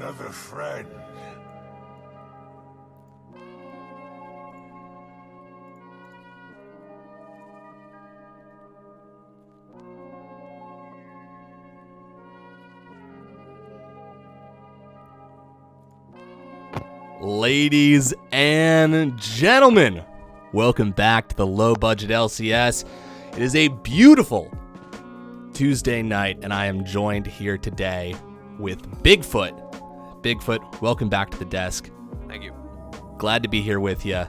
another friend. Ladies and gentlemen, welcome back to the Low Budget LCS. It is a beautiful Tuesday night, and I am joined here today with Bigfoot. Bigfoot, welcome back to the desk. Thank you. Glad to be here with you.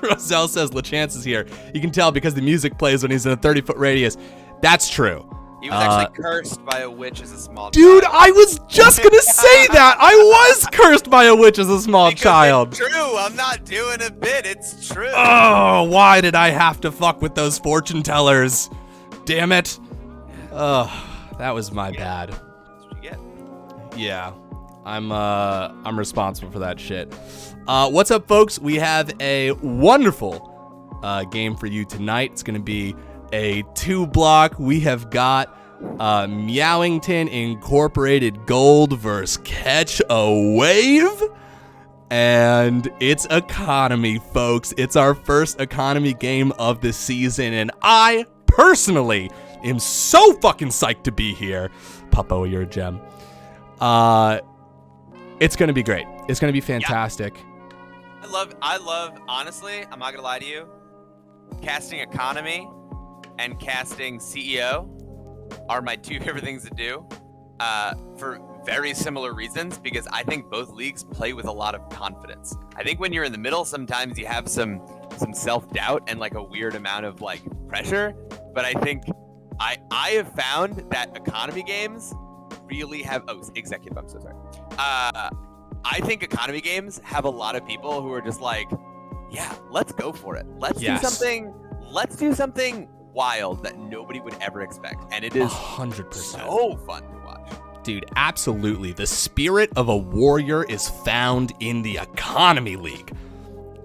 Roselle says LeChance is here. You can tell because the music plays when he's in a 30-foot radius. That's true. He was actually cursed by a witch as a small Dude, child. I was just going to say that. I was cursed by a witch as a small child. It's true. I'm not doing a bit. It's true. Oh, why did I have to fuck with those fortune tellers? Damn it. Oh, that was my bad. That's what you get. Yeah, I'm responsible for that shit. What's up, folks? We have a wonderful game for you tonight. It's going to be a 2-block. We have got Meowington Incorporated Gold versus Catch a Wave. And it's economy, folks. It's our first economy game of the season. And I personally am so fucking psyched to be here. Puppo, you're a gem. It's going to be great. It's going to be fantastic. Yeah. I love, honestly, I'm not going to lie to you, casting economy and casting CEO are my two favorite things to do for very similar reasons, because I think both leagues play with a lot of confidence. I think when you're in the middle, sometimes you have some self-doubt and like a weird amount of like pressure, but I think I have found that economy games really have executive, I'm so sorry. I think economy games have a lot of people who are just like, yeah, let's go for it. Let's do something wild that nobody would ever expect, and it is 100% so fun to watch. Dude, absolutely. The spirit of a warrior is found in the economy league.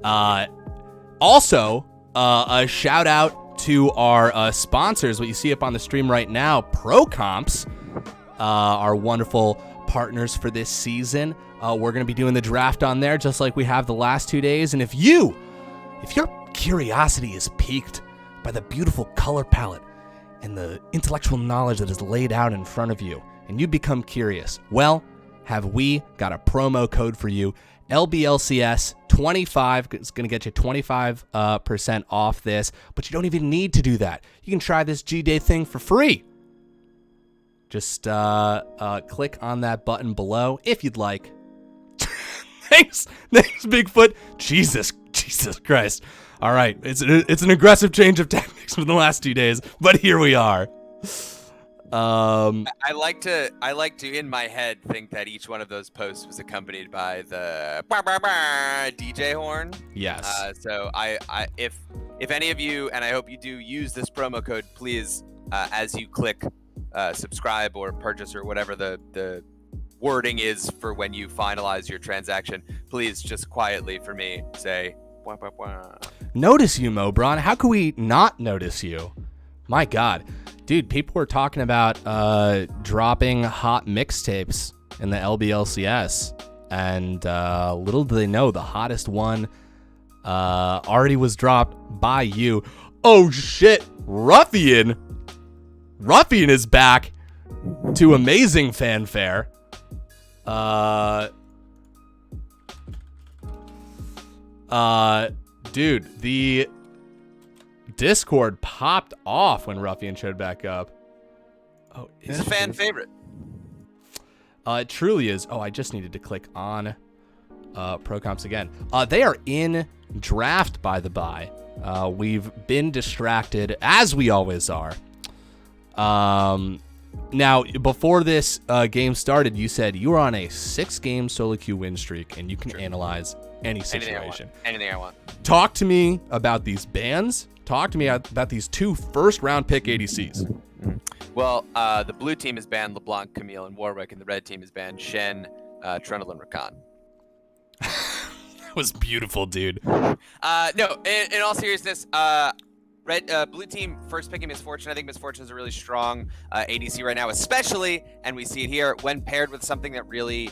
Also, a shout out to our sponsors. What you see up on the stream right now, Pro Comps, our wonderful partners for this season. We're going to be doing the draft on there just like we have the last 2 days. And if your curiosity is piqued by the beautiful color palette and the intellectual knowledge that is laid out in front of you, and you become curious, well, have we got a promo code for you? LBLCS25 is going to get you 25% off this, but you don't even need to do that. You can try this G-Day thing for free. Just click on that button below if you'd like. Thanks, Bigfoot. Jesus Christ. All right, it's an aggressive change of tactics from the last 2 days, but here we are. I like to in my head think that each one of those posts was accompanied by the DJ horn. Yes. So if any of you, and I hope you do, use this promo code, please, as you click subscribe or purchase or whatever the wording is for when you finalize your transaction, please just quietly for me say wah, wah, wah. Notice you, Mobron. How could we not notice you? My God. Dude, people were talking about dropping hot mixtapes in the LBLCS, and little do they know, the hottest one already was dropped by you. Oh shit, Ruffian is back to amazing fanfare. Dude, the Discord popped off when Ruffian showed back up. Oh, He's a fan favorite. It truly is. Oh, I just needed to click on Pro Comps again. They are in draft, by the by. We've been distracted, as we always are. Now, before this game started, you said you were on a 6-game solo queue win streak, and you can analyze any situation. Anything I want. Talk to me about these bans. Talk to me about these 2 first-round pick ADCs. Well, the blue team has banned LeBlanc, Camille, and Warwick, and the red team has banned Shen, Trundle, and Rakan. That was beautiful, dude. No, in all seriousness, Blue team first picking Misfortune. I think Misfortune is a really strong ADC right now, especially, and we see it here, when paired with something that really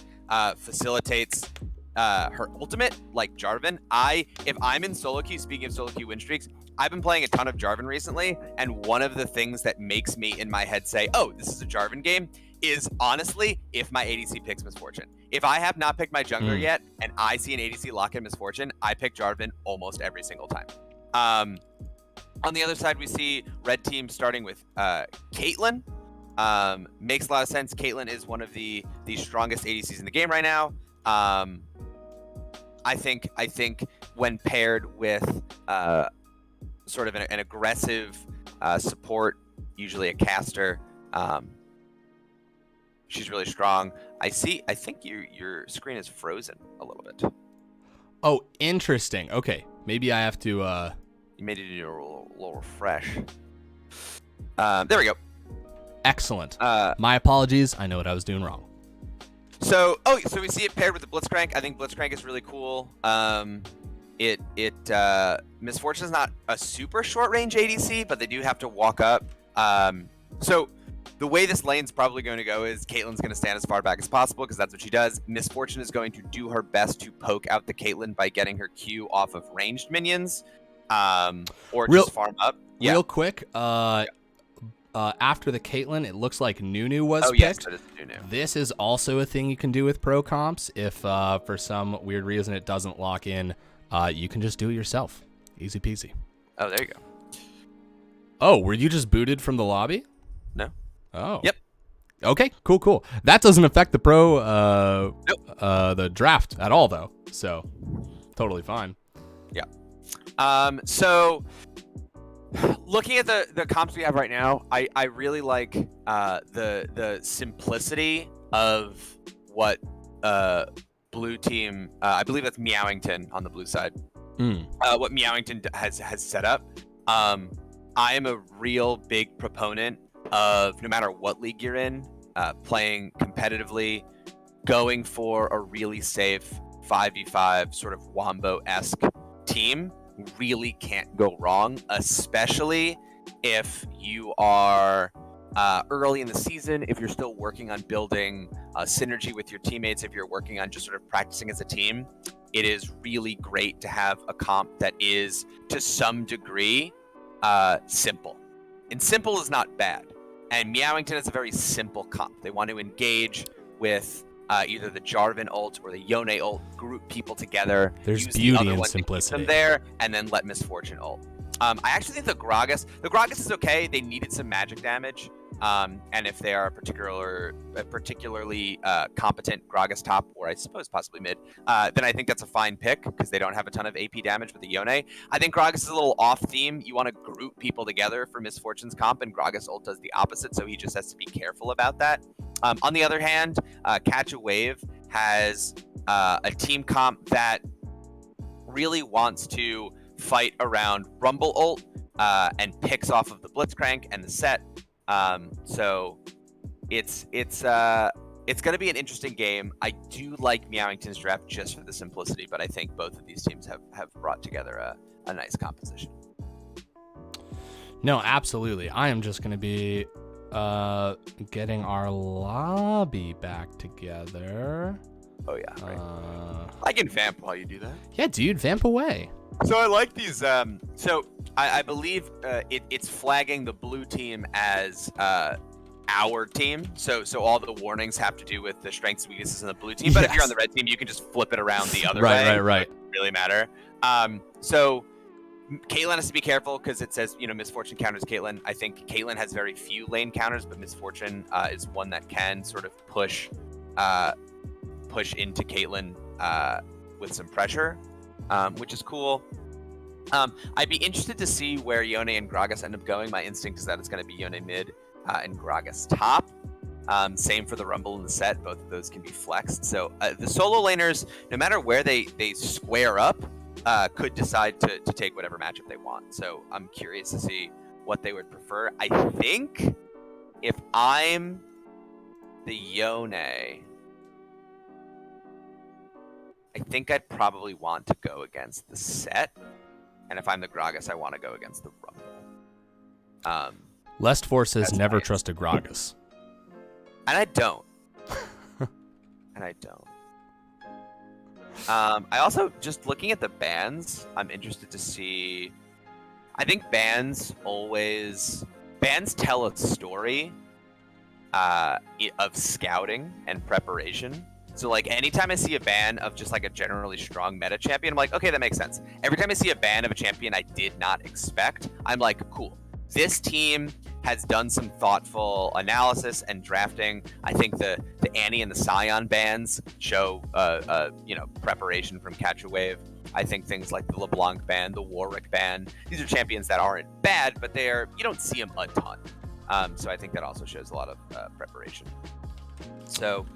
facilitates her ultimate, like Jarvan. If I'm in solo queue, speaking of solo queue win streaks, I've been playing a ton of Jarvan recently, and one of the things that makes me in my head say, oh, this is a Jarvan game, is honestly if my ADC picks Misfortune. If I have not picked my jungler yet, and I see an ADC lock in Misfortune, I pick Jarvan almost every single time. On the other side, we see red team starting with Caitlyn. Makes a lot of sense. Caitlyn is one of the strongest ADCs in the game right now. I think when paired with sort of an aggressive support, usually a caster, she's really strong. I think your screen is frozen a little bit. Oh, interesting. Okay, maybe I have to. You made it a little refresh. There we go. Excellent. My apologies. I know what I was doing wrong. So we see it paired with the Blitzcrank. I think Blitzcrank is really cool. Misfortune is not a super short range ADC, but they do have to walk up. So the way this lane's probably going to go is Caitlyn's going to stand as far back as possible because that's what she does. Misfortune is going to do her best to poke out the Caitlyn by getting her Q off of ranged minions, or just farm up. Real quick, after the Caitlyn, it looks like Nunu was picked. Yes, that is Nunu. This is also a thing you can do with pro comps. If for some weird reason it doesn't lock in, you can just do it yourself. Easy peasy. Oh, there you go. Oh, were you just booted from the lobby? No. Oh. Yep. Okay, cool. That doesn't affect the pro Nope. The draft at all though. So totally fine. Yeah. So looking at the comps we have right now, I really like the simplicity of what blue team, I believe that's Meowington on the blue side. What Meowington has set up. I am a real big proponent of, no matter what league you're in, playing competitively, going for a really safe 5v5 sort of Wombo-esque team. Really can't go wrong, especially if you are early in the season, if you're still working on building synergy with your teammates, if you're working on just sort of practicing as a team. It is really great to have a comp that is, to some degree, simple. And simple is not bad. And Meowington is a very simple comp. They want to engage with either the Jarvan ult or the Yone ult, group people together. There's use beauty the in one simplicity. To keep them there, and then let Misfortune ult. I actually think the Gragas is okay. They needed some magic damage. And if they are a particularly competent Gragas top, or I suppose possibly mid, then I think that's a fine pick because they don't have a ton of AP damage with the Yone. I think Gragas is a little off theme. You want to group people together for Misfortune's comp, and Gragas ult does the opposite, so he just has to be careful about that. On the other hand, Catch a Wave has a team comp that really wants to fight around Rumble ult and picks off of the Blitzcrank and the set. So it's going to be an interesting game. I do like Meowington's draft just for the simplicity, but I think both of these teams have brought together a nice composition. No, absolutely. I am just going to be getting our lobby back together. Oh yeah, right. I can vamp while you do that. Yeah, dude, vamp away. So I like these. So I believe it's flagging the blue team as our team. So all the warnings have to do with the strengths and weaknesses in the blue team. But if you're on the red team, you can just flip it around the other way. Right. It doesn't really matter. So Caitlyn has to be careful because it says, Misfortune counters Caitlyn. I think Caitlyn has very few lane counters, but Misfortune is one that can sort of push into Caitlyn with some pressure, which is cool. I'd be interested to see where Yone and Gragas end up going. My instinct is that it's going to be Yone mid and Gragas top. Same for the Rumble and the set. Both of those can be flexed. So the solo laners, no matter where they square up, could decide to take whatever matchup they want. So I'm curious to see what they would prefer. I think if I'm the Yone, I think I'd probably want to go against the set. And if I'm the Gragas, I want to go against the Rumble. Lest says That's never nice. trust a Gragas. And I don't. I also, just looking at the bans, I'm interested to see. I think bans tell a story of scouting and preparation. So like anytime I see a ban of just like a generally strong meta champion, I'm like, okay, that makes sense. Every time I see a ban of a champion I did not expect, I'm like, cool. This team has done some thoughtful analysis and drafting. I think the Annie and the Scion bans show preparation from Catch a Wave. I think things like the LeBlanc ban, the Warwick ban, these are champions that aren't bad, but you don't see them a ton. So I think that also shows a lot of preparation. So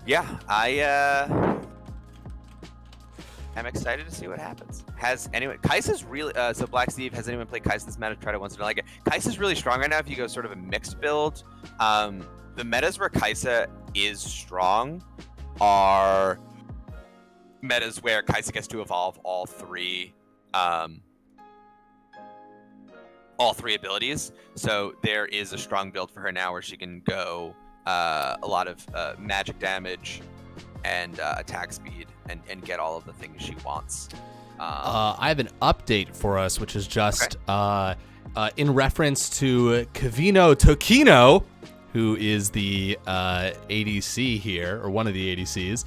yeah, I'm excited to see what happens. Has anyone? Kai'Sa's really so Black Steve. Has anyone played Kai'Sa this meta? Tried it once and didn't like it. Kai'Sa's really strong right now. If you go sort of a mixed build, the metas where Kai'Sa is strong are metas where Kai'Sa gets to evolve all three abilities. So there is a strong build for her now where she can go a lot of magic damage and attack speed and get all of the things she wants. I have an update for us, which is just in reference to Kavino Tokino, who is the ADC here, or one of the ADCs,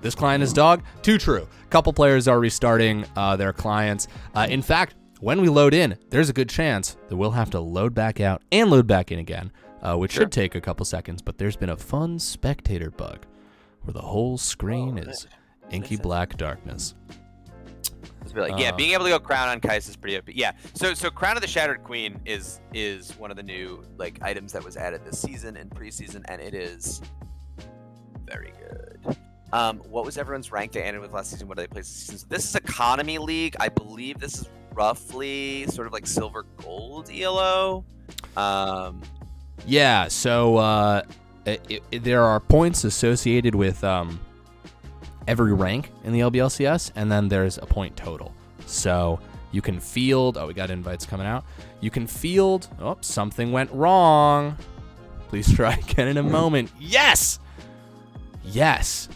this client is dog. Too true. A couple players are restarting their clients. In fact, when we load in, there's a good chance that we'll have to load back out and load back in again, which should take a couple seconds, but there's been a fun spectator bug where the whole screen is inky black darkness. Being able to go Crown on Kai'Sa is pretty OP. Yeah, so Crown of the Shattered Queen is one of the new items that was added this season and preseason, and it is very good. What was everyone's rank they ended with last season? What did they play this season? So this is Economy League. I believe this is roughly sort of like silver gold ELO. Yeah, so there are points associated with every rank in the LBLCS, and then there's a point total. So you can field. Oh, we got invites coming out. You can field. Oh, something went wrong. Please try again in a moment. Yes! Yes.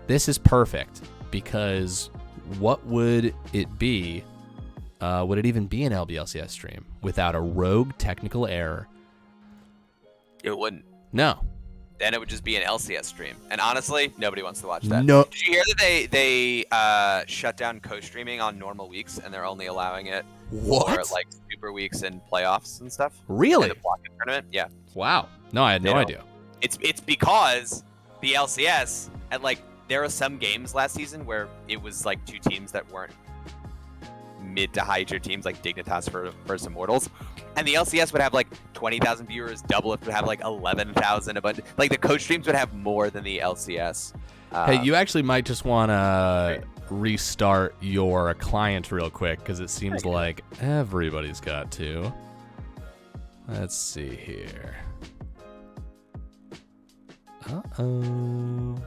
This is perfect, because what would it be? Would it even be an LBLCS stream without a rogue technical error? It wouldn't. No. Then it would just be an LCS stream. And honestly, nobody wants to watch that. No. Did you hear that they shut down co-streaming on normal weeks, and they're only allowing it for like super weeks and playoffs and stuff? Really? In the blocking tournament? Yeah. Wow. No, I had no idea. It's because the LCS, and there were some games last season where it was like two teams that weren't mid to high tier teams, like Dignitas versus Immortals, and the LCS would have 20,000 viewers. Double Lift would have 11,000. Like the coach streams would have more than the LCS. Hey, you actually might just want to restart your client real quick, because it seems like everybody's got to. Let's see here. Uh-oh.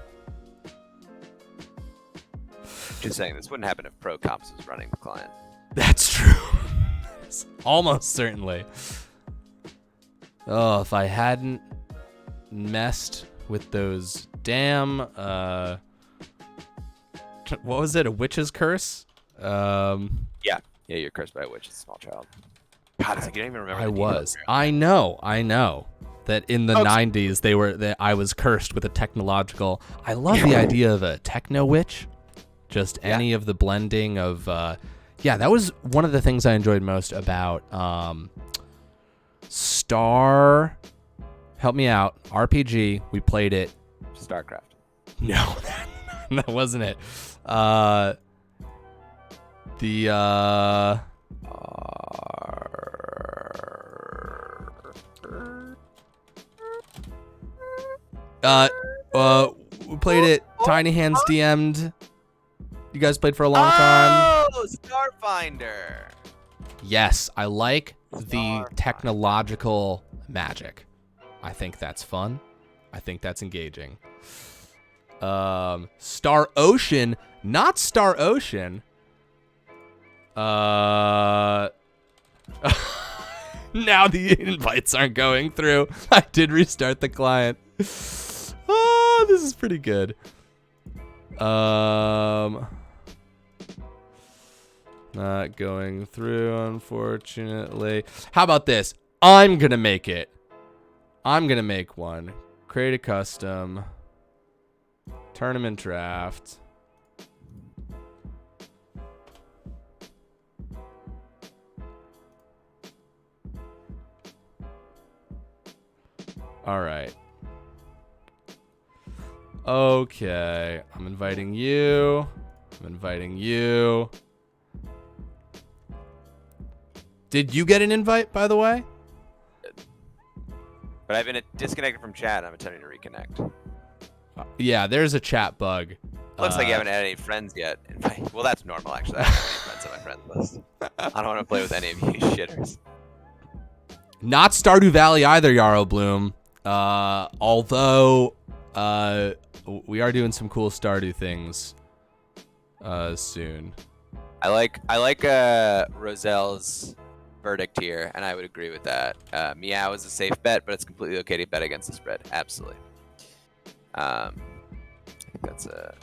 Just saying, this wouldn't happen if Pro Comps was running the client. That's true. Almost certainly. Oh, if I hadn't messed with those damn what was it? A witch's curse? Yeah, you're cursed by a witch as a small child. God, you don't even remember. I was. I know. That in the 90s I was cursed with a technological. I love the idea of a techno witch. Just any of the blending of that was one of the things I enjoyed most about Star. Help me out. RPG. We played it. StarCraft. No, that wasn't it. We played it. Tiny Hands DM'd. You guys played for a long time. Oh, Starfinder. Yes, I like the technological magic. I think that's fun. I think that's engaging. Star Ocean, not Star Ocean. Now the invites aren't going through. I did restart the client. Oh, this is pretty good. Not going through, unfortunately. How about this? I'm gonna make it. I'm gonna make one. Create a custom. Tournament draft. All right. Okay. I'm inviting you. I'm inviting you. Did you get an invite, by the way? But I've been disconnected from chat. I'm attempting to reconnect. Yeah, there's a chat bug. Looks like you haven't had any friends yet. Well, that's normal, actually. I don't have any friends on my friends list. I don't want to play with any of you shitters. Not Stardew Valley either, Yarrow Bloom. Although we are doing some cool Stardew things soon. I like Roselle's verdict here, and I would agree with that. Meow is a safe bet, but it's completely okay to bet against the spread. Absolutely. I think that's a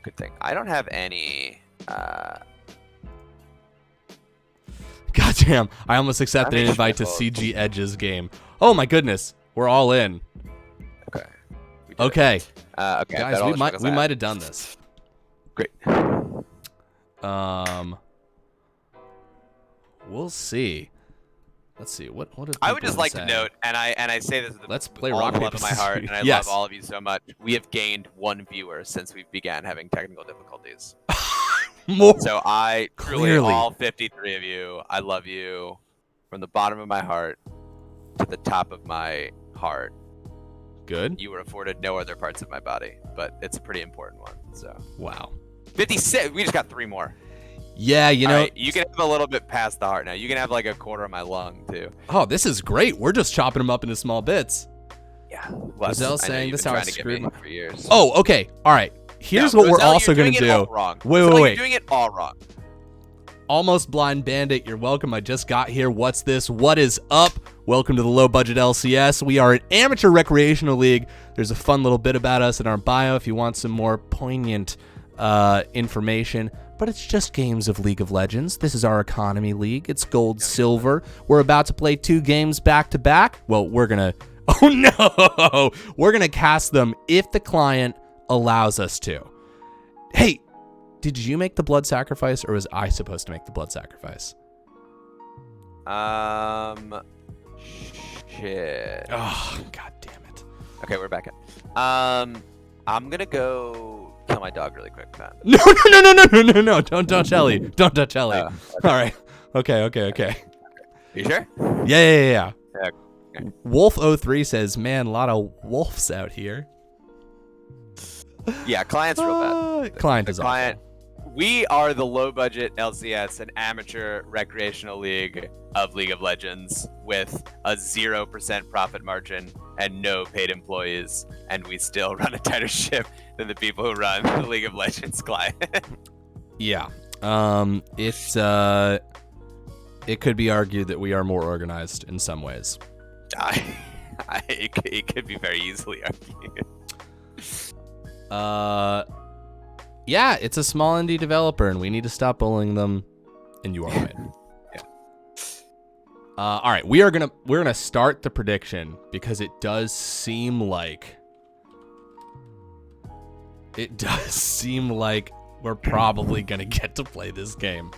good thing. I don't have any. Goddamn! I almost accepted an invite to CG Edge's game. Oh my goodness, we're all in. Okay. Okay. Okay. Guys, we might have done this. Great. We'll see. Let's see. What I would just like to note, and I say this with Let's play all rock, the paper, love of my heart, and I yes. love all of you so much. We have gained 1 viewer since we began having technical difficulties. More. So I truly, Clearly. all 53 of you, I love you from the bottom of my heart to the top of my heart. Good. You were afforded no other parts of my body, but it's a pretty important one. So Wow. 56. We just got 3 more. Yeah, you know. Right, you can have a little bit past the heart now. You can have like a quarter of my lung too. Oh, this is great. We're just chopping them up into small bits. Yeah. Roselle saying this is how I screwed my. For years. Oh, okay. All right. Here's No, what Roselle, we're also you're gonna doing it all do. wrong. Wait. You're doing it all wrong. Almost Blind Bandit, you're welcome. I just got here. What's this? What is up? Welcome to the Low Budget LCS. We are an amateur recreational league. There's a fun little bit about us in our bio if you want some more poignant information. But it's just games of League of Legends. This is our economy league. It's gold, silver. We're about to play 2 games back to back. Well, we're gonna. Oh no! We're gonna cast them if the client allows us to. Hey, did you make the blood sacrifice, or was I supposed to make the blood sacrifice? Shit. Oh, god damn it. Okay, we're back in. I'm gonna go kill my dog really quick, man. No. Don't touch Ellie. Don't touch Ellie. Okay. All right. Okay. You sure? Yeah. Okay. Wolf03 says, man, a lot of wolves out here. Yeah, client's real bad. Client is client. We are the low budget LCS, an amateur recreational league of League of Legends with a 0% profit margin and no paid employees, and we still run a tighter ship than the people who run the League of Legends client. Yeah. It could be argued that we are more organized in some ways. It could be very easily argued. Yeah, it's a small indie developer, and we need to stop bullying them. And you are right. Yeah. All right, we're gonna start the prediction because it does seem like we're probably gonna get to play this game,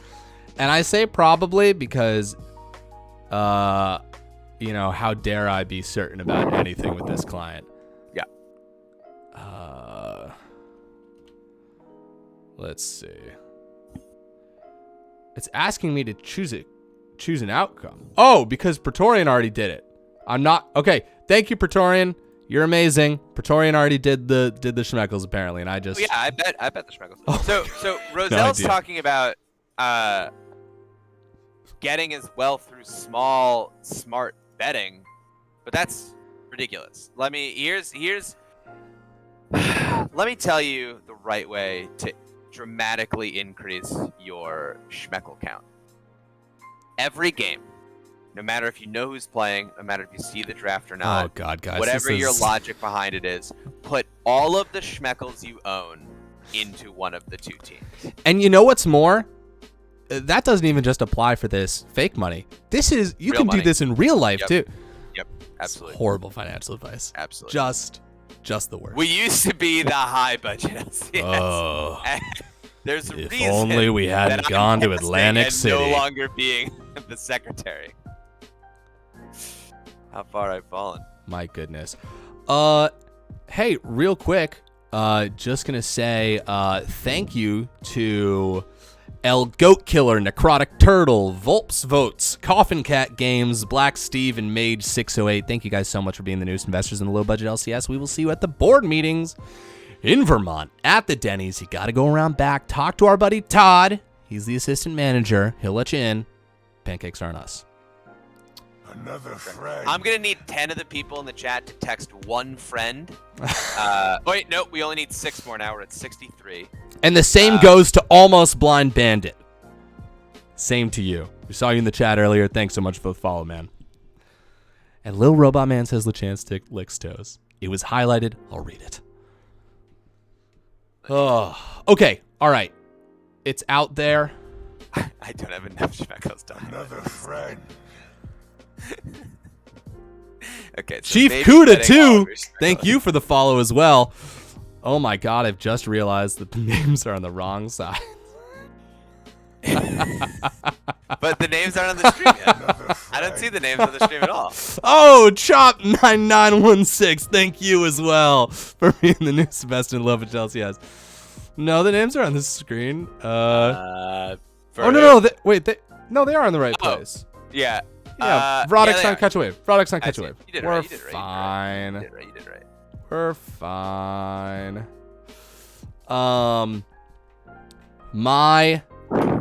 and I say probably because, how dare I be certain about anything with this client? Yeah. Let's see. It's asking me to choose an outcome. Oh, because Praetorian already did it. I'm not okay. Thank you, Praetorian. You're amazing. Praetorian already did the Schmeckles apparently, and I just. Oh, yeah, I bet the Schmeckles. Oh, So Roselle's talking about getting as well through small, smart betting, but that's ridiculous. Let me tell you the right way to dramatically increase your Schmeckle count. Every game, no matter if you know who's playing, no matter if you see the draft or not, Oh God, guys, whatever your logic behind it is, put all of the Schmeckles you own into one of the two teams. And you know what's more? That doesn't even just apply for this fake money. This is you Real can money. do this in real life too. Yep, absolutely. It's horrible financial advice. Absolutely. Just the worst. We used to be the high budget LCS. Oh. There's a If reason only we hadn't that gone I'm to casting Atlantic and City. no longer being the secretary. How far I've fallen. My goodness. Hey, real quick, just gonna say thank you to El Goat Killer, Necrotic Turtle, Volps Votes, Coffin Cat Games, Black Steve, and Mage 608. Thank you guys so much for being the newest investors in the low budget LCS. We will see you at the board meetings in Vermont at the Denny's. You got to go around back, talk to our buddy Todd. He's the assistant manager. He'll let you in. Pancakes aren't us. Another friend. I'm gonna need 10 of the people in the chat to text one friend. Wait, no, we only need 6 more now. We're at 63. And the same goes to Almost Blind Bandit. Same to you. We saw you in the chat earlier. Thanks so much for the follow, man. And Lil Robot Man says LeChance Stick licks toes. It was highlighted. I'll read it. Oh, okay. All right. It's out there. I don't have enough Schmeckles done. Another friend. Okay, so Chief maybe Kuda getting all too. of your Schmeckles. Thank you for the follow as well. Oh my God, I've just realized that the names are on the wrong side. But the names aren't on the stream yet. I don't see the names on the stream at all. Oh, Chop9916. Thank you as well for being the newest best in love with Chelsea has. No, the names are on the screen. Oh no, wait, they are in the right place. Yeah. Yeah, Vrodek's they on are. Catch a Wave. Vrodek's on I Catch see. a Wave. You did it We're right, you did it right, fine. You did it right. We're fine. My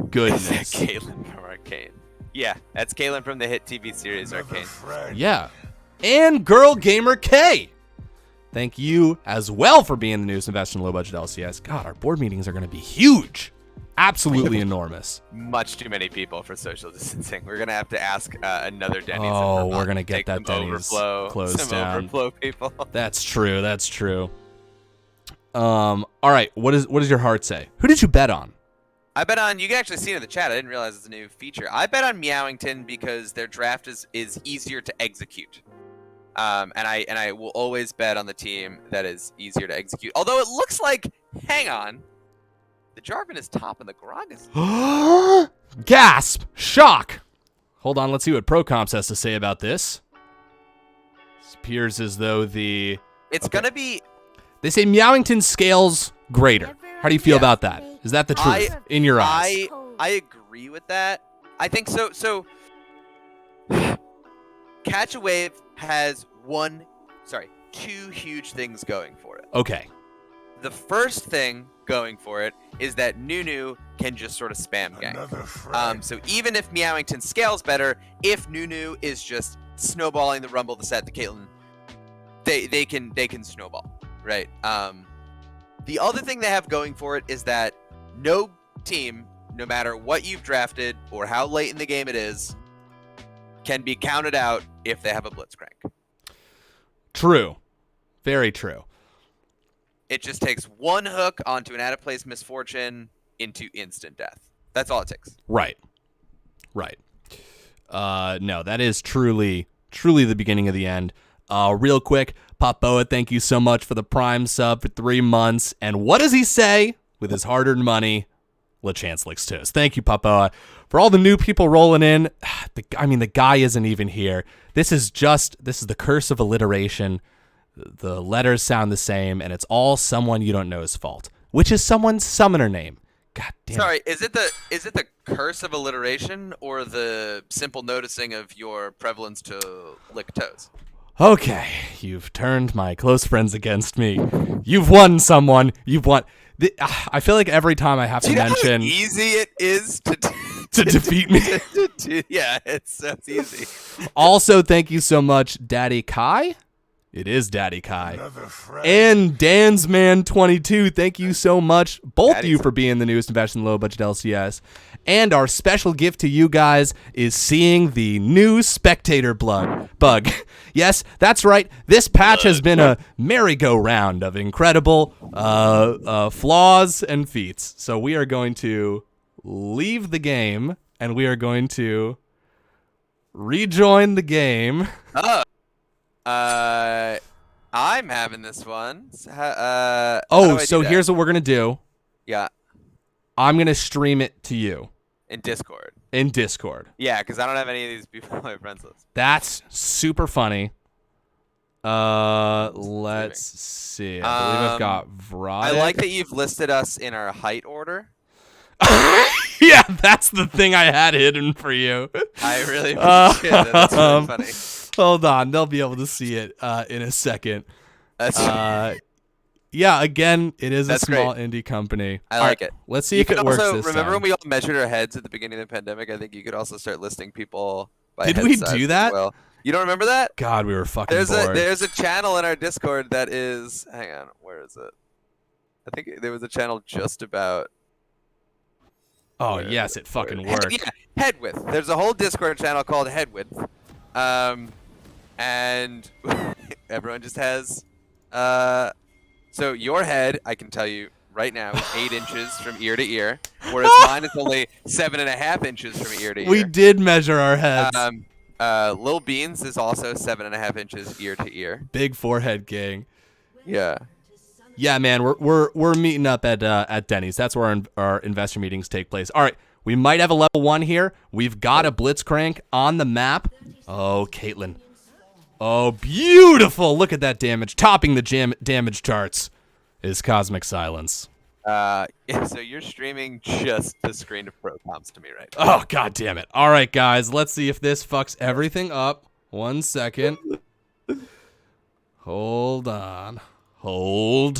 goodness. Caitlin from Arcane. Yeah, that's Caitlin from the hit TV series Another Arcane. friend. Yeah. And Girl Gamer K. Thank you as well for being the newest investor in low budget LCS. God, our board meetings are going to be huge. Absolutely enormous. Much too many people for social distancing. We're gonna have to ask another Denny's. Oh, we're gonna get that some Denny's overflow, closed some down. overflow people. That's true. That's true. All right. What does your heart say? Who did you bet on? I bet on. You can actually see it in the chat. I didn't realize it's a new feature. I bet on Meowington because their draft is easier to execute. And I will always bet on the team that is easier to execute. Although it looks like, hang on, the Jarvan is top and the Grog is. Gasp! Shock! Hold on. Let's see what ProComps has to say about this. It appears as though the. It's gonna be. They say Meowington scales greater. How do you feel about that? Is that the truth in your eyes? I agree with that. I think so. So, Catch a Wave has two huge things going for it. Okay. The first thing going for it is that Nunu can just sort of spam gang. Another friend. So even if Meowington scales better, if Nunu is just snowballing the Rumble, the set, the Caitlyn, they can snowball, right? The other thing they have going for it is that no team, no matter what you've drafted or how late in the game it is, can be counted out if they have a Blitzcrank. True. Very true. It just takes one hook onto an out-of-place misfortune into instant death. That's all it takes. Right. No, that is truly the beginning of the end. Real quick, Papoa, thank you so much for the Prime sub for 3 months. And what does he say with his hard-earned money? LeChance licks toes. Thank you, Papoa. For all the new people rolling in, the guy isn't even here. This is the curse of alliteration. The letters sound the same, and it's all someone you don't know's fault, which is someone's summoner name. God damn. Sorry, is it the curse of alliteration or the simple noticing of your prevalence to lick toes? Okay, you've turned my close friends against me. You've won someone. You've won. I feel like every time I have to mention how easy it is to defeat me. Yeah, it's easy. Also, thank you so much, Daddy Kai. It is Daddy Kai. Another friend. And Dan's Man 22, thank you so much, both of you, Daddy's- for being the newest investment in low budget LCS. And our special gift to you guys is seeing the new spectator bug. Yes, that's right. This patch has been a merry-go-round of incredible flaws and feats. So we are going to leave the game, and we are going to rejoin the game. I'm having this one. How do I do So that? here's what we're going to do. Yeah, I'm going to stream it to you in Discord. in Discord. Yeah, because I don't have any of these people on my friends list. That's super funny. Let's see. I believe I've got Vrodic. I like that you've listed us in our height order. Yeah, that's the thing I had hidden for you. I really appreciate it. That's really funny. Hold on, they'll be able to see it in a second. That's Yeah, again, it is That's a small indie company. I All like right, it. Let's see You if it could works also this remember time. when we all measured our heads at the beginning of the pandemic. I think you could also start listing people by Did head we size do as that? well. You don't remember that? God, we were fucking There's bored. a channel in our Discord that is. Hang on, where is it? I think there was a channel just about. Oh, where is yes, it Where- fucking Head- worked. Yeah, head width. There's a whole Discord channel called Head Width, and everyone just has. So your head, I can tell you right now, is 8 inches from ear to ear, whereas mine is only 7.5 inches from ear to ear. We did measure our heads. Lil Beans is also 7.5 inches ear to ear. Big forehead gang. Yeah. Yeah, man, we're meeting up at Denny's. That's where our investor meetings take place. All right, we might have a level 1 here. We've got a Blitzcrank on the map. Oh, Caitlyn. Oh, beautiful. Look at that damage. Topping the damage charts is Cosmic Silence. So you're streaming just the screen of pro comps to me right now. Oh, god damn it. All right, guys, let's see if this fucks everything up. 1 second. Hold on. Hold.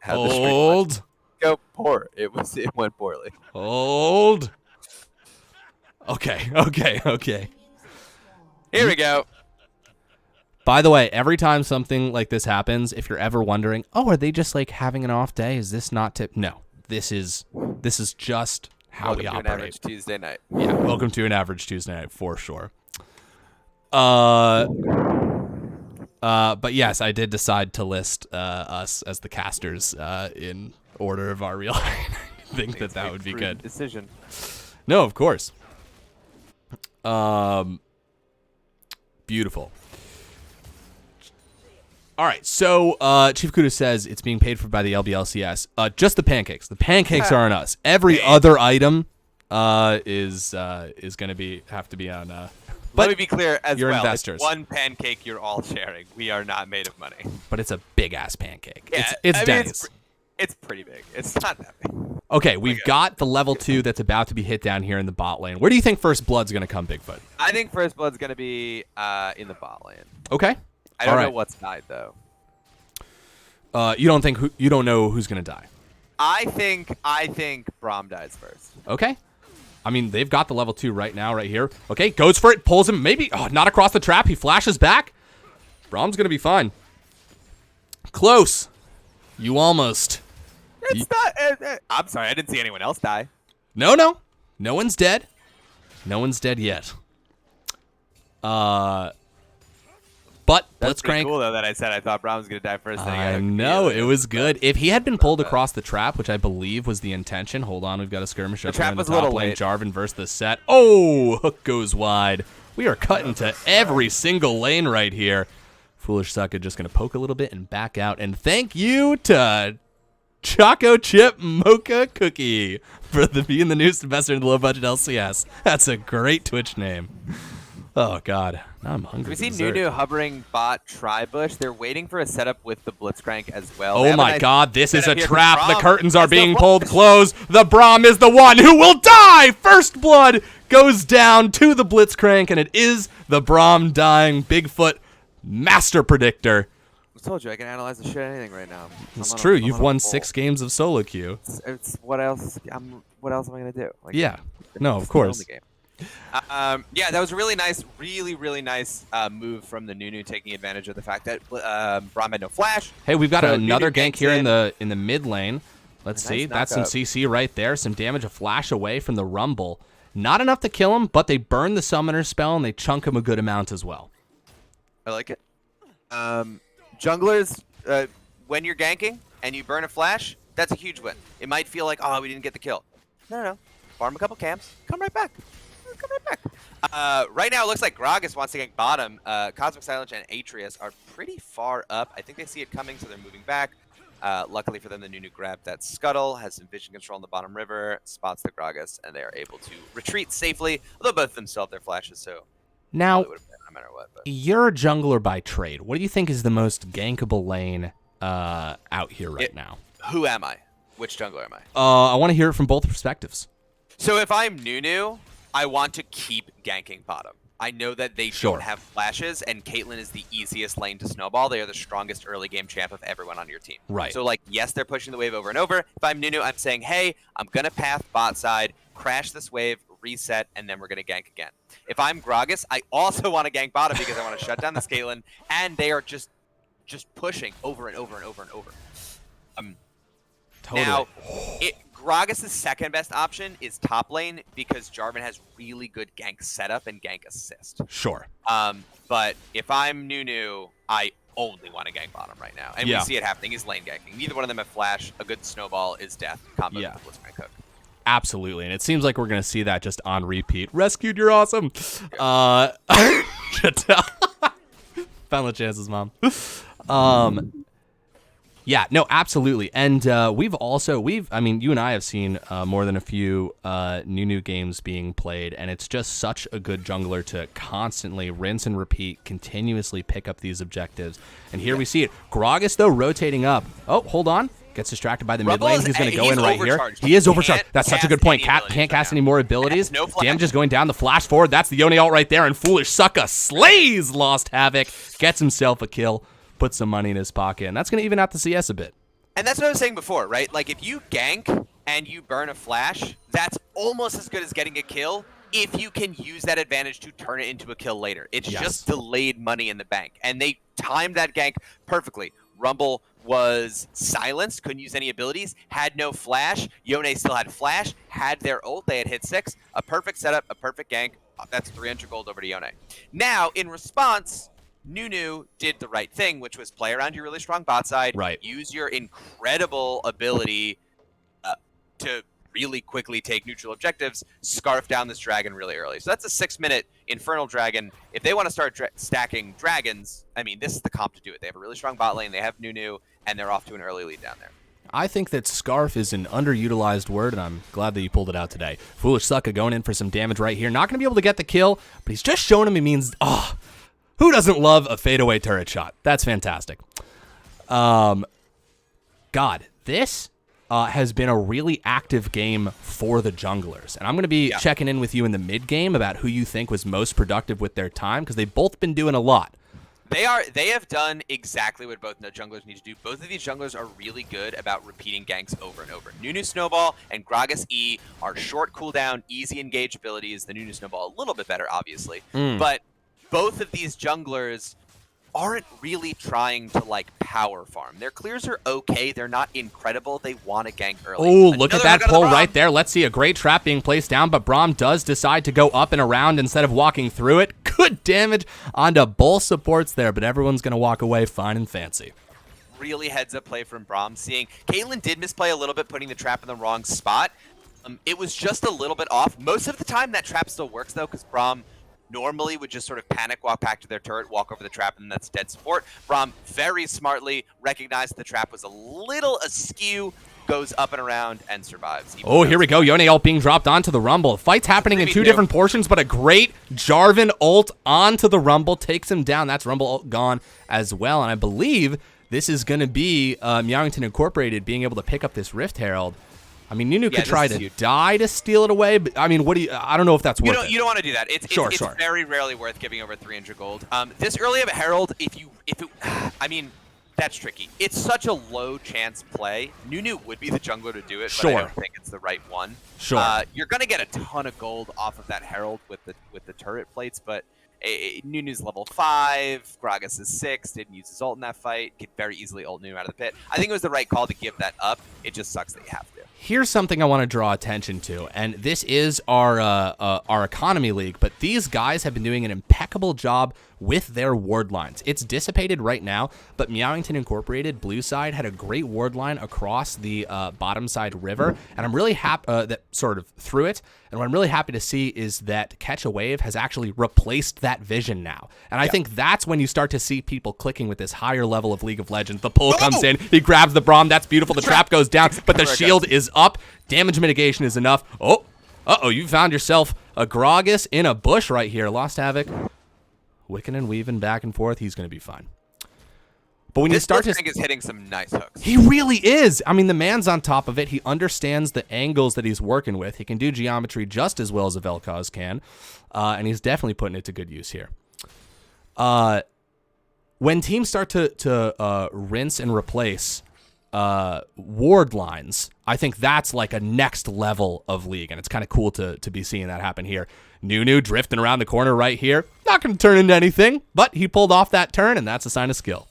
How'd the stream Hold. go poor? It went poorly. Hold. Okay. Here we go. By the way, every time something like this happens, if you're ever wondering, oh, are they just like having an off day? Is this not tip? No, this is just how Welcome we to an operate. average Tuesday night. Yeah, welcome to an average Tuesday night for sure. But yes, I did decide to list us as the casters in order of our real. I think that would be good. Decision. No, of course. Beautiful. All right, so Chief Kuda says it's being paid for by the LBLCS. Just the pancakes. The pancakes aren't us. Every other item is going to have to be on. Let But me be clear as you're well. investors. It's one pancake you're all sharing. We are not made of money. but it's a big ass pancake. Yeah, It's I mean, Denny's. it's pretty big. It's not that big. Okay, we've got the level 2 that's about to be hit down here in the bot lane. Where do you think First Blood's going to come, Bigfoot? I think First Blood's gonna be in the bot lane. Okay. I don't All know right. what's died though. You don't know who's going to die. I think Braum dies first. Okay. I mean, they've got the level 2 right now, right here. Okay, goes for it, pulls him, maybe, not across the trap. He flashes back. Brahm's going to be fine. Close. You almost. It's not. I'm sorry, I didn't see anyone else die. No. No one's dead. No one's dead yet. But That's pretty Blitzcrank. cool though that I said I thought Braum was gonna die first. then he got I a know, computer. it was good. If he had been pulled across the trap, which I believe was the intention. Hold on, we've got a skirmish up trap here in the was a top little lane. late. Jarvan versus the set. Oh, hook goes wide. We are cutting to every single lane right here. Foolish Sucker just going to poke a little bit and back out. And thank you to Choco Chip Mocha Cookie for being the newest investor in the low budget LCS. That's a great Twitch name. Oh, God. Now I'm hungry. Have we for seen dessert. Nunu hovering bot Tribush? They're waiting for a setup with the Blitzcrank as well. They Oh have a my nice god, this is a setup here for trap. The Braum. curtains are That's the being one- pulled close. The Braum is the one who will die. First blood goes down to the Blitzcrank, and it is the Braum dying. Bigfoot master predictor. I told you I can analyze the shit out of anything right now. It's I'm on a- true. I'm You've on a won roll. 6 games of solo queue. It's what else? What else am I gonna do? Like, Yeah. No, of it's the course. only game. Yeah, that was a really nice, really nice move from the Nunu, taking advantage of the fact that Braum had no flash. Hey, we've got So another Nunu gank here in ganks the mid lane. Let's A nice see. That's some knockup. CC right there. Some damage, a flash away from the Rumble. Not enough to kill him, but they burn the Summoner spell and they chunk him a good amount as well. I like it. Junglers, when you're ganking and you burn a flash, that's a huge win. It might feel like, oh, we didn't get the kill. No. Farm a couple camps. Come right back. Right now, it looks like Gragas wants to gank bottom. Cosmic Silence and Atreus are pretty far up. I think they see it coming, so they're moving back. Luckily for them, the Nunu grabbed that Scuttle, has some vision control in the bottom river, spots the Gragas, and they are able to retreat safely, although both of them still have their flashes, so Now, it would have been no matter what. But. you're a jungler by trade. What do you think is the most gankable lane out here right now? Who am I? Which jungler am I? I want to hear it from both perspectives. So if I'm Nunu, I want to keep ganking bottom. I know that they don't have flashes, and Caitlyn is the easiest lane to snowball. They are the strongest early game champ of everyone on your team. Right. So, like, yes, they're pushing the wave over and over. If I'm Nunu, I'm saying, hey, I'm going to path bot side, crash this wave, reset, and then we're going to gank again. If I'm Gragas, I also want to gank bottom because I want to shut down this Caitlyn, and they are just pushing over and over and over and over. Totally. Now, Gragas' second best option is top lane because Jarvan has really good gank setup and gank assist. Sure. But if I'm Nunu, I only want to gank bottom right now. And we see it happening. He's lane ganking. Neither one of them have flash. A good snowball is death. Combo with Blitzcrank Cook. Absolutely. And it seems like we're going to see that just on repeat. Rescued, you're awesome. Found the chances, Mom. Yeah, no, absolutely. And I mean, you and I have seen more than a few Nunu games being played, and it's just such a good jungler to constantly rinse and repeat, continuously pick up these objectives. And here we see it. Gragas, though, rotating up. Oh, hold on. Gets distracted by the mid lane. He's going to go in right here. He is overcharged. That's such a good point. Can't cast any more abilities. No Damage is going down. The flash forward. That's the Yone ult right there. And Foolish Sucka slays Lost Havoc. Gets himself a kill. Put some money in his pocket, and that's going to even out the CS a bit. And that's what I was saying before, right? Like, if you gank and you burn a flash, that's almost as good as getting a kill if you can use that advantage to turn it into a kill later. It's just delayed money in the bank. And they timed that gank perfectly. Rumble was silenced, couldn't use any abilities, had no flash. Yone still had flash, had their ult, they had hit 6. A perfect setup, a perfect gank. That's 300 gold over to Yone. Now, in response, Nunu did the right thing, which was play around your really strong bot side, use your incredible ability to really quickly take neutral objectives, scarf down this dragon really early. So that's a 6-minute Infernal Dragon. If they want to start stacking dragons, I mean, this is the comp to do it. They have a really strong bot lane, they have Nunu, and they're off to an early lead down there. I think that scarf is an underutilized word, and I'm glad that you pulled it out today. Foolish Sucka going in for some damage right here. Not going to be able to get the kill, but he's just showing him he means, who doesn't love a fadeaway turret shot? That's fantastic. God, this has been a really active game for the junglers. And I'm going to be checking in with you in the mid-game about who you think was most productive with their time, because they've both been doing a lot. They have done exactly what both junglers need to do. Both of these junglers are really good about repeating ganks over and over. Nunu Snowball and Gragas E are short cooldown, easy engage abilities. The Nunu Snowball a little bit better, obviously. But both of these junglers aren't really trying to, like, power farm. Their clears are okay. They're not incredible. They want to gank early. Oh, look at that pull right there. Let's see a great trap being placed down, but Braum does decide to go up and around instead of walking through it. Good damage onto both supports there, but everyone's going to walk away fine and fancy. Really heads-up play from Braum. Seeing Caitlyn did misplay a little bit, putting the trap in the wrong spot. It was just a little bit off. Most of the time, that trap still works, though, because Braum normally would just sort of panic, walk back to their turret, walk over the trap, and that's dead support. Braum very smartly recognized the trap was a little askew, goes up and around, and survives. Oh, here we go. Yone ult being dropped onto the Rumble. The fight's happening in two different portions, but a great Jarvan ult onto the Rumble takes him down. That's Rumble ult gone as well, and I believe this is going to be Meowington Incorporated being able to pick up this Rift Herald. I mean, Nunu could try to die to steal it away, but I mean, I don't know if that's worth it. You don't want to do that. It's very rarely worth giving over 300 gold. This early of a Herald, I mean, That's tricky. It's such a low chance play. Nunu would be the jungler to do it, Sure. but I don't think it's the right one. Sure. You're gonna get a ton of gold off of that Herald with the turret plates, but Nunu's level 5, Gragas is 6, didn't use his ult in that fight, could very easily ult Nunu out of the pit. I think it was the right call to give that up. It just sucks that you have to. Here's something I want to draw attention to, and this is our economy league, but these guys have been doing an impeccable job with their ward lines. It's dissipated right now, but Meowington Incorporated, blue side, had a great ward line across the bottom side river, and I'm really happy that sort of through it, and what I'm really happy to see is that Catch a Wave has actually replaced that vision now, and I think that's when you start to see people clicking with this higher level of League of Legends. The pull comes in, he grabs the Braum, that's beautiful, the trap goes down, but the shield is up, damage mitigation is enough. Oh, you found yourself a Gragas in a bush right here. Lost Havoc, wicking and weaving back and forth. He's going to be fine. But when you start to... is hitting some nice hooks. He really is. I mean, the man's on top of it. He understands the angles that he's working with. He can do geometry just as well as a Vel'Koz can. And he's definitely putting it to good use here. When teams start to rinse and replace ward lines, I think that's like a next level of League, and it's kind of cool to be seeing that happen here. Nunu drifting around the corner right here. Not going to turn into anything, but he pulled off that turn, and that's a sign of skill.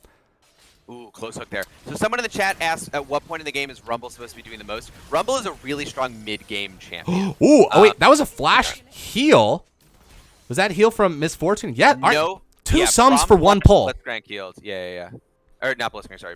Ooh, close hook there. So someone in the chat asked, at what point in the game is Rumble supposed to be doing the most? Rumble is a really strong mid-game champion. Ooh, oh wait, that was a flash heal. Was that heal from Misfortune? Yeah, No. Two sums for one pull. Blitzcrank healed. Yeah. Or not Blitzcrank, sorry.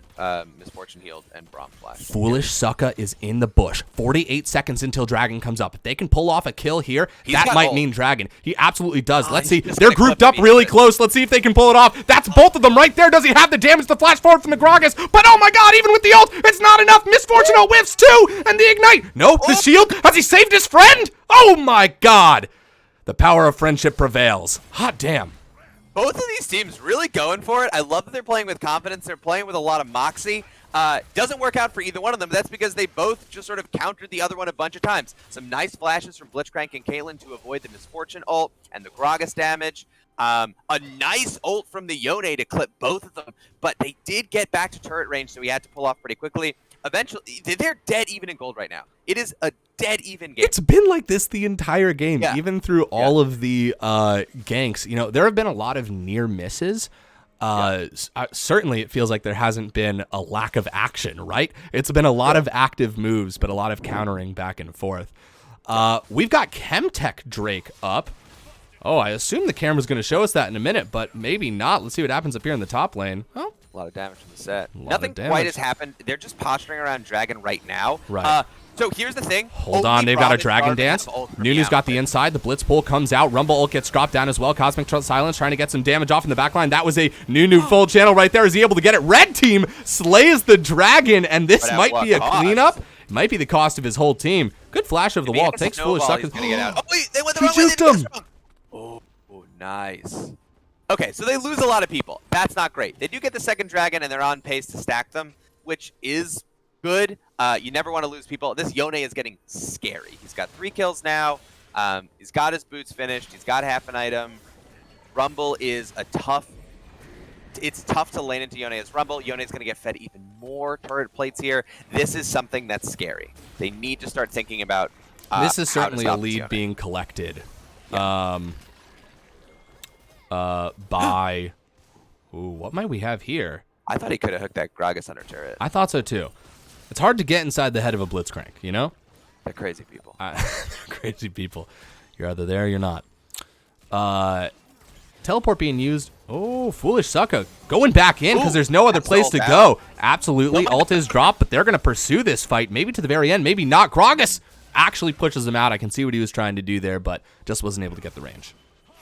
Misfortune healed and Braum flash. Foolish Sucka is in the bush. 48 seconds until Dragon comes up. If they can pull off a kill here, that might mean Dragon. He absolutely does. Let's see. They're grouped up really close. Let's see if they can pull it off. That's both of them right there. Does he have the damage to flash forward from the Gragas? But oh my god, even with the ult, it's not enough. Misfortune whiffs too. And the ignite. No, the shield. Has he saved his friend? Oh my god. The power of friendship prevails. Hot damn. Both of these teams really going for it. I love that they're playing with confidence. They're playing with a lot of moxie. Doesn't work out for either one of them. That's because they both just sort of countered the other one a bunch of times. Some nice flashes from Blitzcrank and Caitlyn to avoid the Misfortune ult and the Gragas damage. A nice ult from the Yone to clip both of them. But they did get back to turret range, so he had to pull off pretty quickly. Eventually, they're dead even in gold right now. It is a dead even game. It's been like this the entire game, even through all of the ganks. You know, there have been a lot of near misses. Certainly, it feels like there hasn't been a lack of action, right? It's been a lot of active moves, but a lot of countering back and forth. We've got Chemtech Drake up. Oh, I assume the camera's going to show us that in a minute, but maybe not. Let's see what happens up here in the top lane. Oh. A lot of damage from the set. Nothing quite has happened. They're just posturing around Dragon right now. Right. So here's the thing. Hold on, they've got a Dragon Dance. Nunu's got the inside. The Blitz pull comes out. Rumble ult gets dropped down as well. Cosmic Silence trying to get some damage off in the backline. That was a Nunu full channel right there. Is he able to get it? Red team slays the Dragon, and this might be a cleanup. It might be the cost of his whole team. Good flash of the wall. Takes Foolish Suckers. Oh, wait, they went the wrong way. Oh, nice. Okay, so they lose a lot of people. That's not great. They do get the second Dragon, and they're on pace to stack them, which is good. You never want to lose people. This Yone is getting scary. He's got 3 kills now. He's got his boots finished. He's got half an item. Rumble is a tough... It's tough to lane into Yone's Rumble. Yone's going to get fed even more turret plates here. This is something that's scary. They need to start thinking about this is certainly a lead being collected. Yeah. By... Ooh, what might we have here? I thought he could have hooked that Gragas under turret. I thought so too. It's hard to get inside the head of a Blitzcrank, you know? They're crazy people. They're crazy people. You're either there or you're not. Teleport being used. Oh, Foolish Sucka going back in because there's no other place to go. Absolutely. Ult is dropped, but they're going to pursue this fight. Maybe to the very end, maybe not. Gragas actually pushes him out. I can see what he was trying to do there, but just wasn't able to get the range.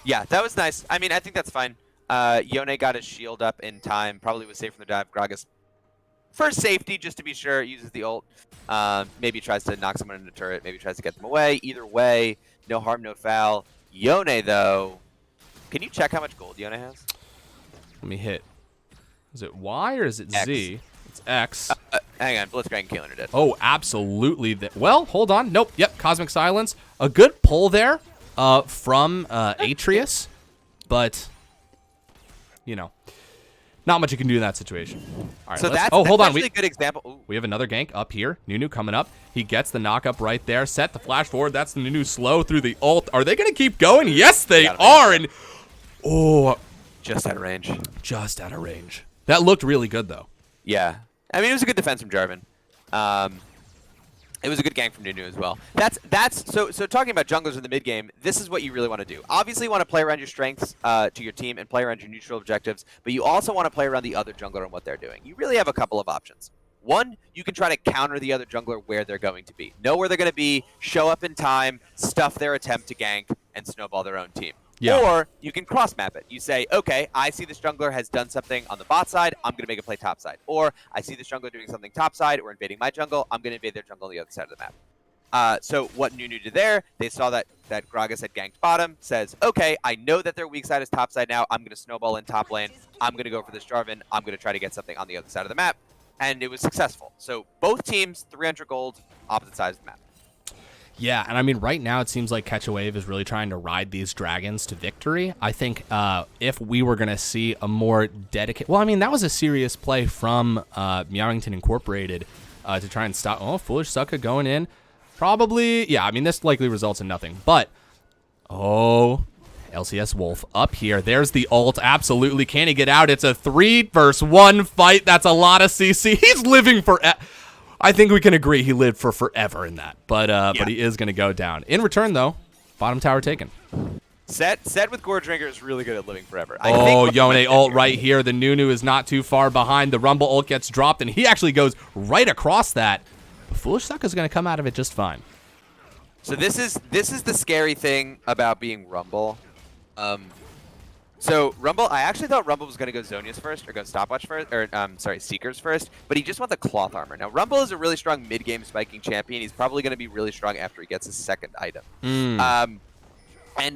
Yeah, that was nice. I mean, I think that's fine. Yone got his shield up in time. Probably was safe from the dive. Gragas, for safety, just to be sure, uses the ult. Maybe tries to knock someone into the turret. Maybe tries to get them away. Either way, no harm, no foul. Yone, though, can you check how much gold Yone has? Let me hit. Is it Y or is it X. Z? It's X. Hang on, Blitzcrank and Caitlyn are dead. Oh, absolutely. Well, hold on. Nope. Yep, Cosmic Silence. A good pull there from Atreus, but, you know, not much you can do in that situation. All right, So that's hold on. actually a good example. Ooh. We have another gank up here. Nunu coming up. He gets the knock up right there. Set the flash forward. That's the Nunu slow through the ult. Are they going to keep going? Yes, they are. And Just out of range. Just out of range. That looked really good, though. Yeah. I mean, it was a good defense from Jarvan. It was a good gank from Nunu as well. So talking about junglers in the mid game, this is what you really want to do. Obviously, you want to play around your strengths to your team and play around your neutral objectives, but you also want to play around the other jungler and what they're doing. You really have a couple of options. One, you can try to counter the other jungler where they're going to be. Know where they're going to be, show up in time, stuff their attempt to gank, and snowball their own team. Yeah. Or you can cross map it. You say, okay, I see this jungler has done something on the bot side. I'm going to make a play top side. Or I see this jungler doing something top side or invading my jungle. I'm going to invade their jungle on the other side of the map. So what Nunu did there, they saw that Gragas had ganked bottom, says, okay, I know that their weak side is top side now. I'm going to snowball in top lane. I'm going to go for this Jarvan. I'm going to try to get something on the other side of the map. And it was successful. So both teams, 300 gold, opposite sides of the map. Yeah, and I mean, right now it seems like Catch a Wave is really trying to ride these dragons to victory. I think if we were going to see a more dedicated... Well, I mean, that was a serious play from Meowington Incorporated to try and stop... Oh, Foolish Sucka going in. Probably... Yeah, I mean, this likely results in nothing. But... Oh... LCS Wolf up here. There's the ult. Absolutely. Can he get out? It's a 3-versus-1 fight. That's a lot of CC. He's living for... I think we can agree he lived for forever in that, but he is going to go down. In return, though, bottom tower taken. Set with Gore Drinker is really good at living forever. Yone ult right here. The Nunu is not too far behind. The Rumble ult gets dropped, and he actually goes right across that. But Foolish Suck is going to come out of it just fine. So this is the scary thing about being Rumble. So Rumble, I actually thought Rumble was going to go Zhonya's first, or go Stopwatch first, or Seekers first, but he just wants the cloth armor. Now Rumble is a really strong mid-game spiking champion. He's probably going to be really strong after he gets his second item. And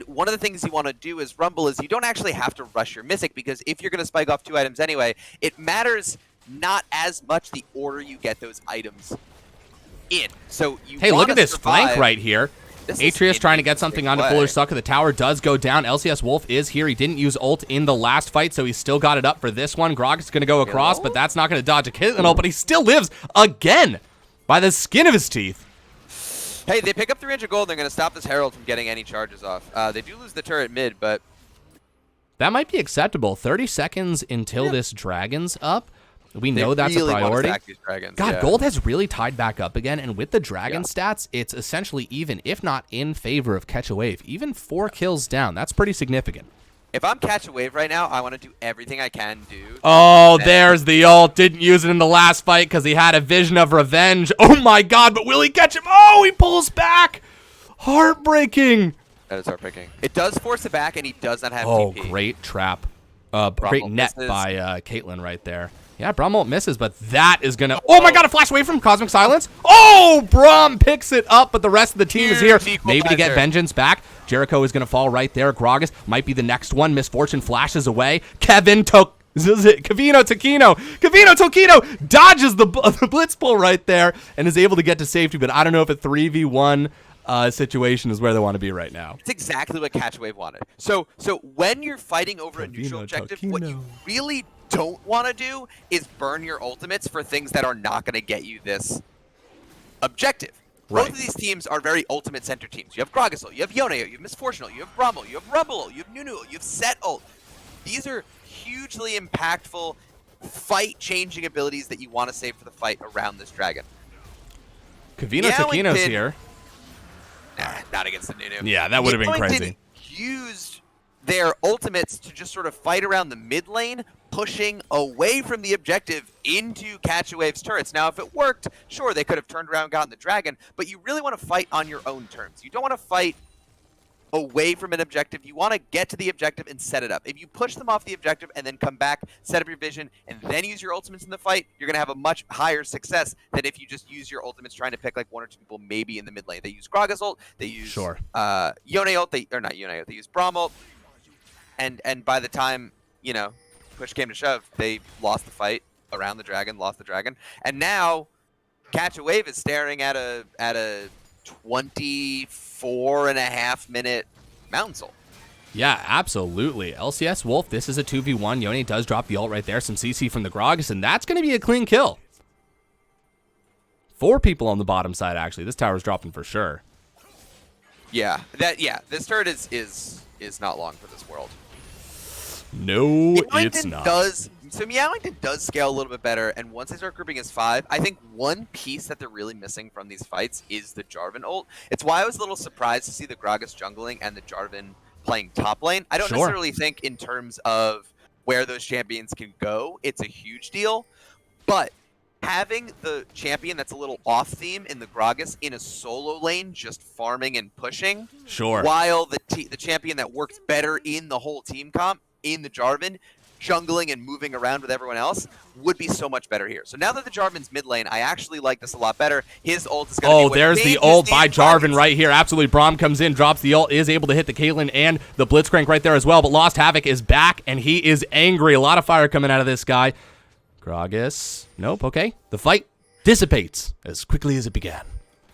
one of the things you want to do as Rumble is you don't actually have to rush your Mythic, because if you're going to spike off 2 items anyway, it matters not as much the order you get those items in. So you look at this flank right here. Atreus trying to get something onto Foolish Sucka. The tower does go down. LCS Wolf is here. He didn't use ult in the last fight, so he's still got it up for this one. Grog is going to go across, but that's not going to dodge a Caitlyn ult, but he still lives again by the skin of his teeth. Hey, they pick up 300 gold. They're going to stop this Herald from getting any charges off. They do lose the turret mid, but... That might be acceptable. 30 seconds until this dragon's up. We know that's really a priority. God, gold has really tied back up again, and with the dragon stats, it's essentially even, if not in favor of Catch a Wave. Even 4 kills down. That's pretty significant. If I'm Catch a Wave right now, I want to do everything I can do. Oh, there's the ult. Didn't use it in the last fight because he had a vision of revenge. Oh my god, but will he catch him? Oh, he pulls back. Heartbreaking. That is heartbreaking. It does force it back, and he does not have TP. TP. Great trap. Great net by Caitlyn right there. Yeah, Braum ult misses, but that is going to... Oh my god, a flash away from Cosmic Silence. Oh, Braum picks it up, but the rest of the team is here. Maybe to get Vengeance back. Jericho is going to fall right there. Gragas might be the next one. Misfortune flashes away. Kavino Tokino dodges the blitz pull right there and is able to get to safety, but I don't know if a 3v1 situation is where they want to be right now. It's exactly what Catch a Wave wanted. So when you're fighting over a neutral objective, what you really don't want to do is burn your ultimates for things that are not going to get you this objective. Both of these teams are very ultimate-centered teams. You have Gragas ult, you have Yone ult, you have Misfortune ult, you have Braum ult, you have Rumble ult, you have Nunu ult, you have Set ult. These are hugely impactful, fight-changing abilities that you want to save for the fight around this dragon. Kavino Takino's here. Nah, not against the Nunu. Yeah, that would have been crazy. Used their ultimates to just sort of fight around the mid lane, pushing away from the objective into Catch a Wave's turrets. Now, if it worked, sure, they could have turned around and gotten the dragon, but you really want to fight on your own terms. You don't want to fight away from an objective. You want to get to the objective and set it up. If you push them off the objective and then come back, set up your vision, and then use your ultimates in the fight, you're going to have a much higher success than if you just use your ultimates trying to pick like 1 or 2 people maybe in the mid lane. They use Gragas ult, they use Yone ult, or not Yone ult, they use Braum ult, and by the time, you know, push came to shove, they lost the fight around the dragon, lost the dragon, and now Catch a Wave is staring at a 24.5-minute Mountain Soul. Yeah, absolutely. LCS Wolf, this is a 2v1. Yone does drop the ult right there. Some CC from the Gragas, and that's going to be a clean kill. 4 people on the bottom side, actually. This tower's dropping for sure. Yeah, this turret is not long for this world. No, it's Meowington not. So Meowington does scale a little bit better, and once they start grouping as 5, I think one piece that they're really missing from these fights is the Jarvan ult. It's why I was a little surprised to see the Gragas jungling and the Jarvan playing top lane. I don't necessarily think in terms of where those champions can go, it's a huge deal, but having the champion that's a little off theme in the Gragas in a solo lane, just farming and pushing, while the champion that works better in the whole team comp, in the Jarvan, jungling and moving around with everyone else, would be so much better here. So now that the Jarvan's mid lane, I actually like this a lot better. His ult is going to be what there's the ult by Jarvan right here. Absolutely. Braum comes in, drops the ult, is able to hit the Caitlyn and the Blitzcrank right there as well, but Lost Havoc is back, and he is angry. A lot of fire coming out of this guy. Gragas. Nope. Okay. The fight dissipates as quickly as it began.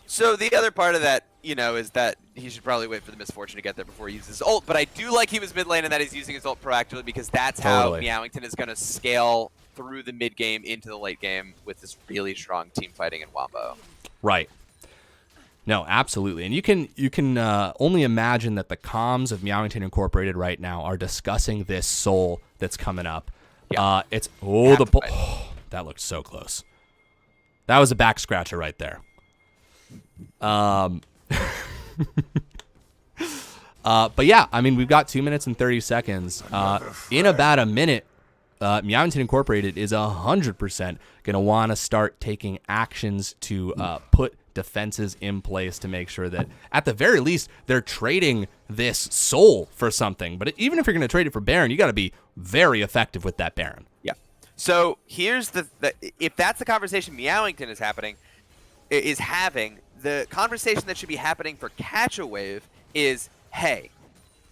So the other part of that, is that he should probably wait for the misfortune to get there before he uses his ult. But I do like he was mid lane and that he's using his ult proactively, because that's how Meowington is going to scale through the mid game into the late game with this really strong team fighting in Wombo. Right. No, absolutely. And you can only imagine that the comms of Meowington Incorporated right now are discussing this soul that's coming up. Yeah. That looked so close. That was a back scratcher right there. But yeah, I mean, we've got 2 minutes and 30 seconds. In about a minute, Meowington Incorporated is 100% going to want to start taking actions to put defenses in place to make sure that, at the very least, they're trading this soul for something. But even if you're going to trade it for Baron, you got to be very effective with that Baron. Yeah. So here's if that's the conversation Meowington is having, the conversation that should be happening for Catch a Wave is, hey,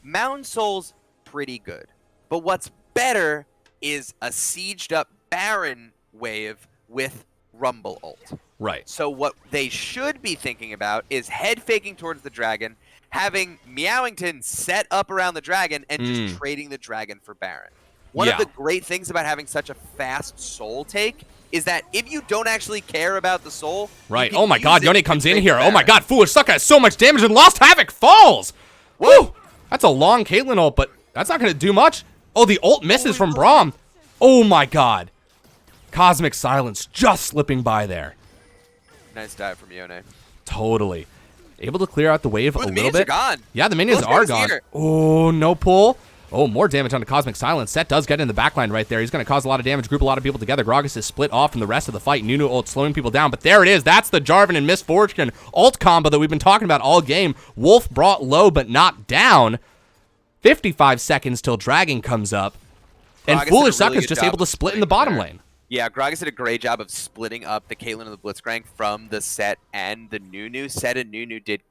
Mound Soul's pretty good, but what's better is a sieged up Baron wave with Rumble ult. Right. So what they should be thinking about is head faking towards the dragon, having Meowington set up around the dragon, and just trading the dragon for Baron. One of the great things about having such a fast soul take is that if you don't actually care about the soul... Right. Oh my god, Yone comes in here. Oh my god, Foolish Sucker has so much damage and Lost Havoc falls! Woo! That's a long Caitlyn ult, but that's not going to do much. Oh, the ult misses from Braum. Oh my god. Cosmic Silence just slipping by there. Nice dive from Yone. Totally. Able to clear out the wave a little bit. Gone. Yeah, the minions are gone. Oh, no pull. Oh, more damage onto Cosmic Silence. Set does get in the backline right there. He's going to cause a lot of damage, group a lot of people together. Gragas is split off from the rest of the fight. Nunu ult slowing people down, but there it is. That's the Jarvan and Miss Fortune ult combo that we've been talking about all game. Wolf brought low, but not down. 55 seconds till Dragon comes up. And Foolish Sucker is just able to split in the bottom lane. Yeah, Gragas did a great job of splitting up the Caitlyn and the Blitzcrank from the Set and the Nunu. Set and Nunu did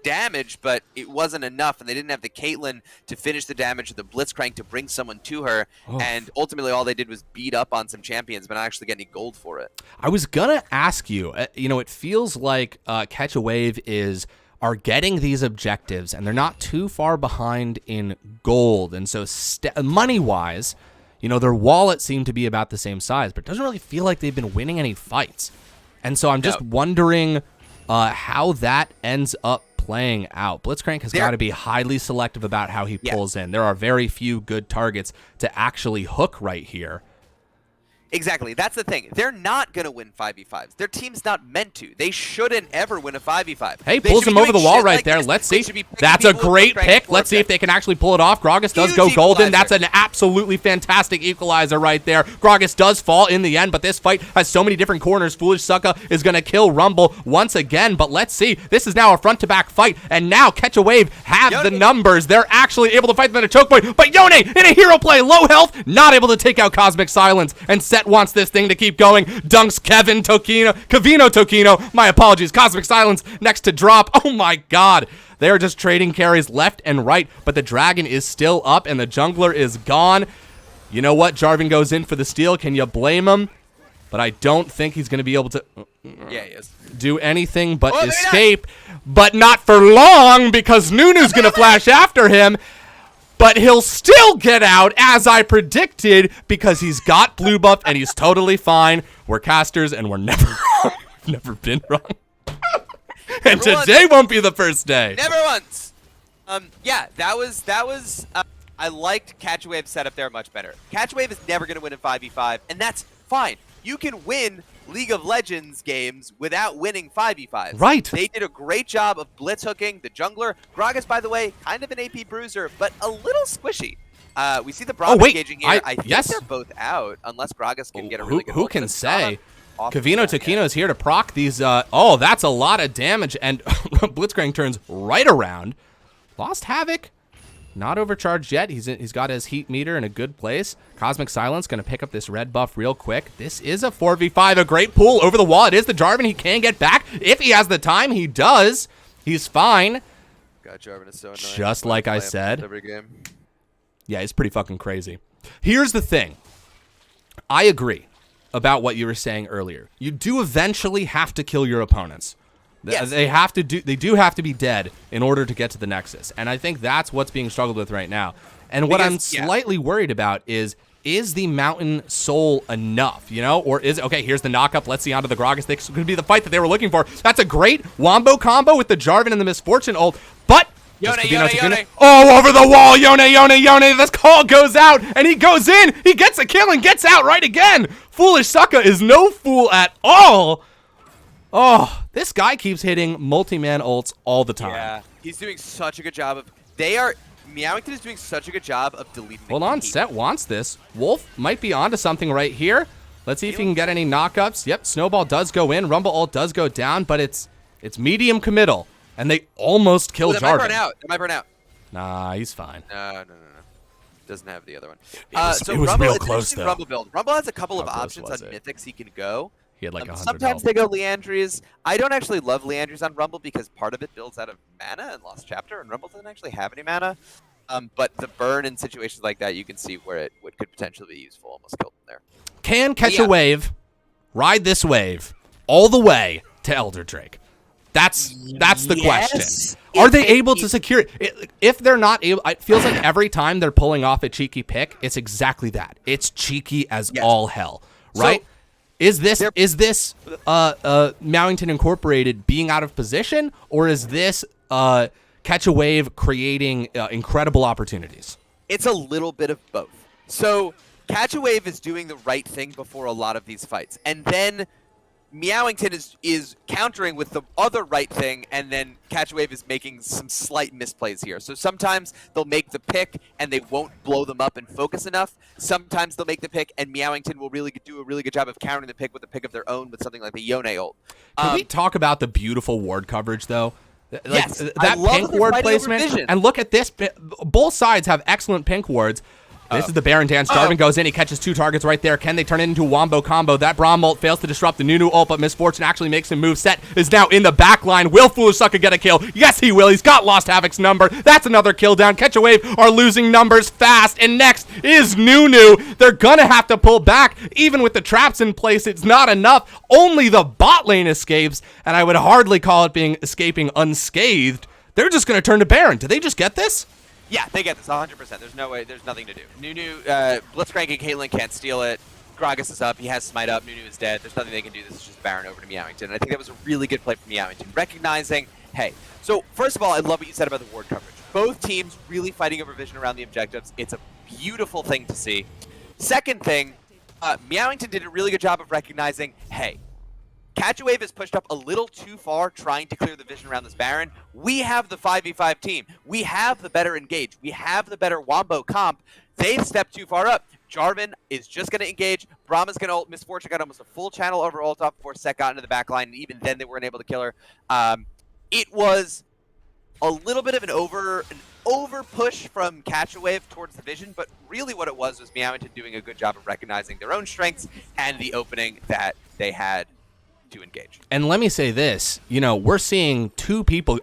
damage, but it wasn't enough, and they didn't have the Caitlyn to finish the damage of the Blitzcrank to bring someone to her, and ultimately all they did was beat up on some champions, but not actually get any gold for it. I was gonna ask you, it feels like Catch a Wave are getting these objectives, and they're not too far behind in gold, and so money-wise, their wallet seemed to be about the same size, but it doesn't really feel like they've been winning any fights. And so I'm just wondering how that ends up playing out. Blitzcrank has got to be highly selective about how he pulls in. There are very few good targets to actually hook right here. Exactly. That's the thing. They're not going to win 5v5s. Their team's not meant to. They shouldn't ever win a 5v5. Hey, pulls him over the wall right there. Let's see. That's a great pick. Let's see if they can actually pull it off. Gragas does go golden. That's an absolutely fantastic equalizer right there. Gragas does fall in the end, but this fight has so many different corners. Foolish Sucker is going to kill Rumble once again, but let's see. This is now a front-to-back fight, and now Catch a Wave have the numbers. They're actually able to fight them at a choke point, but Yone in a hero play, low health, not able to take out Cosmic Silence, and Set wants this thing to keep going. Dunks Kavino Tokino. My apologies. Cosmic Silence next to drop. Oh my god. They are just trading carries left and right, but the dragon is still up and the jungler is gone. You know what? Jarvan goes in for the steal. Can you blame him? But I don't think he's going to be able to he is. do anything but escape. But not for long, because Nunu's going to flash after him. but he'll still get out as I predicted because he's got blue buff and he's totally fine. We're casters and we're never wrong. We've never been wrong. And today won't be the first day. Never once. Yeah, that was. I liked Catch Wave setup there much better. Catch Wave is never going to win in 5v5, and that's fine. You can win League of Legends games without winning 5v5. Right. They did a great job of blitz hooking the jungler. Gragas, by the way, kind of an AP bruiser, but a little squishy. We see the Braum engaging here. I think they're both out, unless Gragas can get a really good Who can say? Kavino Takino is here to proc these. Oh, that's a lot of damage, and Blitzcrank turns right around. Lost Havoc. Not overcharged yet. He's got his heat meter in a good place. Cosmic Silence going to pick up this red buff real quick. This is a 4v5, a great pull over the wall. It is the Jarvan. He can get back. If he has the time, he does. He's fine. God, Jarvan is so annoying. Just like I said. Every game. Yeah, he's pretty fucking crazy. Here's the thing. I agree about what you were saying earlier. You do eventually have to kill your opponents. Yes. They do have to be dead in order to get to the Nexus. And I think that's what's being struggled with right now. And what I'm slightly worried about is the Mountain Soul enough, you know? Or is it, okay, here's the knock-up. Let's see onto the Gragas. This could be the fight that they were looking for. That's a great Wombo combo with the Jarvan and the Misfortune ult. But Yone. oh, over the wall, Yone. This call goes out, and he goes in. He gets a kill and gets out right again. Foolish Sukka is no fool at all. Oh, this guy keeps hitting multi-man ults all the time. Yeah, he's doing such a good job of... Meowington is doing such a good job of deleting the Hold on, Set wants this. Wolf might be onto something right here. Let's see if he can get any knockups. Yep, Snowball does go in. Rumble ult does go down, but it's medium committal. And they almost kill Jarvan. That might burn out. Nah, he's fine. No. Doesn't have the other one. It was real close, though. Rumble build. Rumble has a couple of options on mythics he can go. He had like 100 sometimes they go Leandries. I don't actually love Leandries on Rumble because part of it builds out of mana and Lost Chapter, and Rumble doesn't actually have any mana. But the burn in situations like that, you can see where it could potentially be useful. Almost killed him there. Can catch a wave, ride this wave all the way to Elder Drake. That's the question. Are they able to secure it? If they're not able, it feels like every time they're pulling off a cheeky pick, it's exactly that. It's cheeky as all hell, right? So, Is this Meowington Incorporated being out of position, or is this Catch a Wave creating incredible opportunities? It's a little bit of both. So Catch a Wave is doing the right thing before a lot of these fights, and then Meowington is countering with the other right thing, and then Catch a Wave is making some slight misplays here. So sometimes they'll make the pick and they won't blow them up and focus enough. Sometimes they'll make the pick and Meowington will do a really good job of countering the pick with a pick of their own with something like the Yone ult. Can we talk about the beautiful ward coverage, though? Yes, that pink ward placement. And look at this. Both sides have excellent pink wards. This is the Baron dance. Jarvan goes in. He catches 2 targets right there. Can they turn it into a Wombo combo? That Braum ult fails to disrupt the Nunu ult, but Misfortune actually makes him move. Set is now in the back line. Will Foolish Sukka get a kill? Yes, he will. He's got Lost Havoc's number. That's another kill down. Catch a Wave are losing numbers fast. And next is Nunu. They're going to have to pull back. Even with the traps in place, it's not enough. Only the bot lane escapes, and I would hardly call it being escaping unscathed. They're just going to turn to Baron. Do they just get this? Yeah, they get this 100%. There's no way. There's nothing to do. Nunu, Blitzcrank and Caitlyn can't steal it. Gragas is up. He has Smite up. Nunu is dead. There's nothing they can do. This is just Baron over to Meowington. And I think that was a really good play from Meowington, recognizing, hey. So first of all, I love what you said about the ward coverage. Both teams really fighting over vision around the objectives. It's a beautiful thing to see. Second thing, Meowington did a really good job of recognizing, hey, Catch a Wave is pushed up a little too far trying to clear the vision around this Baron. We have the 5v5 team. We have the better engage. We have the better Wombo comp. They've stepped too far up. Jarvan is just going to engage. Braum is going to ult. Misfortune got almost a full channel over ult off before Set got into the back line, and even then they weren't able to kill her. It was a little bit of an over push from Catch a Wave towards the vision, but really what it was Meowington doing a good job of recognizing their own strengths and the opening that they had to engage. And let me say this, we're seeing 2 people.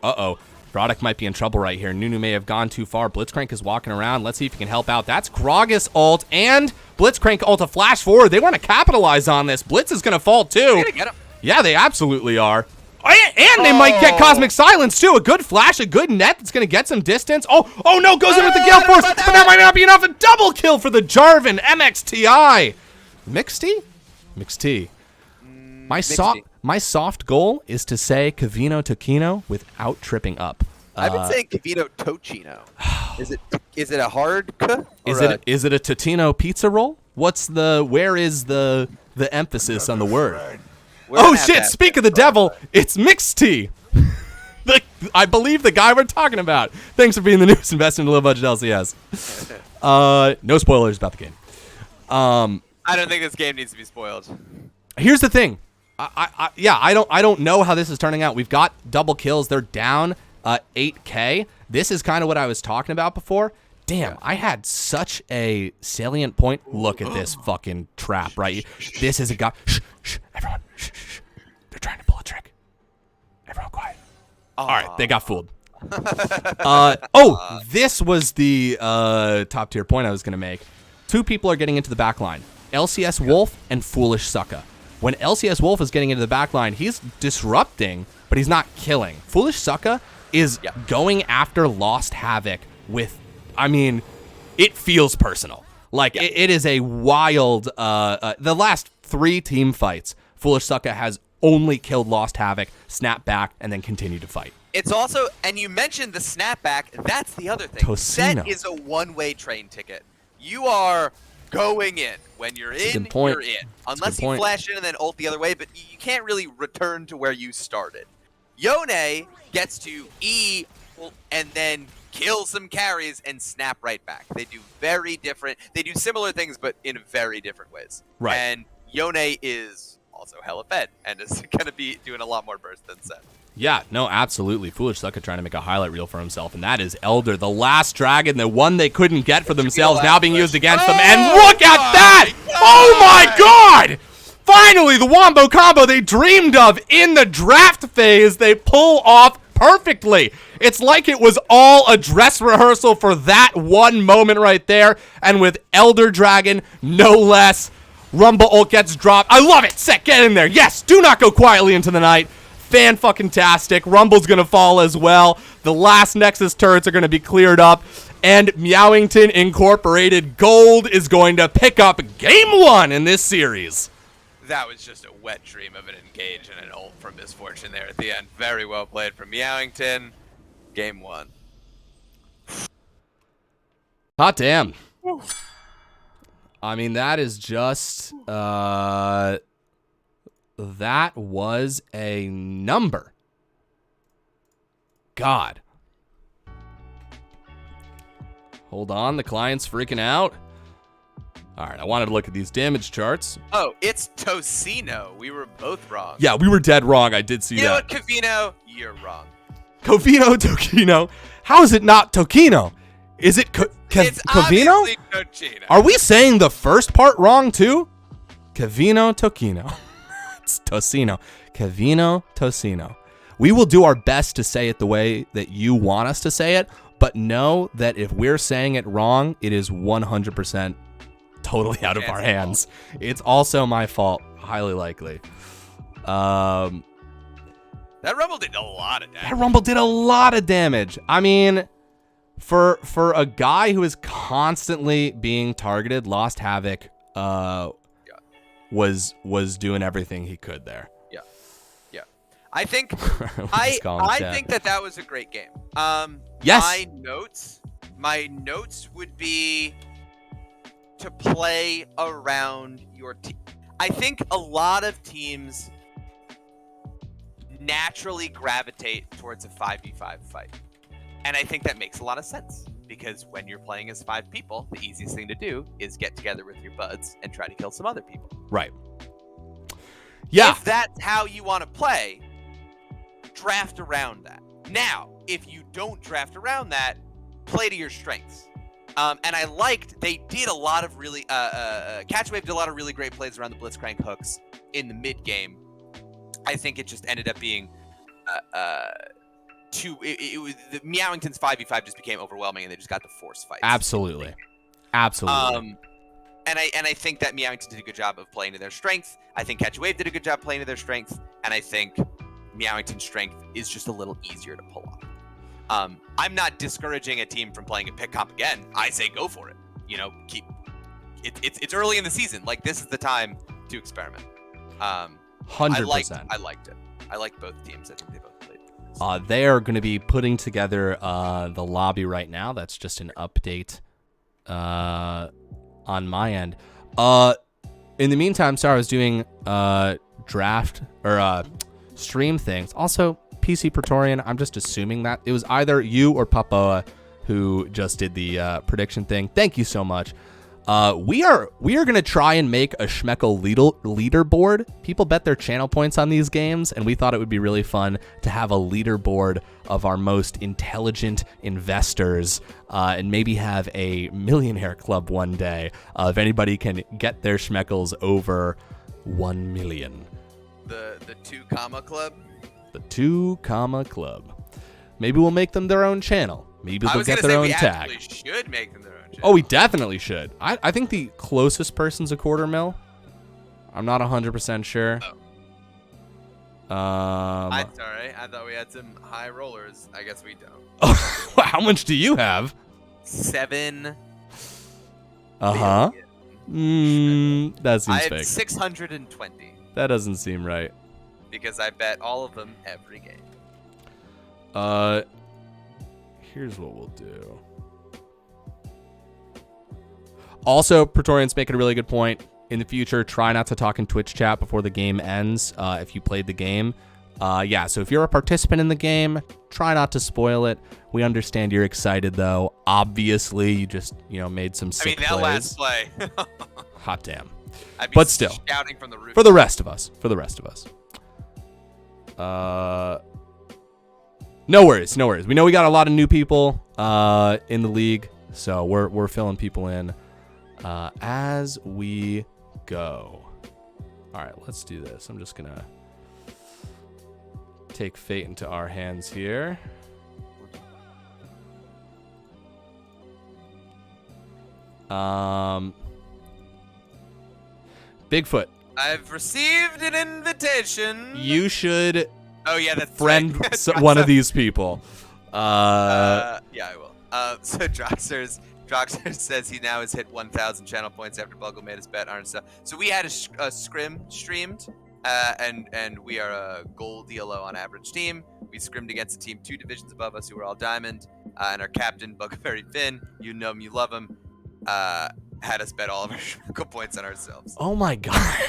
Roddick might be in trouble right here. Nunu may have gone too far. Blitzcrank is walking around. Let's see if he can help out. That's Gragas ult and Blitzcrank ult to flash forward. They want to capitalize on this. Blitz is going to fall too. They're gonna get him. Yeah, they absolutely are. And they might get Cosmic Silence, too. A good flash, a good net that's going to get some distance. Oh, no, goes in with the Gale Force, but that might not be enough. A double kill for the Jarvan MXTI. Mixty? Mixty. My soft goal is to say Cavino Tokino without tripping up. I've been saying Cavino Tocino. Is it a hard k? Is it a Totino pizza roll? Where is the emphasis on the word? Oh shit, speak of the devil, it's Mixed Tea. I believe the guy we're talking about. Thanks for being the newest investor in a low budget LCS. No spoilers about the game. I don't think this game needs to be spoiled. Here's the thing. I don't know how this is turning out. We've got double kills. They're down 8K. This is kind of what I was talking about before. Damn, I had such a salient point. Look at this fucking trap, right? This is a guy. Shh, everyone. Shh. They're trying to pull a trick. Everyone quiet. All right, they got fooled. This was the top tier point I was going to make. Two people are getting into the back line. LCS Wolf and Foolish Sucka. When LCS Wolf is getting into the back line, he's disrupting, but he's not killing. Foolish Sucka is going after Lost Havoc with, it feels personal. Like, it is a wild, the last 3 team fights, Foolish Sucka has only killed Lost Havoc, snapped back, and then continued to fight. It's also, and you mentioned the snapback, that's the other thing. Tocino. That is a one-way train ticket. You are going in. When you're in, you're in. Unless you flash in and then ult the other way, but you can't really return to where you started. Yone gets to E and then kill some carries and snap right back. They do they do similar things, but in very different ways. Right. And Yone is also hella fed and is going to be doing a lot more burst than Seth. Yeah, no, absolutely. Foolish Sucka trying to make a highlight reel for himself, and that is Elder, the last dragon, the one they couldn't get for themselves, now being used against them. And look at that! Oh my god! Finally, the Wombo combo they dreamed of in the draft phase, they pull off perfectly. It's like it was all a dress rehearsal for that one moment right there, and with Elder Dragon, no less. Rumble ult gets dropped. I love it! Set, get in there. Yes, do not go quietly into the night. Fan-fucking-tastic. Rumble's going to fall as well. The last Nexus turrets are going to be cleared up. And Meowington Incorporated Gold is going to pick up Game 1 in this series. That was just a wet dream of an engage and an ult from Misfortune there at the end. Very well played from Meowington. Game 1. Hot damn. That is just... That was a number. God. Hold on, the client's freaking out. All right, I wanted to look at these damage charts. Oh, it's Tocino. We were both wrong. Yeah, we were dead wrong. I did see that. You know what, Cavino? You're wrong. Covino Tokino? How is it not Tokino? Is it it's Covino? Tocino. Are we saying the first part wrong too? Cavino Tokino. Tocino. Cavino Tocino. We will do our best to say it the way that you want us to say it, but know that if we're saying it wrong, it is 100% totally out of our hands. It's also my fault, highly likely. That Rumble did a lot of damage. That Rumble did a lot of damage. For a guy who is constantly being targeted, Lost Havoc was doing everything he could there. Yeah. I think I think that was a great game. Yes. My notes would be to play around your team. I think a lot of teams naturally gravitate towards a 5v5 fight. And I think that makes a lot of sense. Because when you're playing as 5 people, the easiest thing to do is get together with your buds and try to kill some other people. Right. Yeah. If that's how you want to play, draft around that. Now, if you don't draft around that, play to your strengths. And I liked, they did a lot of really, Catchwave did a lot of really great plays around the Blitzcrank hooks in the mid game. I think it just ended up being, it was the Meowington's 5v5 just became overwhelming, and they just got the force fights. Absolutely. And I think that Meowington did a good job of playing to their strengths. I think Catch Wave did a good job playing to their strengths, and I think Meowington's strength is just a little easier to pull off. I'm not discouraging a team from playing a pick comp again. I say go for it. You know, it's early in the season. Like, this is the time to experiment. 100%. I liked it. I liked both teams. I think they both played. They are going to be putting together the lobby right now. That's just an update on my end. In the meantime, sorry, I was doing draft or stream things. Also, PC Praetorian, I'm just assuming that it was either you or Papoa who just did the prediction thing. Thank you so much. We are going to try and make a Schmeckle leaderboard. People bet their channel points on these games, and we thought it would be really fun to have a leaderboard of our most intelligent investors, and maybe have a millionaire club one day if anybody can get their Schmeckles over 1 million. The 2 comma club? The 2 comma club. Maybe we'll make them their own channel. Maybe they'll get their own tag. We should make them their own channel. Oh, we definitely should. I think the closest person's a 250,000. I'm not 100% sure. Oh. I'm sorry. I thought we had some high rollers. I guess we don't. How much do you have? 7. Uh-huh. That seems I have fake. 620. That doesn't seem right. Because I bet all of them every game. Here's what we'll do. Also, Praetorian's making a really good point. In the future, try not to talk in Twitch chat before the game ends if you played the game. Yeah, so if you're a participant in the game, try not to spoil it. We understand you're excited, though. Obviously, you just, made some sick plays. That last play. Hot damn. I'd be but still, shouting from the roof. For the rest of us. No worries. We know we got a lot of new people in the league, so we're filling people in as we go. All right, let's do this. I'm just gonna take fate into our hands here. Bigfoot. I've received an invitation. You should. Oh yeah, that's friend right. one of these people. Yeah, I will. So Droxer says he now has hit 1,000 channel points after Buggle made his bet on stuff. So we had a scrim streamed, and we are a gold DLO on average team. We scrimmed against a team 2 divisions above us who were all diamond, and our captain Bugberry Finn, you know him, you love him, had us bet all of our Schmeckle points on ourselves. Oh my god.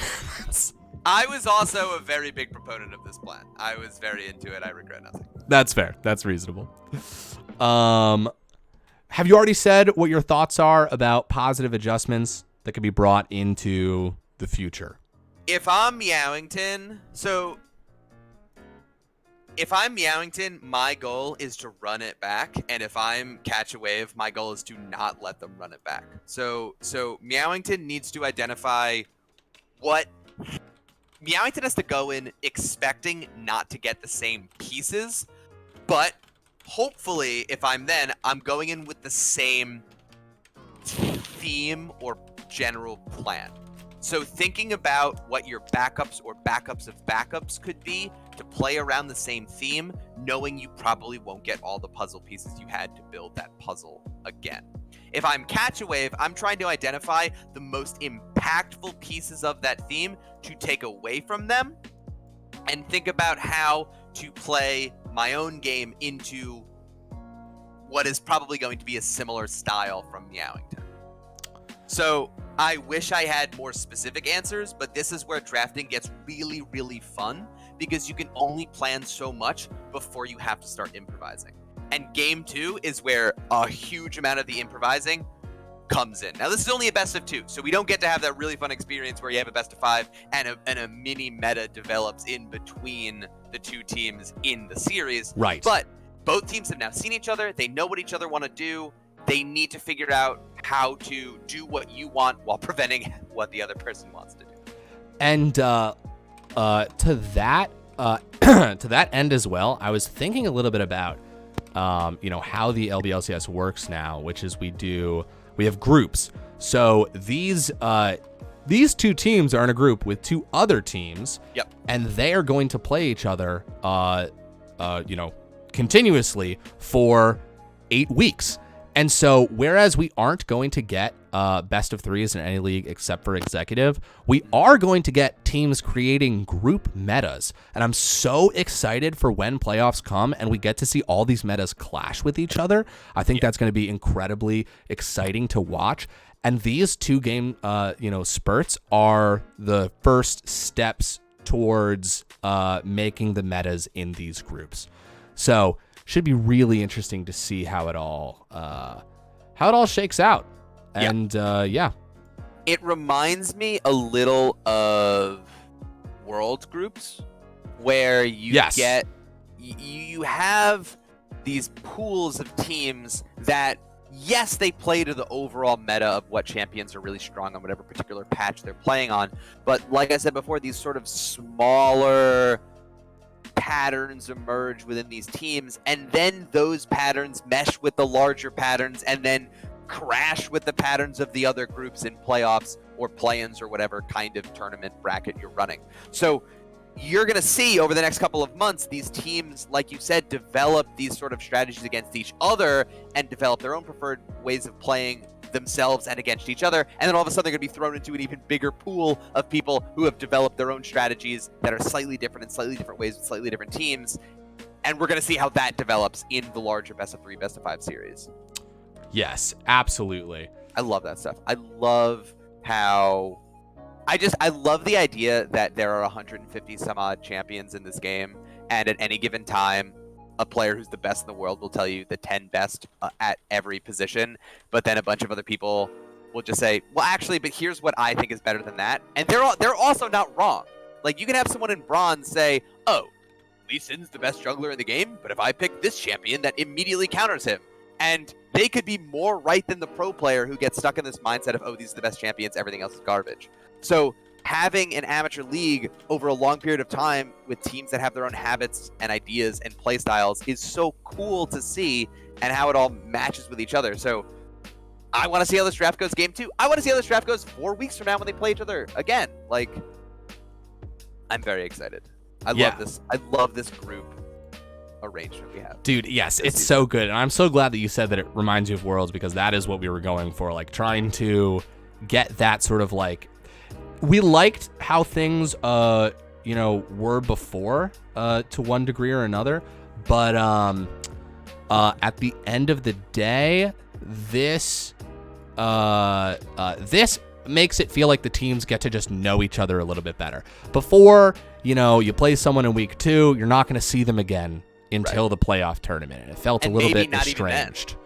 I was also a very big proponent of this plan. I was very into it. I regret nothing. That's fair. That's reasonable. Have you already said what your thoughts are about positive adjustments that could be brought into the future? If I'm Meowington, my goal is to run it back, and if I'm Catch a Wave, my goal is to not let them run it back. So Meowington needs to identify what Meowington has to go in expecting not to get the same pieces, but hopefully, if I'm going in with the same theme or general plan. So thinking about what your backups or backups of backups could be to play around the same theme, knowing you probably won't get all the puzzle pieces you had to build that puzzle again. If I'm Catch a Wave, I'm trying to identify the most impactful pieces of that theme to take away from them and think about how to play my own game into what is probably going to be a similar style from Meowington. So I wish I had more specific answers, but this is where drafting gets really, really fun because you can only plan so much before you have to start improvising. And game 2 is where a huge amount of the improvising comes in. Now, this is only a best of 2, so we don't get to have that really fun experience where you have a best of 5 and a mini meta develops in between the 2 teams in the series. Right. But both teams have now seen each other. They know what each other want to do. They need to figure out how to do what you want while preventing what the other person wants to do. And to that to that end as well, I was thinking a little bit about how the LBLCS works now, which is we have groups. So these these two teams are in a group with two other teams. Yep. And they are going to play each other, continuously for 8 weeks. And so, whereas we aren't going to get best of threes in any league except for executive, we are going to get teams creating group metas. And I'm so excited for when playoffs come and we get to see all these metas clash with each other. I think that's going to be incredibly exciting to watch. And these 2 game, spurts are the first steps towards making the metas in these groups. So should be really interesting to see how it all shakes out. And it reminds me a little of world groups where you you have these pools of teams that, yes, they play to the overall meta of what champions are really strong on whatever particular patch they're playing on. But like I said before, these sort of smaller patterns emerge within these teams, and then those patterns mesh with the larger patterns and then crash with the patterns of the other groups in playoffs or play-ins or whatever kind of tournament bracket you're running. So you're going to see over the next couple of months these teams, like you said, develop these sort of strategies against each other and develop their own preferred ways of playing themselves and against each other, and then all of a sudden they're going to be thrown into an even bigger pool of people who have developed their own strategies that are slightly different in slightly different ways with slightly different teams, and we're going to see how that develops in the larger best of 3, best of 5 series. Yes, absolutely. I love that stuff. I love how I love the idea that there are 150 some odd champions in this game, and at any given time a player who's the best in the world will tell you the 10 best at every position, but then a bunch of other people will just say, well, actually, but here's what I think is better than that. And they're also not wrong. Like, you can have someone in bronze say, oh, Lee Sin's the best jungler in the game, but if I pick this champion, that immediately counters him. And they could be more right than the pro player who gets stuck in this mindset of, oh, these are the best champions, everything else is garbage. So having an amateur league over a long period of time with teams that have their own habits and ideas and play styles is so cool to see, and how it all matches with each other. So I want to see how this draft goes game 2. I want to see how this draft goes 4 weeks from now when they play each other again. Like, I'm very excited. I love this. I love this group arrangement we have. Dude, yes, it's so good. And I'm so glad that you said that it reminds you of Worlds, because that is what we were going for. Like, trying to get that sort of like, we liked how things, were before, to one degree or another. But at the end of the day, this makes it feel like the teams get to just know each other a little bit better. Before, you play someone in week 2, you're not going to see them again until the playoff tournament. And it felt a little bit estranged.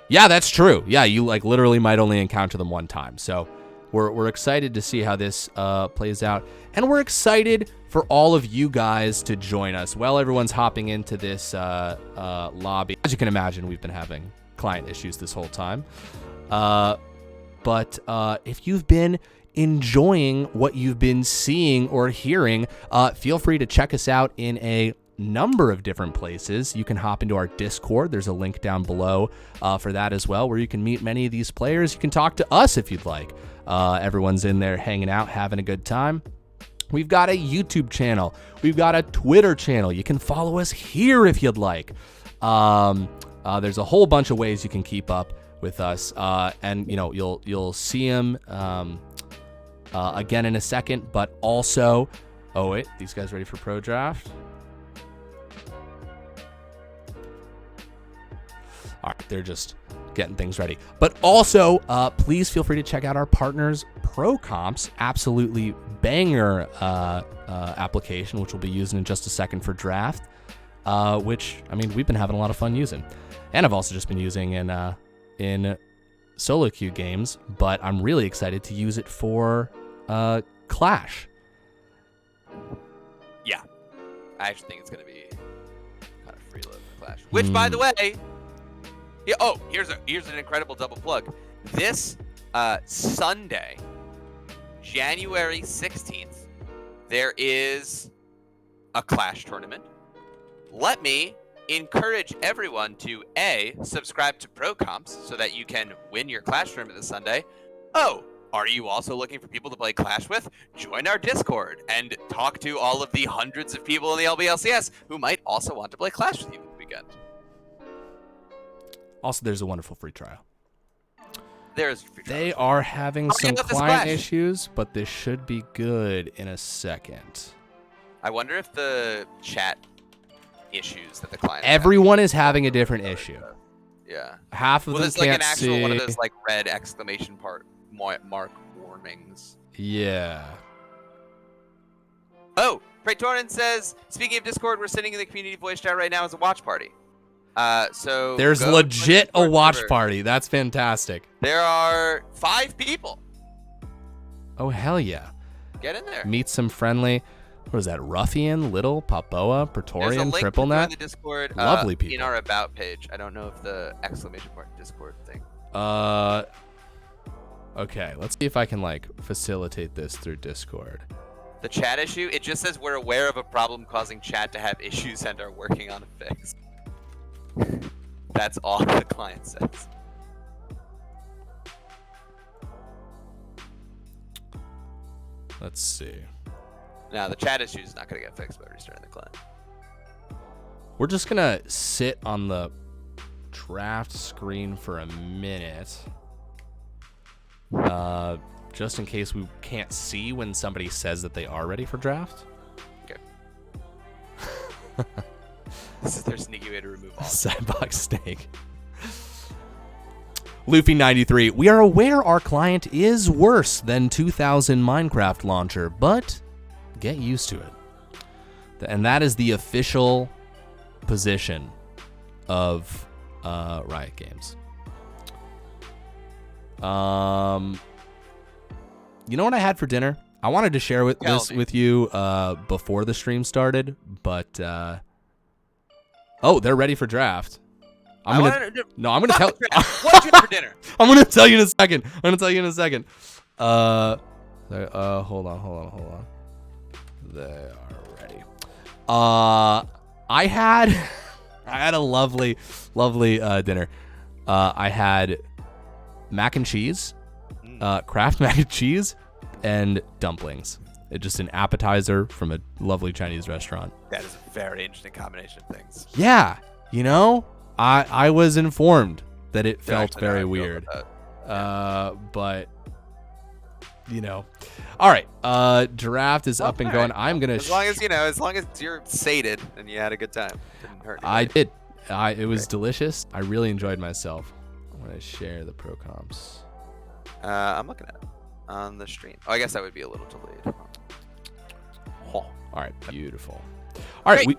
Yeah, that's true. Yeah, you literally might only encounter them one time. So we're excited to see how this plays out. And we're excited for all of you guys to join us. While everyone's hopping into this lobby. As you can imagine, we've been having client issues this whole time. But if you've been enjoying what you've been seeing or hearing, feel free to check us out in a number of different places. You can hop into our Discord. There's a link down below for that as well, where you can meet many of these players. You can talk to us if you'd like. Everyone's in there hanging out, having a good time. We've got a YouTube channel. We've got a Twitter channel. You can follow us here if you'd like. There's a whole bunch of ways you can keep up with us, and you'll see them again in a second. But also, oh wait, these guys ready for pro draft? All right, they're just getting things ready. But also, please feel free to check out our partners, Pro Comps, absolutely banger application, which we'll be using in just a second for draft, which, I mean, we've been having a lot of fun using. And I've also just been using in solo queue games, but I'm really excited to use it for Clash. Yeah. I actually think it's going to be kind of freeload for Clash. Which, by the way... Yeah, oh, here's an incredible double plug. This Sunday, January 16th, there is a Clash tournament. Let me encourage everyone to A, subscribe to Pro Comps so that you can win your Clash tournament this Sunday. Oh, Are you also looking for people to play Clash with? Join our Discord and talk to all of the hundreds of people in the LBLCS who might also want to play Clash with you this weekend. Also, there's a wonderful free trial. There's free trial. They are having some about this client Clash? issues, but this should be good in a second. I wonder if the chat issues that the client. Everyone is having a different issue. Yeah. Half of Well, them there's like can't an actual see. one of those like red exclamation mark warnings. Yeah. Oh, Praetorian says, speaking of Discord, we're sitting in the community voice chat right now as a watch party. So There's go legit to the a Discord watch server. party. That's fantastic. There are 5 people. Oh, hell yeah. Get in there. Meet some friendly. What is that? Ruffian, Little, Papoa, There's a Praetorian, link Triple to join Net. the Discord. Lovely In people. our about page. I don't know if the exclamation mark Discord thing. Okay, let's see if I can like facilitate this through Discord. The chat issue. It just says we're aware of a problem causing chat to have issues and are working on a fix. That's all the client says. Let's see. Now the chat issue is not going to get fixed by restarting the client. We're just gonna sit on the draft screen for a minute. Just in case we can't see when somebody says that they are ready for draft. Okay. This is their sneaky way to remove all. Sandbox snake. Luffy93, we are aware our client is worse than 2000 Minecraft launcher, but get used to it. And that is the official position of Riot Games. You know what I had for dinner? I wanted to share this with you before the stream started, but oh, they're ready for draft. I'm gonna tell. What'd you have for dinner? I'm gonna tell you in a second. Hold on. They are ready. I had a lovely dinner. I had mac and cheese, Kraft mac and cheese, and dumplings. It's just an appetizer from a lovely Chinese restaurant. That is a very interesting combination of things. Yeah, you know, I was informed that it felt actually very how I feel weird. about But you know, all right. Draft is up and all going. right. I'm gonna. As long as you're sated and you had a good time. Didn't hurt I anybody. did. It was delicious. I really enjoyed myself. I'm gonna share the pro comps. I'm looking at it on the stream. Oh, I guess that would be a little delayed. All right, beautiful. All right, Great.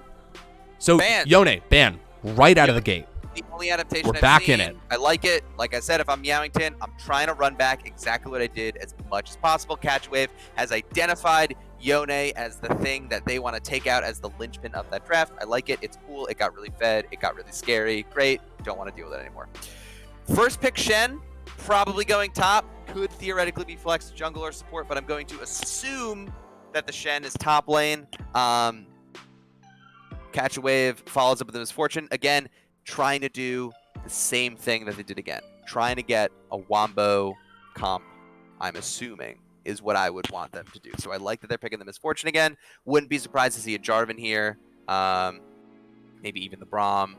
Ban. Yone ban right out of the gate. The only adaptation We're I've back seen, in it. I like it. Like I said, if I'm Meowington, I'm trying to run back exactly what I did as much as possible. Catch Wave has identified Yone as the thing that they want to take out as the linchpin of that draft. I like it. It's cool. It got really fed. It got really scary. Great. Don't want to deal with it anymore. First pick Shen, probably going top. Could theoretically be flex jungle or support, but I'm going to assume that the Shen is top lane. Catch a Wave follows up with the Misfortune. Again, trying to do the same thing that they did again. Trying to get a Wombo comp, I'm assuming, is what I would want them to do. So I like that they're picking the Misfortune again. Wouldn't be surprised to see a Jarvan here. Maybe even the Braum.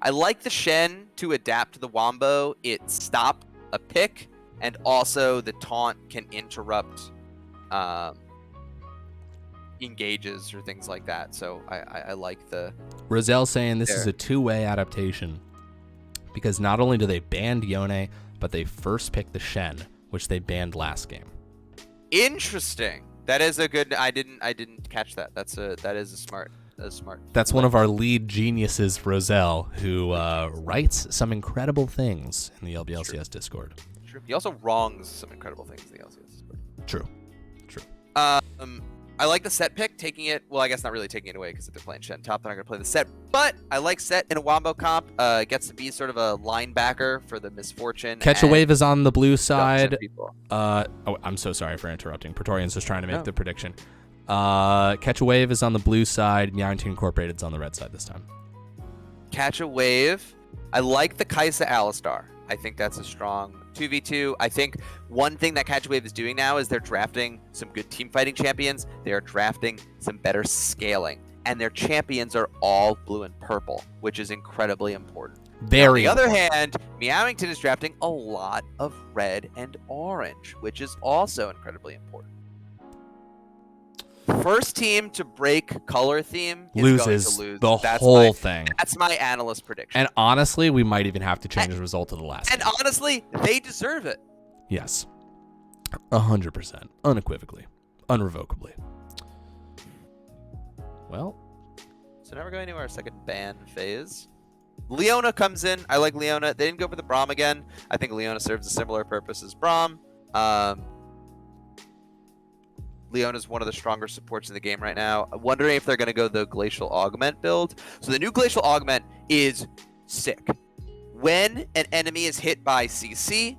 I like the Shen to adapt to the Wombo. It stopped a pick, and also the taunt can interrupt engages or things like that. So I like the... Roselle saying this is There. a two-way adaptation because not only do they ban Yone, but they first pick the Shen, which they banned last game. Interesting. That is a good... I didn't catch that. That is a smart... That's one of our lead geniuses, Roselle, who writes some incredible things in the LBLCS Discord. True. He also wrongs some incredible things in the LCS. True. I like the set pick, taking it... Well, I guess not really taking it away, because if they're playing Shen top, they're not going to play the set. But I like set in a Wombo comp. It gets to be sort of a linebacker for the Misfortune. Catch a Wave is on the blue side. side. Oh, I'm so sorry for interrupting. Praetorian's just trying to make the prediction. Catch a Wave is on the blue side. Meowington Incorporated is on the red side this time. Catch a Wave. I like the Kaisa Alistar. I think that's a strong 2v2. I think one thing that Catch Wave is doing now is they're drafting some good team fighting champions. They are drafting some better scaling. And their champions are all blue and purple, which is incredibly important. Very. On the other hand, Meowington is drafting a lot of red and orange, which is also incredibly important. First team to break color theme is loses going to lose. the whole thing. That's my analyst prediction. And honestly, we might even have to change the result of the last And game. honestly, they deserve it. Yes. 100%. Unequivocally. Unrevocably. Well. So now we're going to our second ban phase. Leona comes in. I like Leona. They didn't go for the Braum again. I think Leona serves a similar purpose as Braum. Leona's one of the stronger supports in the game right now. I'm wondering if they're going to go the Glacial Augment build. So the new Glacial Augment is sick. When an enemy is hit by CC,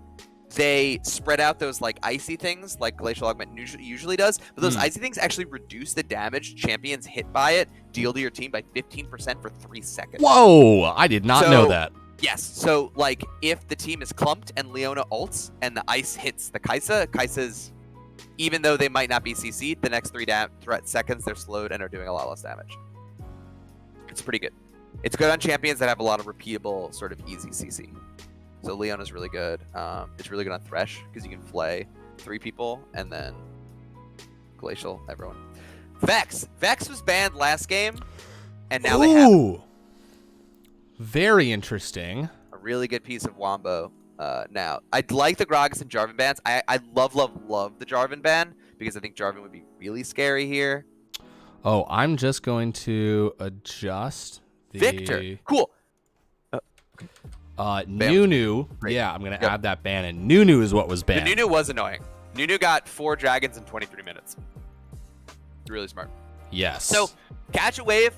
they spread out those like icy things like Glacial Augment usually does. But those icy things actually reduce the damage champions hit by it deal to your team by 15% for 3 seconds. Whoa! I did not know that. Yes. So like if the team is clumped and Leona ults and the ice hits the Kai'Sa's, even though they might not be CC'd, the next 3 seconds they're slowed and are doing a lot less damage. It's pretty good. It's good on champions that have a lot of repeatable, sort of easy CC. So Leona's really good. It's really good on Thresh because you can flay 3 people and then Glacial everyone. Vex was banned last game, and now they have very interesting. a really good piece of Wombo. Now, I'd like the Gragas and Jarvan bans. I love the Jarvan ban because I think Jarvan would be really scary here. Oh, I'm just going to adjust the Victor, cool. Nunu. Great. Yeah, I'm gonna add that ban in. Nunu is what was The banned. Nunu was annoying. Nunu got 4 dragons in 23 minutes. Really smart. Yes. So, Catch a Wave,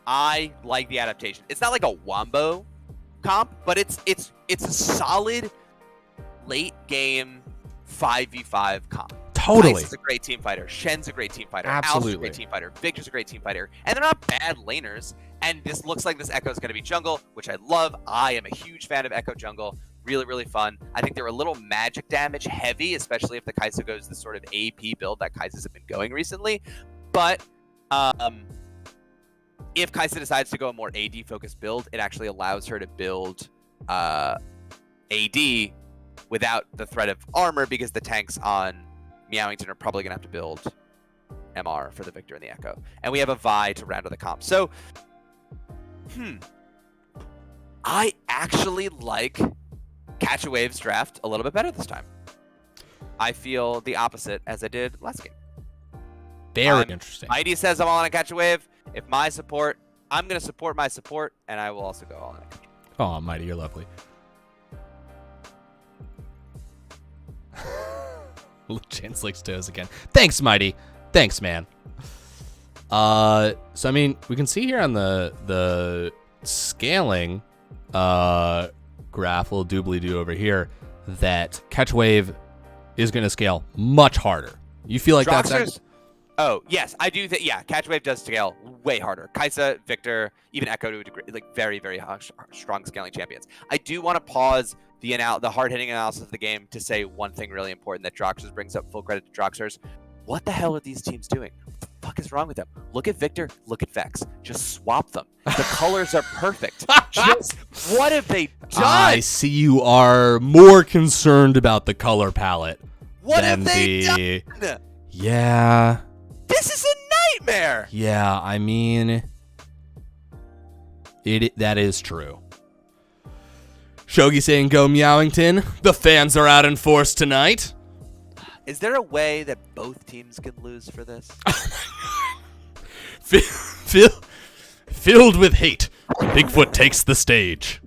I like the adaptation. It's not like a Wombo comp, but it's a solid late game 5v5 comp. Totally. Kai'Sa's a great team fighter. Shen's a great team fighter. Absolutely. Al's a great team fighter. Victor's a great team fighter. And they're not bad laners. And this looks like this Echo is going to be jungle, which I love. I am a huge fan of Echo jungle. Really, really fun. I think they're a little magic damage heavy, especially if the Kai'Sa goes the sort of AP build that Kai'Sas have been going recently. But if Kai'Sa decides to go a more AD-focused build, it actually allows her to build AD without the threat of armor because the tanks on Meowington are probably going to have to build MR for the Victor and the Echo. And we have a Vi to round out the comp. So, I actually like Catch a Wave's draft a little bit better this time. I feel the opposite as I did last game. Very interesting. Mighty says I'm all in a Catch a Wave. If my support, I'm going to support my support, and I will also go all in a Catch a Wave. Oh, Mighty, you're lovely. Chance licks toes again. Thanks, Mighty. Thanks, man. So I mean, we can see here on the scaling graph, little doobly-doo over here, that Catch Wave is going to scale much harder. You feel like that's... Oh, yes, I do think, yeah, Catch Wave does scale way harder. Kai'Sa, Victor, even Echo to a degree, like very, very strong scaling champions. I do want to pause the hard-hitting analysis of the game to say one thing really important that Droxers brings up. Full credit to Droxers. What the hell are these teams doing? What the fuck is wrong with them? Look at Victor, look at Vex. Just swap them. The colors are perfect. Just what have they done? I see you are more concerned about the color palette. What have they done? Yeah. This is a nightmare. Yeah, I mean, that is true. Shogi saying go Meowington. The fans are out in force tonight. Is there a way that both teams can lose for this? Filled with hate, Bigfoot takes the stage.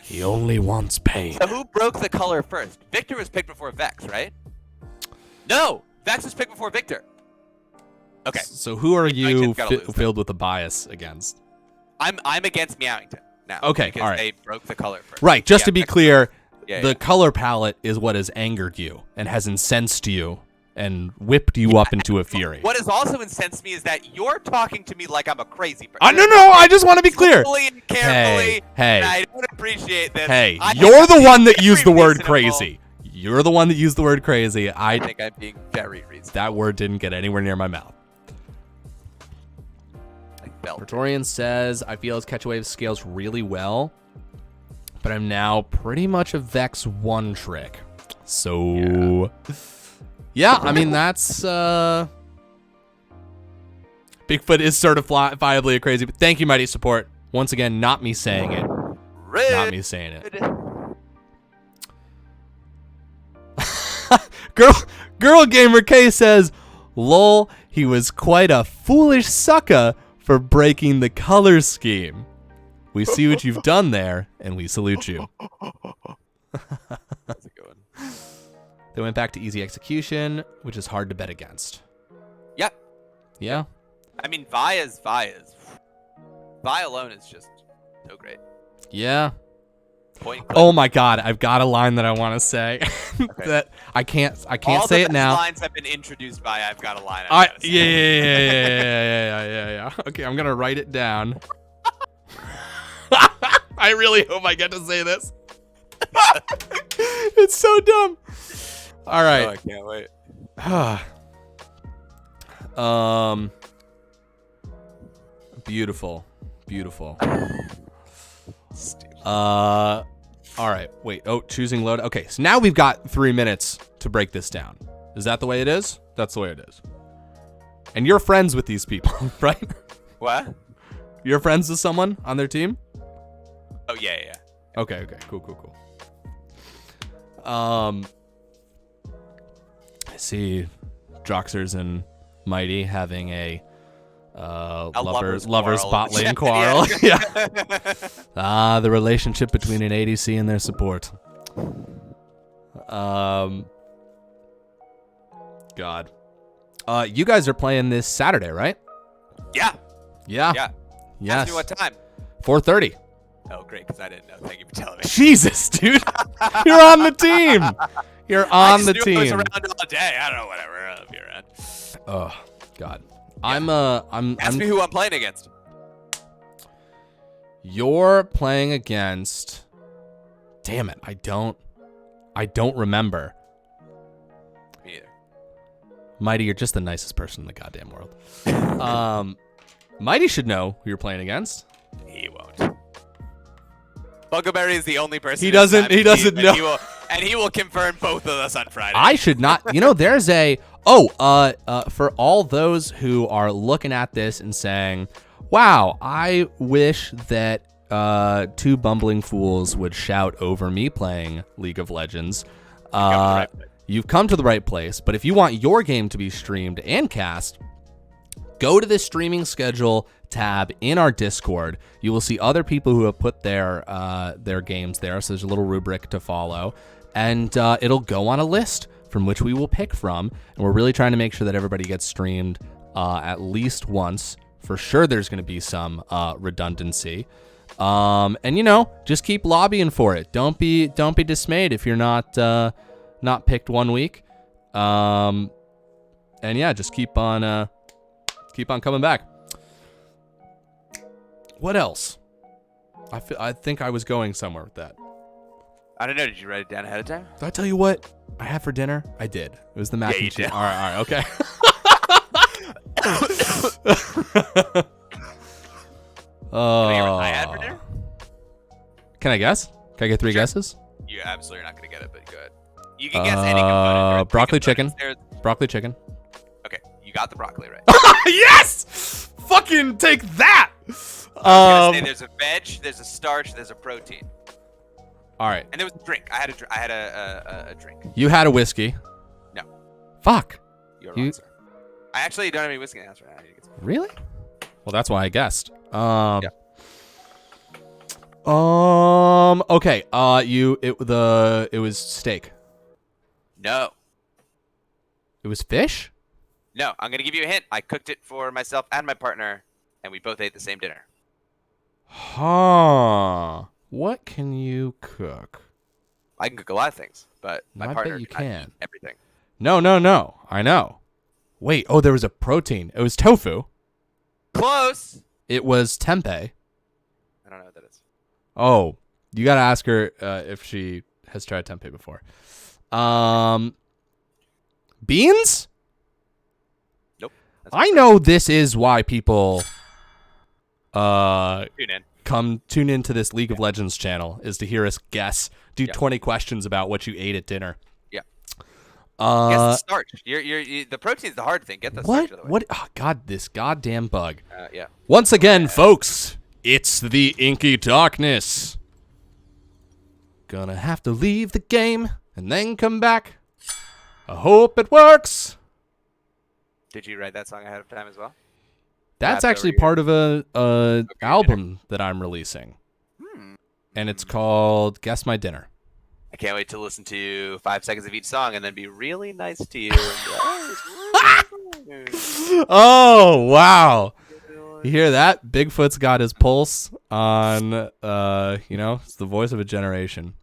He only wants pain. So who broke the color first? Victor was picked before Vex, right? No, Vex was picked before Victor. Okay. So who are you Meowington's filled with a bias against? I'm against Meowington now. Okay, because all right. they broke the color first. Right, just to be clear, the color palette is what has angered you and has incensed you and whipped you up into a fury. What has also incensed me is that you're talking to me like I'm a crazy person. No, I just want to be clear. Slowly and carefully. Hey. And I don't appreciate this. Hey, I you're the think one I'm that being used the very word reasonable. crazy. You're the one that used the word crazy. I think I'm being very reasonable. That word didn't get anywhere near my mouth. Like belt. Praetorian says, I feel his catch wave scales really well, but I'm now pretty much a Vex 1 trick. So, yeah, I mean, that's, Bigfoot is certifiably a crazy, but thank you, Mighty Support. Once again, not me saying it. Rude. Not me saying it. Girl Gamer K says, lol, he was quite a foolish sucker for breaking the color scheme. We see what you've done there, and we salute you. That's a good one. They went back to easy execution, which is hard to bet against. Yep. Yeah? I mean, Vi's. Vi alone is just so great. Yeah. Point. Oh my god, I've got a line that I want to say that I can't All say the it now. lines have been introduced by I've got a line. Yeah. Okay, I'm gonna write it down. I really hope I get to say this. It's so dumb. All right. Oh, I can't wait. Beautiful. Stupid. All right. Wait. Oh, choosing load. Okay, so now we've got 3 minutes to break this down. Is that the way it is? That's the way it is. And you're friends with these people, right? What? You're friends with someone on their team? Oh yeah. Okay. Cool. I see Droxers and Mighty having a lovers bot lane quarrel. Yeah. The relationship between an ADC and their support. God. You guys are playing this Saturday, right? Yeah. Yeah. Yes. Ask me what time. 4:30. Oh, great, because I didn't know. Thank you for telling me. Jesus, dude. You're on the team. You're on the I just knew I was team. around all day. I don't know, whatever. I'll be around. Oh, God. Yeah. Ask me who I'm playing against. You're playing against. Damn it, I don't remember. Me either. Mighty, you're just the nicest person in the goddamn world. Mighty should know who you're playing against. He won't. Bugleberry is the only person. He doesn't know. And he will confirm both of us on Friday. I should not. There's a. For all those who are looking at this and saying, "Wow, I wish that 2 bumbling fools would shout over me playing League of Legends." You've come to the right place. But if you want your game to be streamed and cast, go to the streaming schedule tab in our Discord. You will see other people who have put their games there. So there's a little rubric to follow, and it'll go on a list from which we will pick from. And we're really trying to make sure that everybody gets streamed at least once. For sure, there's going to be some redundancy. And just keep lobbying for it. Don't be dismayed if you're not picked one week. And yeah, just keep on coming back. What else? I think I was going somewhere with that. I don't know. Did you write it down ahead of time? Did I tell you what I had for dinner? I did. It was the mac Yeah, you and cheese. did. All right, okay. Oh. I had for dinner? Can I guess? Can I get 3 guesses? You absolutely not going to get it, but go ahead. You can guess any component. There are 3 broccoli components. chicken. Broccoli chicken. Okay, you got the broccoli right. Yes! Fucking take that! I was gonna say there's a veg, there's a starch, there's a protein, All right. and there was a drink. I had a drink. You had a whiskey. No, Fuck. you're wrong, sir. I actually don't have any whiskey in the house right now. I need to get some. Really? Well, that's why I guessed. Yeah. Okay. It was steak. No, It was fish? no. I'm gonna give you a hint. I cooked it for myself and my partner, and we both ate the same dinner. Huh. What can you cook? I can cook a lot of things, but my I bet partner you cannot can. eat everything. No. I know. Wait. Oh, there was a protein. It was tofu. Close. It was tempeh. I don't know what that is. Oh, You gotta ask her if she has tried tempeh before. Beans? Nope. I know this is why people Tune in. tune into this League of Legends channel, is to hear us do 20 questions about what you ate at dinner. Yeah. Guess the starch. The protein's the hard thing. Get the starch out of the way. What? Oh, God, this goddamn bug. Yeah. Once again, folks, it's the inky darkness. Gonna have to leave the game and then come back. I hope it works. Did you write that song ahead of time as well? That's actually part of a album that I'm releasing. And it's called Guess My Dinner. I can't wait to listen to 5 seconds of each song and then be really nice to you. Oh, wow. You hear that? Bigfoot's got his pulse on, it's the voice of a generation.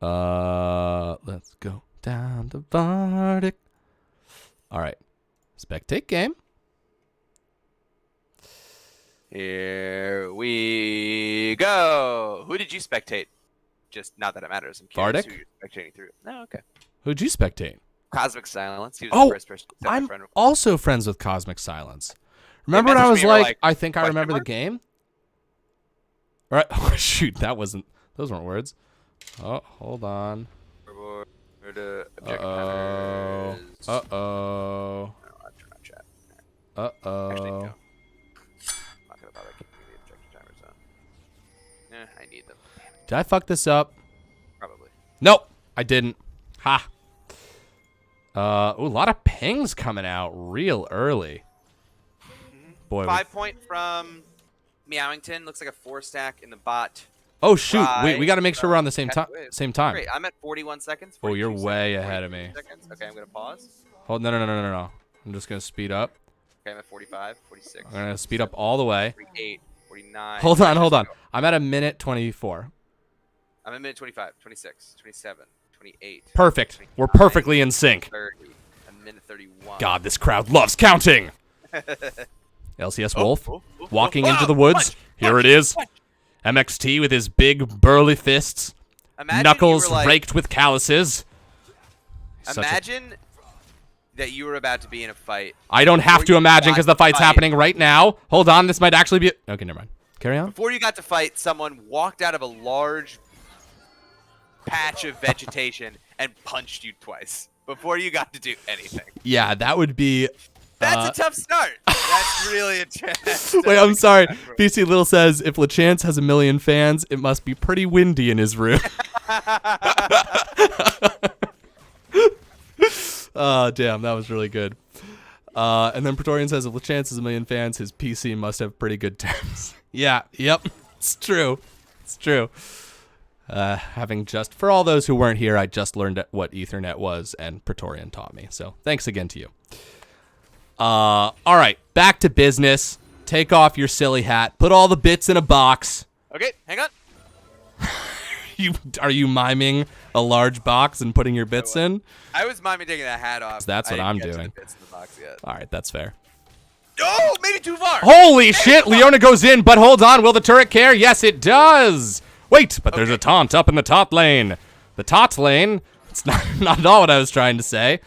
Let's go down to Bardic. All right. Spectate game. Here we go. Who did you spectate? Just not that it matters. I'm curious Bardic? who you're spectating through. No, okay. Who'd you spectate? Cosmic Silence. He was Oh, the first person to set my I'm friend request. also friends with Cosmic Silence. Remember when I messaged was me and were like, like, I think I question remember the mark? game? All right. Oh, shoot. Those weren't words. Oh, hold on. Uh-oh. Uh-oh. Uh-oh. Actually, no. I'm not gonna bother keeping the objective timers on. I need them. Did I fuck this up? Probably. Nope, I didn't. Ha. Ooh, a lot of pings coming out real early. Boy. 5 point from Meowington. Looks like a 4-stack in the bot. Oh shoot! We got to make sure we're on the same time. Great. I'm at 41 seconds. Oh, you're 42 way seconds, ahead of me. 42 seconds. Okay, I'm gonna pause. Hold. No. I'm just gonna speed up. Okay, I'm at 45, 46. I'm gonna speed up all the way. 48, 49. Hold on. I'm at a minute 24. I'm at minute 25, 26, 27, 28. Perfect. 29, We're perfectly in sync. 30. A minute 31. God, this crowd loves counting. LCS Wolf walking into the woods. Here it is. MXT with his big burly fists. Imagine Knuckles you were like, raked with calluses. Imagine that you were about to be in a fight. I don't have to imagine because the fight's fight. happening right now. Hold on, this might actually be. Okay, never mind. Carry on. Before you got to fight, someone walked out of a large patch of vegetation and punched you twice before you got to do anything. Yeah, that would be. That's a tough start. That's really a chance. Wait, I'm sorry. PC Little says if LeChance has 1 million fans, it must be pretty windy in his room. Oh, damn, that was really good. And then Praetorian says if LeChance has 1 million fans, his PC must have pretty good terms. Yeah, yep, it's true. It's true. For all those who weren't here, I just learned what Ethernet was, and Praetorian taught me. So thanks again to you. All right, back to business. Take off your silly hat. Put all the bits in a box. Okay, hang on. Are you miming a large box and putting your bits in? I was miming taking that hat off. That's what I'm I didn't get to doing. the bits in the box yet. All right, that's fair. Oh, maybe too far. Holy shit! Leona goes in, but hold on. Will the turret care? Yes, it does. Wait, but there's a taunt up in the top lane. The tot lane. It's not at all what I was trying to say.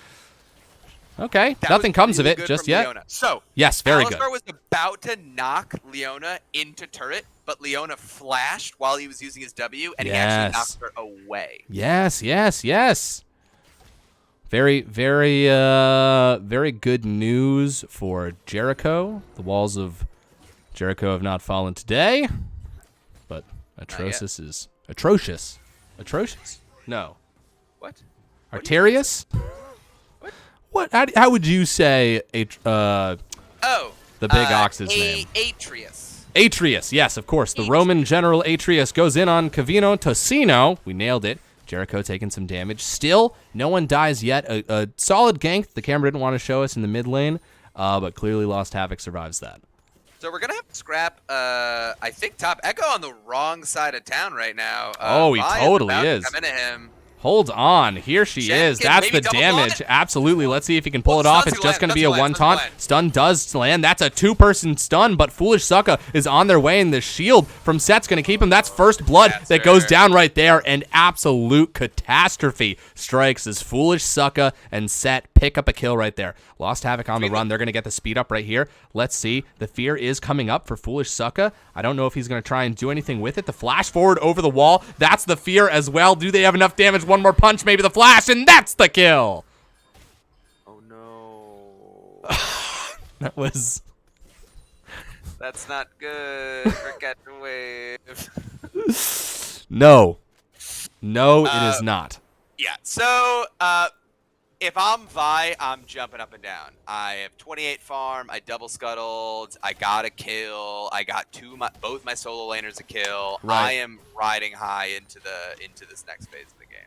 Okay, That nothing was comes of really it good just from yet. Leona. So, Yes, very good. Alistar was about to knock Leona into turret, but Leona flashed while he was using his W, and he actually knocked her away. Yes. Very, very good news for Jericho. The walls of Jericho have not fallen today, but Atrocious is atrocious. Atrocious? No. What? Arterius? What? How would you say the big ox's name? Atreus. Atreus, yes, of course. The Roman general Atreus goes in on Cavino Tocino. We nailed it. Jericho taking some damage. Still, no one dies yet. A solid gank the camera didn't want to show us in the mid lane, but clearly Lost Havoc survives that. So we're going to have to scrap, I think, Top Echo on the wrong side of town right now. Oh, he Vi totally about to is. come into him. Hold on. Here she Shen is. can That's maybe the double damage. blind. Absolutely. Let's see if he can pull it off. It's just going to be a one taunt. Stun does land. That's a two-person stun, but Foolish Sucka is on their way, and the shield from Set's going to keep him. That's first blood that goes down right there, and absolute catastrophe strikes as Foolish Sucka and Set pick up a kill right there. Lost Havoc on the run. They're going to get the speed up right here. Let's see. The fear is coming up for Foolish Sucka. I don't know if he's going to try and do anything with it. The flash forward over the wall. That's the fear as well. Do they have enough damage? One more punch, maybe the flash, and that's the kill. Oh, no. That was... That's not good for Catch Wave. No. No, it is not. Yeah, so if I'm Vi, I'm jumping up and down. I have 28 farm. I double scuttled. I got a kill. I got both my solo laners a kill. Right. I am riding high into this next phase of the game.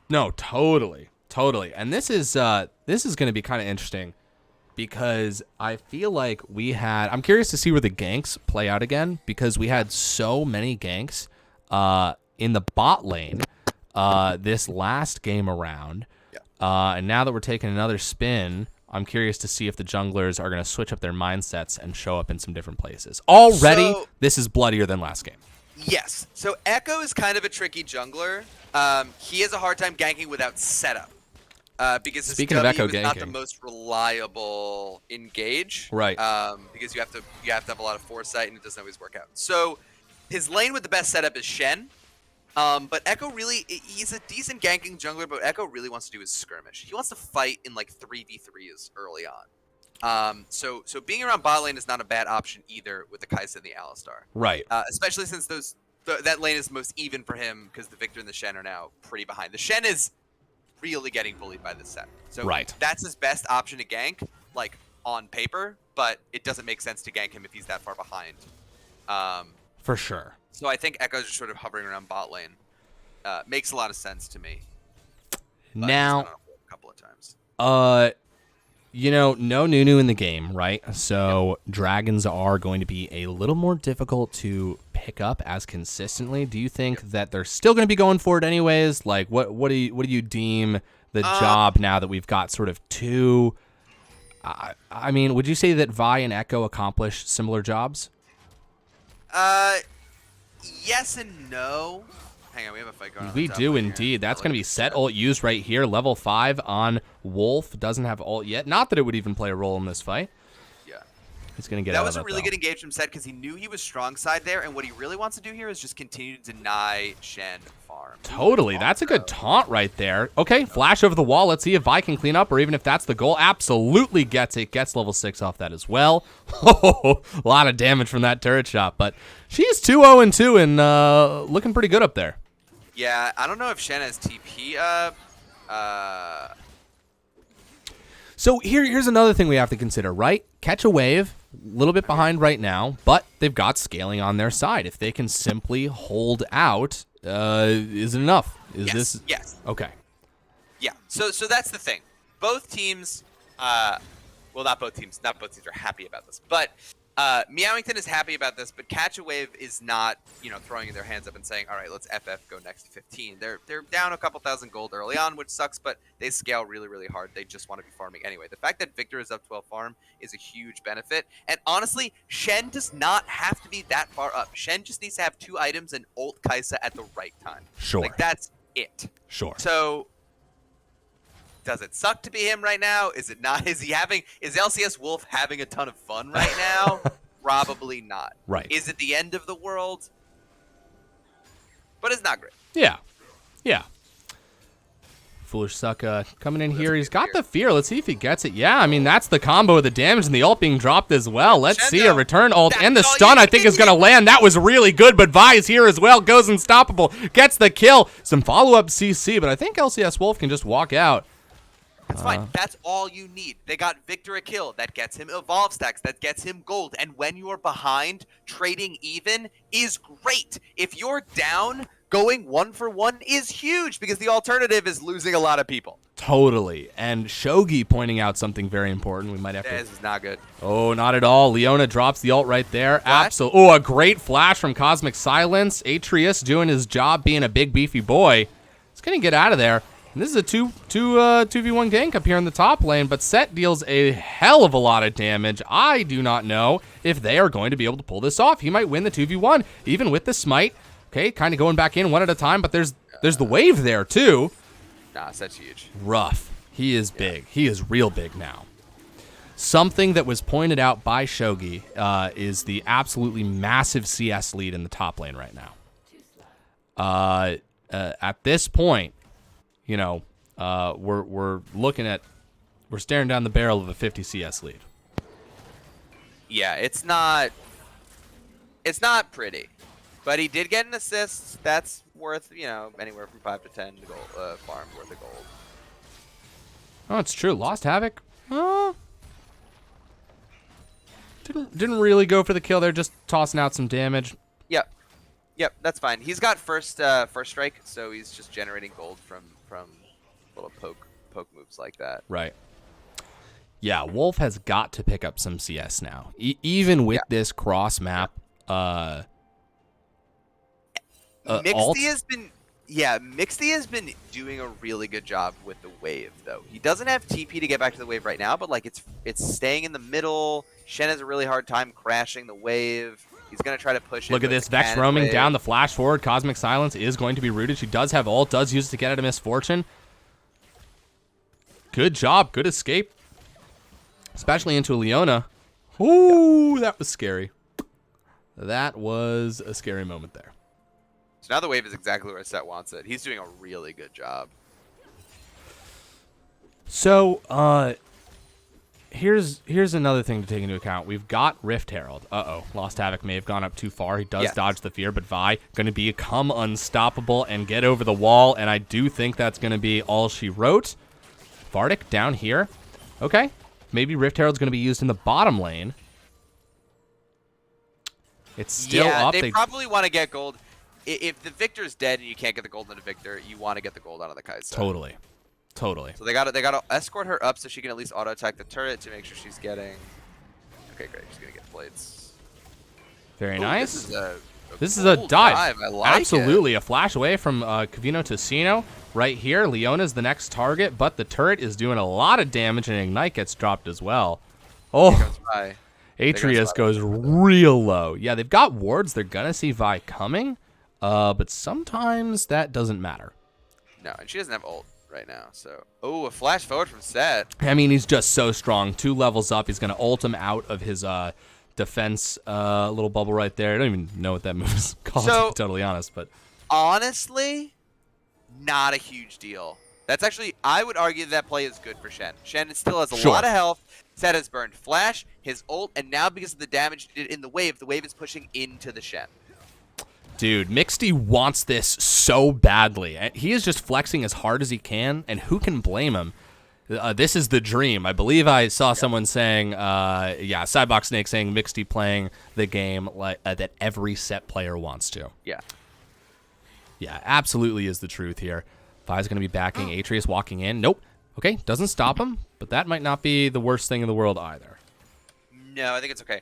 No, totally. And this is going to be kind of interesting because I feel like I'm curious to see where the ganks play out again because we had so many ganks in the bot lane this last game around. And now that we're taking another spin, I'm curious to see if the junglers are going to switch up their mindsets and show up in some different places. Already, this is bloodier than last game. Yes. So Echo is kind of a tricky jungler. He has a hard time ganking without setup. Because his Speaking of W Echo is not the ganking. most reliable engage. Right. Because you have to have a lot of foresight and it doesn't always work out. So his lane with the best setup is Shen. But Echo really, he's a decent ganking jungler, but Echo really wants to do his skirmish. He wants to fight in like 3v3s early on. So being around bot lane is not a bad option either with the Kai'Sa and the Alistar. Right. Especially since that lane is most even for him because the Victor and the Shen are now pretty behind. The Shen is really getting bullied by this set. So that's his best option to gank, like on paper, but it doesn't make sense to gank him if he's that far behind. For sure. So I think Echo's just sort of hovering around bot lane. Makes a lot of sense to me. But Now, he's gone on a couple of times. No Nunu in the game, right? So dragons are going to be a little more difficult to pick up as consistently. Do you think that they're still going to be going for it anyways? Like, what do you deem the job now that we've got sort of two? I mean, would you say that Vi and Echo accomplish similar jobs? Yes and no. Hang on, we have a fight going on. We do indeed. That's going to be Set ult used right here. Level 5 on Wolf. Doesn't have ult yet. Not that it would even play a role in this fight. Yeah. He's going to get That out was of a really good engage from Set because he knew he was strong side there, and what he really wants to do here is just continue to deny Shen farm. Totally. That's a good taunt right there. Okay, flash over the wall. Let's see if Vi can clean up or even if that's the goal. Absolutely gets it. Gets level 6 off that as well. A lot of damage from that turret shot, but she's 2-0-2 and looking pretty good up there. Yeah, I don't know if Shen has TP up. So here's another thing we have to consider, right? Catch a wave, a little bit behind right now, but they've got scaling on their side. If they can simply hold out, is it enough? Yes. Okay. Yeah. So that's the thing. Both teams, well, not both teams are happy about this, but Meowington is happy about this, but Catch a Wave is not, throwing their hands up and saying, all right, let's FF go next to 15. They're down a couple thousand gold early on, which sucks, but they scale really, really hard. They just want to be farming anyway. The fact that Victor is up 12 farm is a huge benefit. And honestly, Shen does not have to be that far up. Shen just needs to have 2 items and ult Kai'Sa at the right time. Sure. Like, that's it. Sure. So does it suck to be him right now? Is it not? Is LCS Wolf having a ton of fun right now? Probably not. Right. Is it the end of the world? But it's not great. Yeah. Foolish Sucka coming in here. He's got the fear. Let's see if he gets it. Yeah, I mean, that's the combo of the damage and the ult being dropped as well. Let's see a return ult. And the stun, I think, is going to land. That was really good, but Vi is here as well. Goes unstoppable. Gets the kill. Some follow-up CC, but I think LCS Wolf can just walk out. That's fine. That's all you need. They got Victor a kill. That gets him evolve stacks. That gets him gold. And when you're behind, trading even is great. If you're down, going 1-for-1 is huge because the alternative is losing a lot of people. Totally. And Shogi pointing out something very important. We might have to... This is not good. Oh, not at all. Leona drops the ult right there. Absolutely. Oh, a great flash from Cosmic Silence. Atreus doing his job being a big beefy boy. He's going to get out of there. And this is a 2v1 gank up here in the top lane, but Set deals a hell of a lot of damage. I do not know if they are going to be able to pull this off. He might win the 2v1, even with the smite. Okay, kind of going back in one at a time, but there's the wave there too. Nah, Set's huge. Rough. He is big. He is real big now. Something that was pointed out by Shogi is the absolutely massive CS lead in the top lane right now. At this point, you know, we're staring down the barrel of a 50 CS lead. Yeah, it's not pretty, but he did get an assist. That's worth, you know, anywhere from 5 to 10 gold, farm worth of gold. Oh, it's true. Lost Havoc. Didn't really go for the kill there. Just tossing out some damage. Yep, that's fine. He's got first strike, so he's just generating gold from little poke moves like that. Right. Yeah, Wolf has got to pick up some CS now. Even with this cross map, Mixty has been doing a really good job with the wave, though. He doesn't have TP to get back to the wave right now, but like it's staying in the middle. Shen has a really hard time crashing the wave. He's gonna try to push it. Look at this Vex roaming down the flash forward. Cosmic Silence is going to be rooted. She does have ult, does use it to get out of Misfortune. Good job, good escape. Especially into Leona. Ooh, that was scary. That was a scary moment there. So now the wave is exactly where Set wants it. He's doing a really good job. So, here's another thing to take into account. We've got Rift Herald. Lost Havoc may have gone up too far. He does dodge the fear, but Vi going to become unstoppable and get over the wall, and I do think that's going to be all she wrote. Vardic down here. Okay. Maybe Rift Herald's going to be used in the bottom lane. It's still up. They probably want to get gold. If the Victor's dead and you can't get the gold on the Victor, you want to get the gold out of the Kai'Sa. Totally. So they gotta escort her up so she can at least auto attack the turret to make sure she's getting. Okay, great. She's gonna get plates. Very nice. This is a dive. I like Absolutely it. A flash away from Cavino to Sino. Right here, Leona's the next target, but the turret is doing a lot of damage, and Ignite gets dropped as well. Oh, Atreus goes real low. Yeah, they've got wards. They're gonna see Vi coming, but sometimes that doesn't matter. No, and she doesn't have ult right now, so a flash forward from Set. I mean, he's just so strong. 2 levels up. He's gonna ult him out of his defense little bubble right there. I don't even know what that move is called, to be totally honest, but honestly, not a huge deal. That's actually, I would argue that play is good for Shen. Shen still has a lot of health. Set has burned flash, his ult, and now because of the damage he did in the wave is pushing into the Shen. Dude, Mixty wants this so badly. He is just flexing as hard as he can, and who can blame him? This is the dream. I believe I saw someone saying, Sidebox Snake saying Mixty playing the game like that every Set player wants to. Yeah, absolutely is the truth here. Vi's going to be backing Atreus walking in. Nope. Okay, doesn't stop him, but that might not be the worst thing in the world either. No, I think it's okay.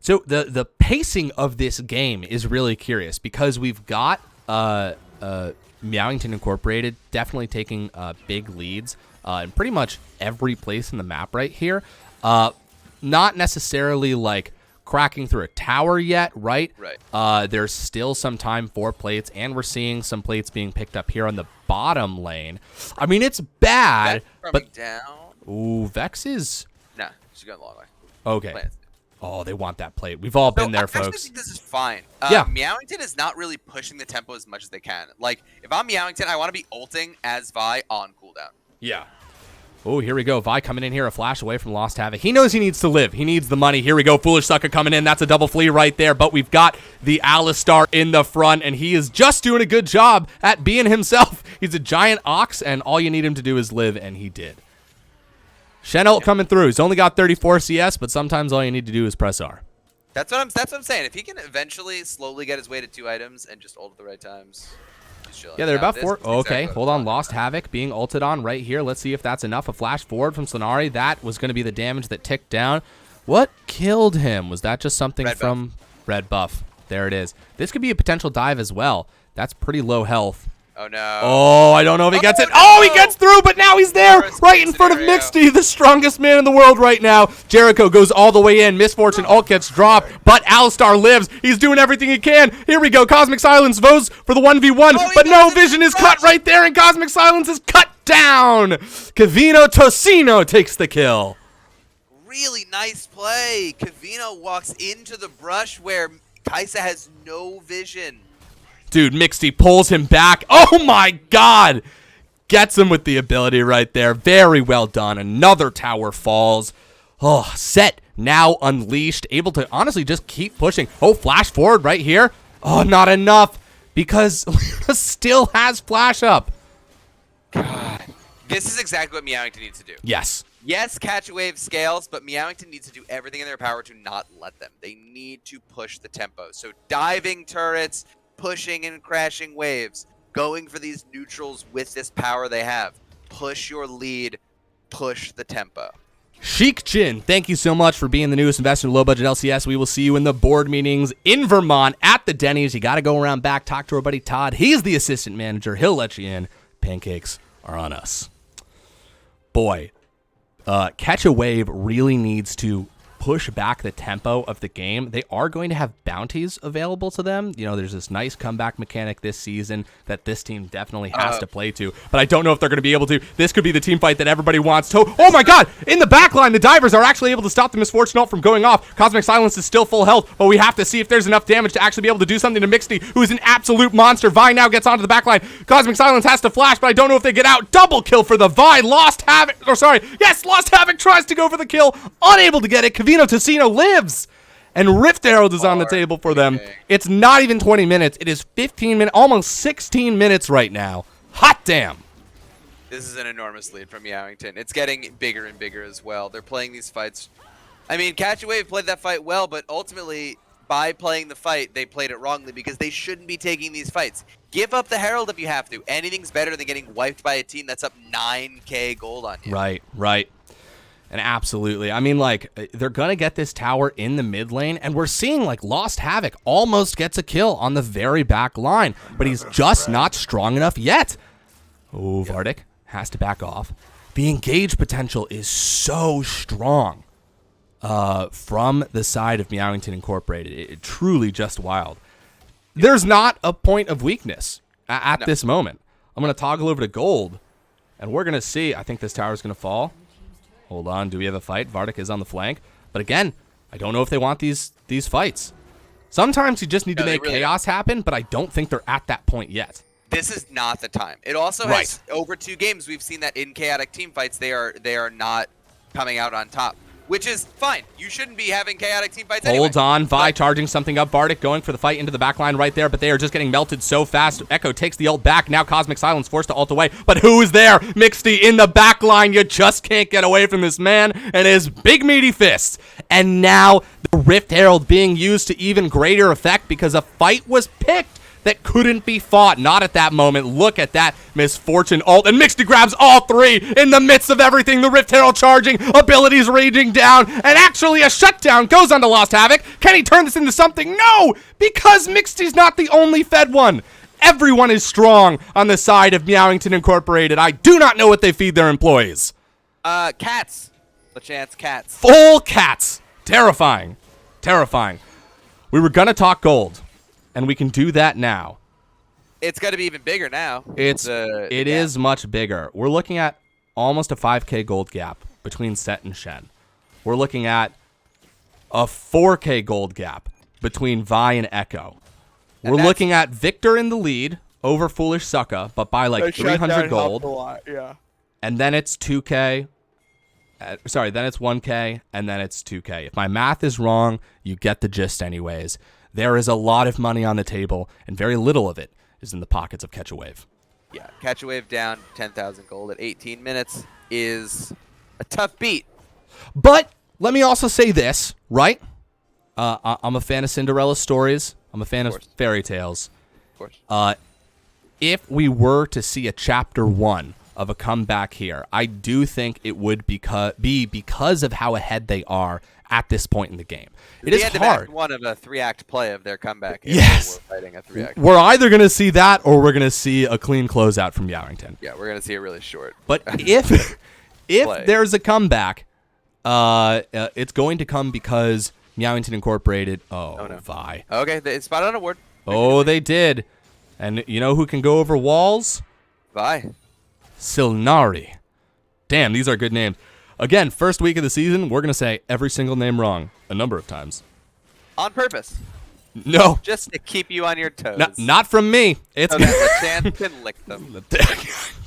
So the pacing of this game is really curious because we've got Meowington Incorporated definitely taking big leads in pretty much every place in the map right here. Not necessarily like cracking through a tower yet, right? There's still some time for plates, and we're seeing some plates being picked up here on the bottom lane. I mean, it's bad, but down. Ooh, Vex is. Nah, she's going the long way. Okay. Plants. Oh, they want that plate. We've all been there, I folks. actually think this is fine. Yeah. Meowington is not really pushing the tempo as much as they can. Like, if I'm Meowington, I want to be ulting as Vi on cooldown. Yeah. Oh, here we go. Vi coming in here, a flash away from Lost Havoc. He knows he needs to live. He needs the money. Here we go. Foolish Sucker coming in. That's a double flea right there. But we've got the Alistar in the front, and he is just doing a good job at being himself. He's a giant ox, and all you need him to do is live, and he did. Shen ult coming through. He's only got 34 CS, but sometimes all you need to do is press R. That's what I'm saying. If he can eventually slowly get his way to 2 items and just ult at the right times. Yeah, they're about 4. Okay, hold on. Lost Havoc being ulted on right here. Let's see if that's enough. A flash forward from Slanari. That was going to be the damage that ticked down. What killed him? Was that just something from Red Buff? There it is. This could be a potential dive as well. That's pretty low health. Oh no. Oh, I don't know if he gets it. no! Oh, he gets through, but now he's there, Worst right case in front of scenario. Mixty, the strongest man in the world right now. Jericho goes all the way in. Misfortune ult gets dropped, but Alistar lives. He's doing everything he can. Here we go. Cosmic Silence goes for the 1v1, Oh, he but no does it. vision is cut right there, and Cosmic Silence is cut down. Cavino Tocino takes the kill. Really nice play. Cavino walks into the brush where Kaisa has no vision. Dude, Mixty pulls him back. Oh my god! Gets him with the ability right there. Very well done. Another tower falls. Oh, Set now unleashed. Able to honestly just keep pushing. Oh, flash forward right here. Oh, not enough. Because Luna still has flash up. God. This is exactly what Meowington needs to do. Yes. Yes, Catch a Wave scales, but Meowington needs to do everything in their power to not let them. They need to push the tempo. So diving turrets, pushing and crashing waves, going for these neutrals with this power they have. Push your lead, push the tempo. Sheik Chin, thank you so much for being the newest investor in low budget LCS. We will see you in the board meetings in Vermont at the Denny's. You got to go around back, talk to our buddy Todd. He's the assistant manager. He'll let you in. Pancakes are on us. Boy, Catch a Wave really needs to push back the tempo of the game. They are going to have bounties available to them. You know, there's this nice comeback mechanic this season that this team definitely has to play to, but I don't know if they're going to be able to. This could be the team fight that everybody wants to. Oh my god, in the back line, the divers are actually able to stop the Misfortune ult from going off. Cosmic Silence is still full health, but we have to see if there's enough damage to actually be able to do something to Mixty, who is an absolute monster. Vi now gets onto the back line. Cosmic Silence has to flash, but I don't know if they get out. Double kill for the Vi. Lost Havoc, Lost Havoc tries to go for the kill, unable to get it. Cavino Tocino lives. And Rift Herald is on the table for them. It's not even 20 minutes. It is 15 minutes, almost 16 minutes right now. Hot damn. This is an enormous lead from Meowington. It's getting bigger and bigger as well. They're playing these fights. I mean, Catch a Wave played that fight well, but ultimately, by playing the fight, they played it wrongly because they shouldn't be taking these fights. Give up the Herald if you have to. Anything's better than getting wiped by a team that's up 9k gold on you. Right. And absolutely. I mean, like, they're going to get this tower in the mid lane, and we're seeing, like, Lost Havoc almost gets a kill on the very back line, but he's just not strong enough yet. Oh, Vardic has to back off. The engage potential is so strong from the side of Meowington Incorporated. It truly just wild. There's not a point of weakness at this moment. I'm going to toggle over to gold, and we're going to see. I think this tower is going to fall. Hold on, do we have a fight? Vardic is on the flank. But again, I don't know if they want these fights. Sometimes you just need to make chaos happen, but I don't think they're at that point yet. This is not the time. It also has, over 2 games, we've seen that in chaotic team fights, they are not coming out on top. Which is fine. You shouldn't be having chaotic team fights anyway. Hold on, Vi charging something up. Vardic going for the fight into the back line right there, but they are just getting melted so fast. Echo takes the ult back. Now Cosmic Silence forced to ult away. But who is there? Mixty in the back line. You just can't get away from this man and his big meaty fists. And now the Rift Herald being used to even greater effect because a fight was picked that couldn't be fought. Not at that moment. Look at that Misfortune ult. And Mixty grabs all 3 in the midst of everything. The Rift Herald charging, abilities raging down, and actually a shutdown goes on to Lost Havoc. Can he turn this into something? No! Because Mixty's not the only fed one. Everyone is strong on the side of Meowington Incorporated. I do not know what they feed their employees. Cats. LeChance, cats. Full cats. Terrifying. Terrifying. We were gonna talk gold, and we can do that now. It's going to be even bigger now. It is much bigger. We're looking at almost a 5k gold gap between Set and Shen. We're looking at a 4k gold gap between Vi and Echo. We're looking at Victor in the lead over Foolish Sucka, but by like 300 gold. And then it's 2k. Then it's 1k, and then it's 2k. If my math is wrong, you get the gist anyways. There is a lot of money on the table, and very little of it is in the pockets of Catch a Wave. Yeah, Catch a Wave down 10,000 gold at 18 minutes is a tough beat. But let me also say this, right? I'm a fan of Cinderella stories. I'm a fan of fairy tales. Of course. If we were to see a chapter 1 of a comeback here. I do think it would be because of how ahead they are at this point in the game. It is hard. One of a 3-act play of their comeback. Yes. We're fighting a 3-act. We're either going to see that or we're going to see a clean closeout from Meowington. Yeah, we're going to see it really short. But if there's a comeback, it's going to come because Meowington Incorporated. Oh no. Vi. Okay, they spotted on a ward. Oh, they did. And you know who can go over walls? Vi. Silnari. Damn, these are good names. Again, first week of the season, we're going to say every single name wrong a number of times. On purpose. No. Just to keep you on your toes. Not from me. It's so that Lachance can lick them.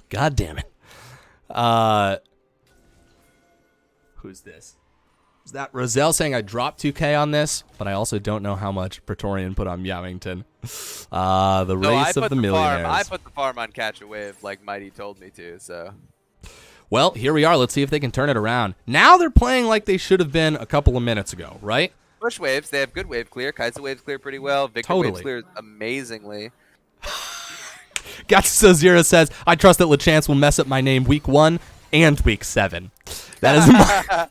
God damn it. Who's this? Is that Roselle saying I dropped 2K on this? But I also don't know how much Praetorian put on Meowington. The race of the millionaires. I put the farm on Catch a Wave like Mighty told me to, so. Well, here we are. Let's see if they can turn it around. Now they're playing like they should have been a couple of minutes ago, right? Push waves. They have good wave clear. Kai'Sa waves clear pretty well. Victor waves clear amazingly. Gatsu0 says, I trust that Lachance will mess up my name week 1 and week 7. That is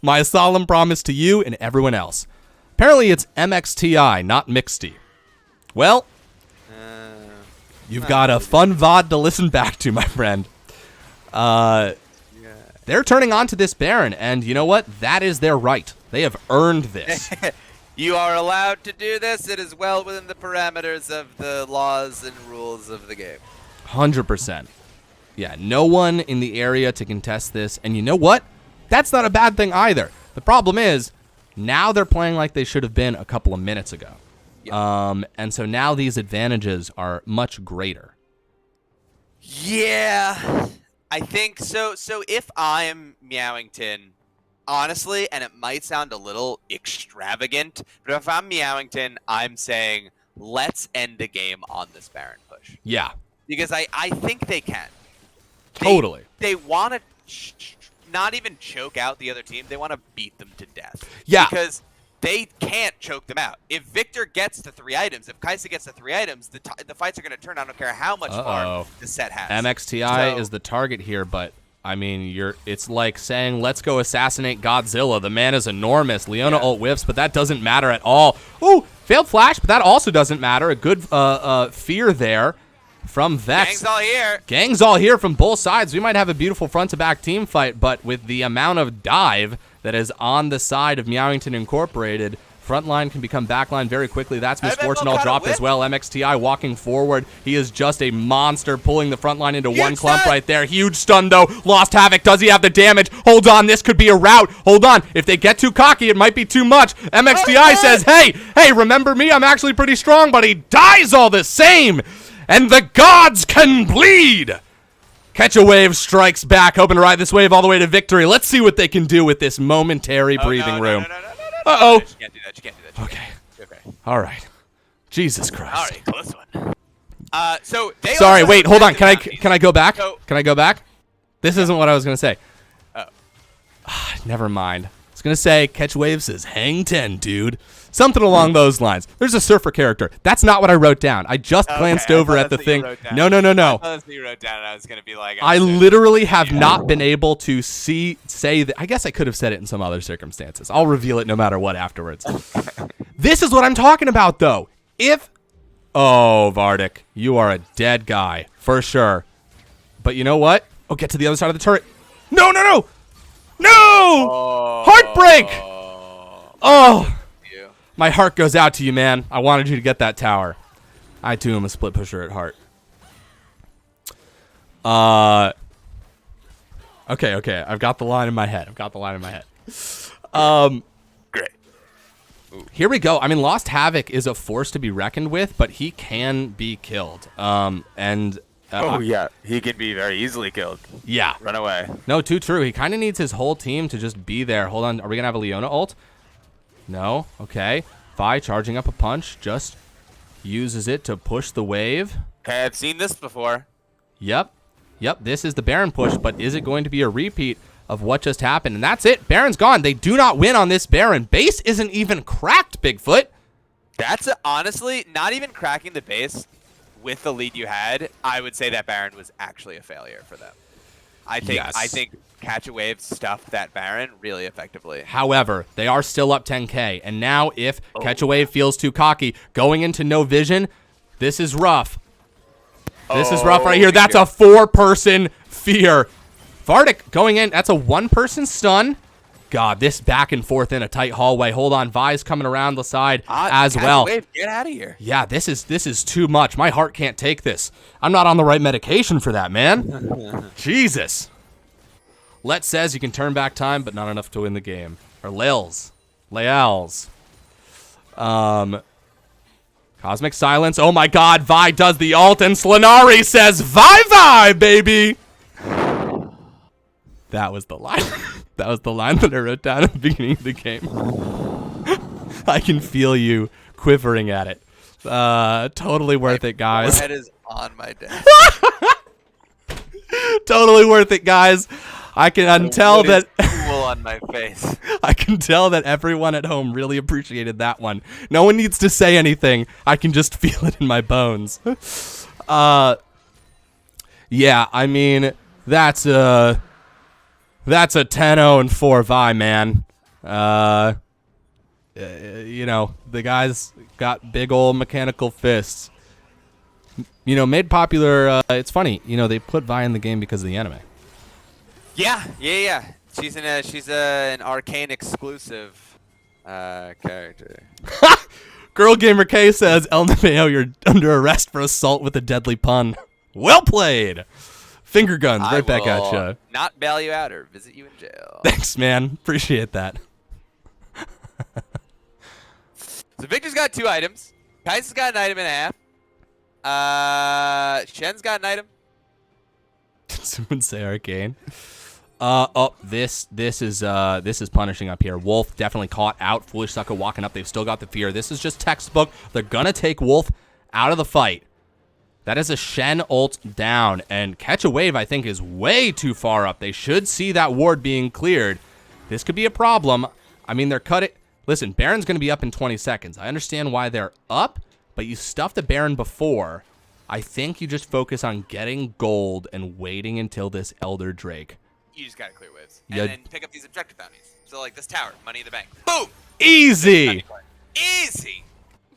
my solemn promise to you and everyone else. Apparently it's MXTI, not Mixty. Well, you've got a fun VOD to listen back to, my friend. They're turning on to this Baron, and you know what? That is their right. They have earned this. You are allowed to do this. It is well within the parameters of the laws and rules of the game. 100%. Yeah, no one in the area to contest this, and you know what? That's not a bad thing either. The problem is, now they're playing like they should have been a couple of minutes ago. Yep. And so now these advantages are much greater. Yeah. I think so. So if I'm Meowington, honestly, and it might sound a little extravagant, but if I'm Meowington, I'm saying let's end the game on this Baron push. Yeah. Because I think they can. Totally. They want to not even choke out the other team. They want to beat them to death. Yeah. Because they can't choke them out. If Victor gets to 3 items, if Kai'Sa gets to 3 items, the fights are going to turn. I don't care how much farm the set has. MXTI is the target here, but I mean, it's like saying, let's go assassinate Godzilla. The man is enormous. Leona ult whiffs, but that doesn't matter at all. Ooh, failed flash, but that also doesn't matter. A good fear there from Vex. Gang's all here. Gang's all here from both sides. We might have a beautiful front-to-back team fight, but with the amount of dive that is on the side of Meowington Incorporated, front line can become back line very quickly. That's Misfortune all dropped as well. MXTI walking forward. He is just a monster, pulling the front line into one clump right there. Huge stun, though. Lost Havoc. Does he have the damage? Hold on. This could be a rout. Hold on. If they get too cocky, it might be too much. MXTI says, hey, remember me? I'm actually pretty strong, but he dies all the same. And the gods can bleed. Catch a Wave strikes back, hoping to ride this wave all the way to victory. Let's see what they can do with this momentary breathing room. Uh-oh. You can't do that. You can't do that. Okay. All right. Jesus Christ. All right, close one. So they Sorry, also wait, hold on. Can I go back? So, Can I go back? This isn't what I was going to say. Oh. Never mind. I was going to say, Catch Wave says, hang 10, dude. Something along those lines. There's a surfer character. That's not what I wrote down. I just glanced over at the thing. No. That's what you wrote down, and I was going to be like... I literally have not been able to say that. I guess I could have said it in some other circumstances. I'll reveal it no matter what afterwards. This is what I'm talking about, though. Oh, Vardic, you are a dead guy, for sure. But you know what? Oh, get to the other side of the turret. No! Heartbreak! Oh! My heart goes out to you, man. I wanted you to get that tower. I, too, am a split pusher at heart. Okay. I've got the line in my head. Great. Here we go. I mean, Lost Havoc is a force to be reckoned with, but he can be killed. Yeah. He can be very easily killed. Yeah. Run away. No, too true. He kind of needs his whole team to just be there. Hold on. Are we going to have a Leona ult? No. Okay. Vi charging up a punch. Just uses it to push the wave. Okay, I've seen this before. Yep. This is the Baron push, but is it going to be a repeat of what just happened? And that's it. Baron's gone. They do not win on this Baron. Base isn't even cracked, Bigfoot. That's honestly not even cracking the base with the lead you had. I would say that Baron was actually a failure for them. I think Yes. Catch a Wave stuffed that Baron really effectively. However, they are still up 10K. And now if Catch a Wave feels too cocky, going into no vision, this is rough. This is rough right here. That's a 4-person fear. Vardic going in. That's a 1-person stun. God, this back and forth in a tight hallway. Hold on. Vi's coming around the side as well. Wave, get out of here. Yeah, this is too much. My heart can't take this. I'm not on the right medication for that, man. Jesus. Let says you can turn back time, but not enough to win the game. Or Layals. Cosmic Silence. Oh my god, Vi does the ult, and Slanari says, Vi, baby! That was the line. That was the line that I wrote down at the beginning of the game. I can feel you quivering at it. Totally worth it, guys. My head is on my desk. Totally worth it, guys. I can tell that Cool on my face. I can tell that everyone at home really appreciated that one. No one needs to say anything. I can just feel it in my bones. Yeah, I mean, that's a 10-0 and 4 Vi, man. You know, the guy's got big old mechanical fists. You know, made popular, it's funny, you know, they put Vi in the game because of the anime. Yeah. She's an Arcane exclusive character. Girl Gamer K says, LMAO, you're under arrest for assault with a deadly pun. Well played. Finger guns right back at you. Not bail you out or visit you in jail. Thanks, man. Appreciate that. So Victor's got 2 items. Kai's got an item and a half. Shen's got an item. Did someone say arcane? This is punishing up here. Wolf definitely caught out. Foolish Sucker walking up. They've still got the fear. This is just textbook. They're gonna take Wolf out of the fight. That is a Shen ult down, and Catch a Wave, I think, is way too far up. They should see that ward being cleared. This could be a problem. I mean, they're cutting. Listen, Baron's going to be up in 20 seconds. I understand why they're up, but you stuffed the Baron before. I think you just focus on getting gold and waiting until this Elder Drake. You just gotta clear waves. Yeah. And then pick up these objective bounties. So like this tower, money in the bank. Boom! Easy! Easy!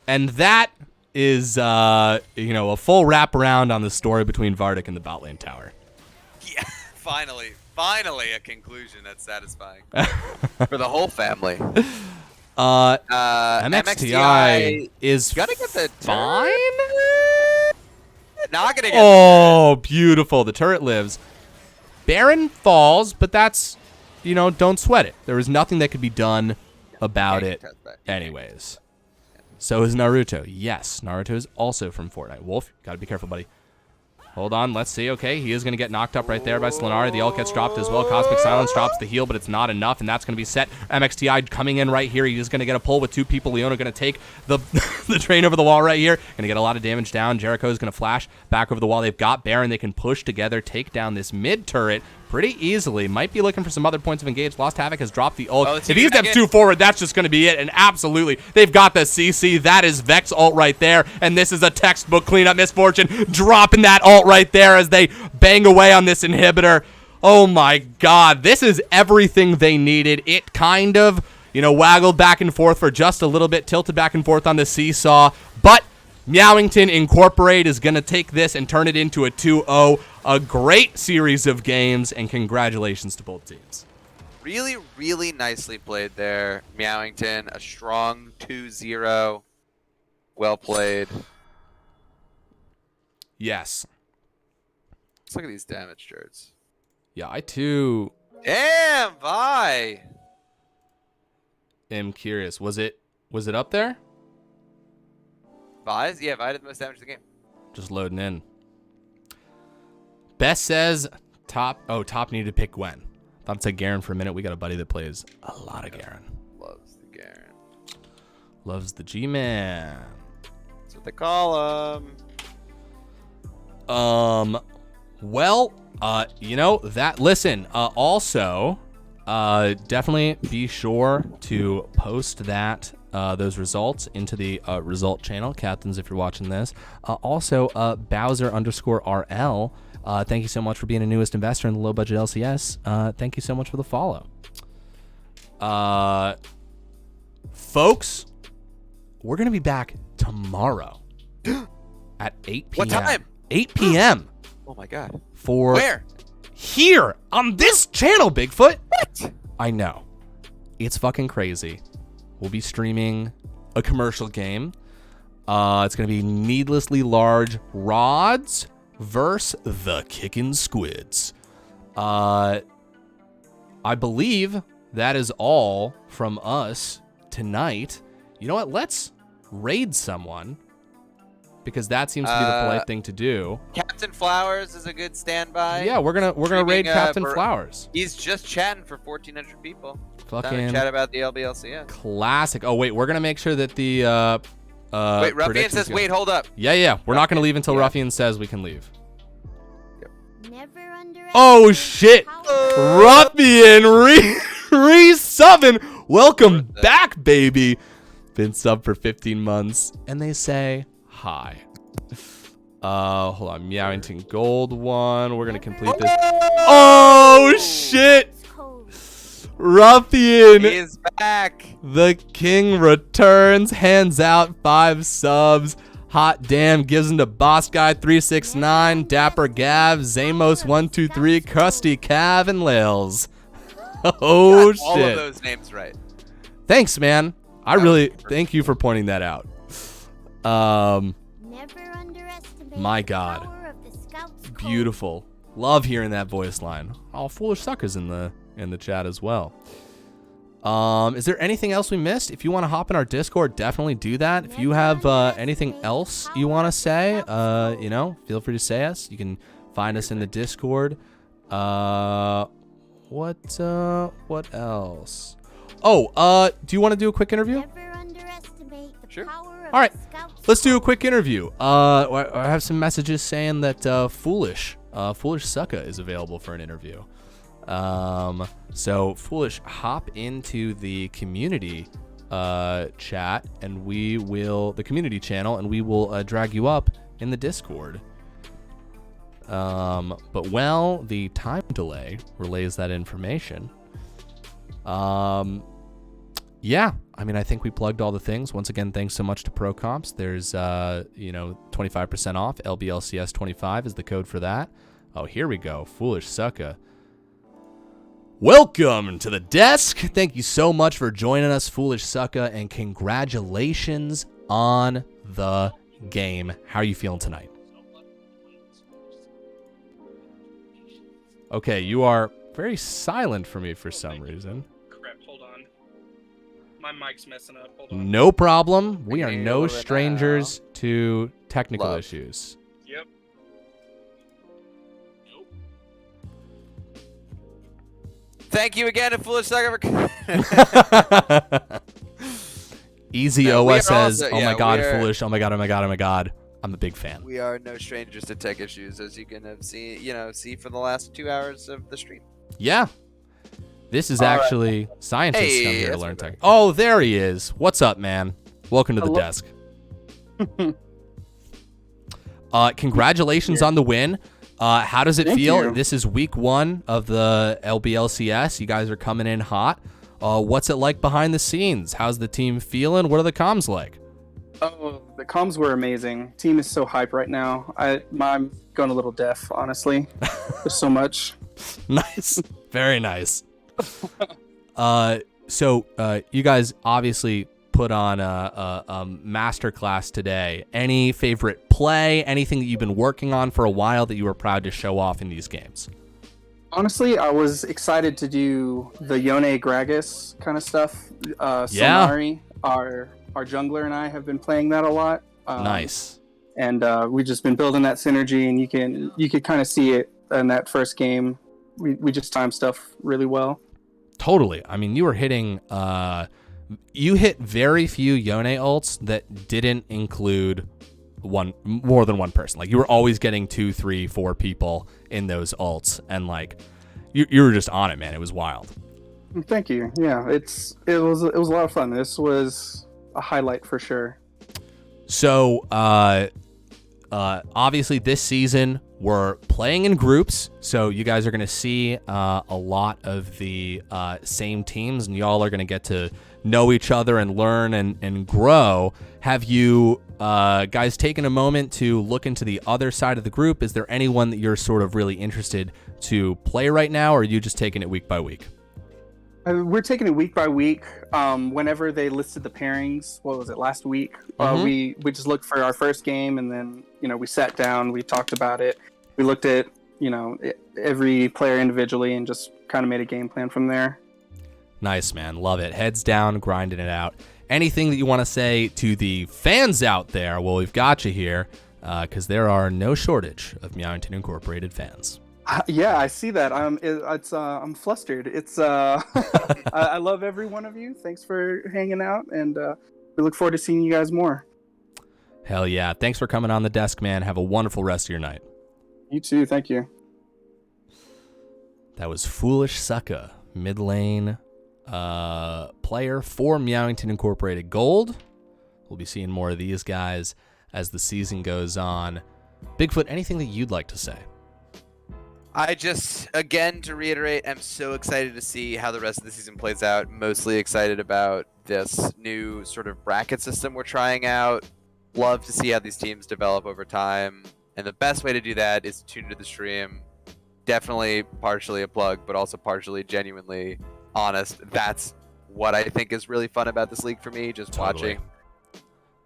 And that is, you know, a full wraparound on the story between Vardic and the bot lane tower. Yeah, finally a conclusion that's satisfying. For the whole family. MXTI is gonna get the fine? Not gonna get Oh, beautiful. The turret lives. Baron falls, but that's, you know, don't sweat it. There was nothing that could be done about it anyways. So is Naruto. Yes, Naruto is also from Fortnite. Wolf, gotta be careful, buddy. Hold on, let's see. Okay, he is going to get knocked up right there by Slanari. The ult gets dropped as well. Cosmic Silence drops the heal, but it's not enough, and that's going to be set. MXTI coming in right here. He's going to get a pull with 2 people. Leona going to take the the train over the wall right here. Going to get a lot of damage down. Jericho is going to flash back over the wall. They've got Baron. They can push together, take down this mid turret pretty easily. Might be looking for some other points of engage. Lost Havoc has dropped the ult. If he steps 2 forward, that's just going to be it. And absolutely, they've got the CC. That is Vex ult right there. And this is a textbook cleanup. Misfortune dropping that ult right there as they bang away on this inhibitor. Oh my god, this is everything they needed. It kind of, you know, waggled back and forth for just a little bit, tilted back and forth on the seesaw, but Meowington Incorporate is going to take this and turn it into a 2-0. A great series of games, and congratulations to both teams. Really, really nicely played there, Meowington. A strong 2-0. Well played. Yes. Let's look at these damage charts. Yeah, I too Damn, Vi! am curious. Was it up there? Vi's? Yeah, Vi did the most damage in the game. Just loading in. Best says top needed to pick Gwen. Thought it said Garen for a minute. We got a buddy that plays a lot of Garen. Loves the Garen. Loves the G-Man. That's what they call him. Well, you know, that, listen, also, definitely be sure to post that, those results into the, result channel. Captains, if you're watching this. Also, Bowser_RL, Thank you so much for being a newest investor in the low budget LCS. Thank you so much for the follow. Folks, we're going to be back tomorrow at 8 p.m. What time? 8 p.m. Oh my God. For Where? here on this channel, Bigfoot. What? I know. It's fucking crazy. We'll be streaming a commercial game. It's going to be Needlessly Large Rods versus the Kickin' Squids. I believe that is all from us tonight. You know what? Let's raid someone, because that seems to be the polite thing to do. Captain Flowers is a good standby. Yeah, we're gonna raid Captain Flowers. He's just chatting for 1,400 people. Fucking chat about the LBLCS. Classic. Oh wait, we're gonna make sure that the wait, Ruffian says, wait, hold up. Yeah. We're not gonna leave until Ruffian says we can leave. Never underestimate Oh shit! Ruffian re-subbing. Welcome back, baby. Been sub for 15 months, and they say hi. Hold on. Meowington Gold 1. We're gonna complete this. Oh shit! Ruffian. He is back. The king returns. Hands out 5 subs. Hot damn gives him to Boss Guy 369, Dapper Gav, Zamos 123, Krusty Cav, and Lils. Oh shit! All of those names right. Thanks, man. I really thank you for pointing that out. Never underestimate My the God. power of the Scout's code. Beautiful. Love hearing that voice line. All foolish suckers in the chat as well. Is there anything else we missed? If you want to hop in our Discord, definitely do that. If you have anything else you want to say, you know, feel free to say us. You can find us in the Discord. What else? Oh, do you want to do a quick interview? Never underestimate the Sure. power of All right, the Scout's let's do a code. quick interview. I have some messages saying that Foolish Sucka is available for an interview. So Foolish, hop into the community chat, and the community channel, and we will drag you up in the Discord. But while the time delay relays that information, yeah, I mean, I think we plugged all the things. Once again, thanks so much to Pro Comps. There's 25% off. LBLCS 25 is the code for that. Oh, here we go. Foolish Sucka. Welcome to the desk. Thank you so much for joining us, Foolish Sucka, and congratulations on the game. How are you feeling tonight? Okay, you are very silent for me for some reason. Crap, hold on. My mic's messing up. Hold on. No problem. We are Can you no hear it now? strangers to technical Love. issues. Yep. Thank you again to Foolish Sucker for. Easy No, we OS are says, also- "Oh my yeah, God, we are- Foolish! Oh my God! Oh my God! Oh my God! I'm a big fan." We are no strangers to tech issues, as you can have seen, see for the last 2 hours of the stream. Yeah, this is All right. actually scientists Hey, come here to that's learn my tech. Oh, there he is. What's up, man? Welcome to the Hello. desk. Congratulations on the win. How does it Thank feel? you. This is week 1 of the LBLCS. You guys are coming in hot. What's it like behind the scenes? How's the team feeling? What are the comms like? Oh, the comms were amazing. Team is so hype right now. I'm going a little deaf, honestly. There's so much. Nice. Very nice. So you guys obviously put on a masterclass today. Any favorite play? Anything that you've been working on for a while that you were proud to show off in these games? Honestly, I was excited to do the Yone Gragas kind of stuff. Yeah. Solari, our jungler, and I have been playing that a lot. Nice. And we've just been building that synergy, and you could kind of see it in that first game. We just timed stuff really well. Totally. I mean, you were hitting. You hit very few Yone ults that didn't include more than one person. Like, you were always getting 2, 3, 4 people in those ults, and like you were just on it, man. It was wild. Thank you. Yeah, it was a lot of fun. This was a highlight for sure. So obviously this season we're playing in groups, so you guys are going to see a lot of the same teams, and y'all are going to get to know each other and learn and grow. Have you guys taken a moment to look into the other side of the group? Is there anyone that you're sort of really interested to play right now, or are you just taking it week by week? We're taking it week by week. Whenever they listed the pairings, what was it, last week? We just looked for our first game, and then we sat down, we talked about it, we looked at every player individually, and just kind of made a game plan from there. Nice, man. Love it. Heads down, grinding it out. Anything that you want to say to the fans out there? Well, we've got you here because there are no shortage of Meowington Incorporated fans. Yeah, I see that. I'm flustered. I love every one of you. Thanks for hanging out, and we look forward to seeing you guys more. Hell yeah. Thanks for coming on the desk, man. Have a wonderful rest of your night. You too. Thank you. That was Foolish Sucka, mid lane player for Meowington Incorporated Gold. We'll be seeing more of these guys as the season goes on. Bigfoot, anything that you'd like to say? I just, again, to reiterate, I'm so excited to see how the rest of the season plays out. Mostly excited about this new sort of bracket system we're trying out. Love to see how these teams develop over time. And the best way to do that is to tune into the stream. Definitely partially a plug, but also partially genuinely honest. That's what I think is really fun about this league for me, just watching.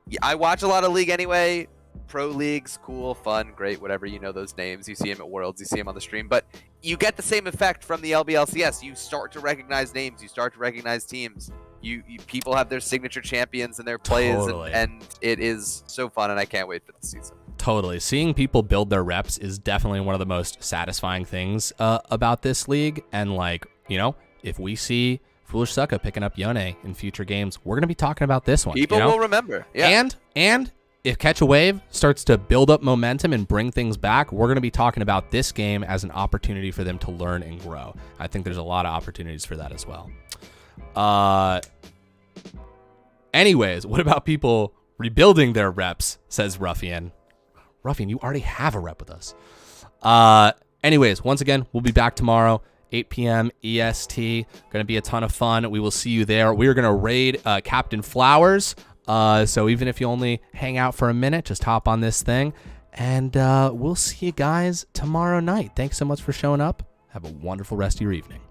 Yeah, I watch a lot of League anyway. Pro leagues, cool, fun, great, whatever. You know those names. You see them at Worlds. You see them on the stream. But you get the same effect from the LBLCS. You start to recognize names. You start to recognize teams. You people have their signature champions and their plays, and it is so fun, and I can't wait for the season. Totally. Seeing people build their reps is definitely one of the most satisfying things about this league. And, if we see Foolish Sucka picking up Yone in future games, we're going to be talking about this one. People will remember. Yeah. And if Catch a Wave starts to build up momentum and bring things back, we're going to be talking about this game as an opportunity for them to learn and grow. I think there's a lot of opportunities for that as well. Anyways, what about people rebuilding their reps, says Ruffian. Ruffian, you already have a rep with us. Anyways, once again, we'll be back tomorrow, 8 p.m. EST. Going to be a ton of fun. We will see you there. We are going to raid Captain Flowers. So even if you only hang out for a minute, just hop on this thing. And we'll see you guys tomorrow night. Thanks so much for showing up. Have a wonderful rest of your evening.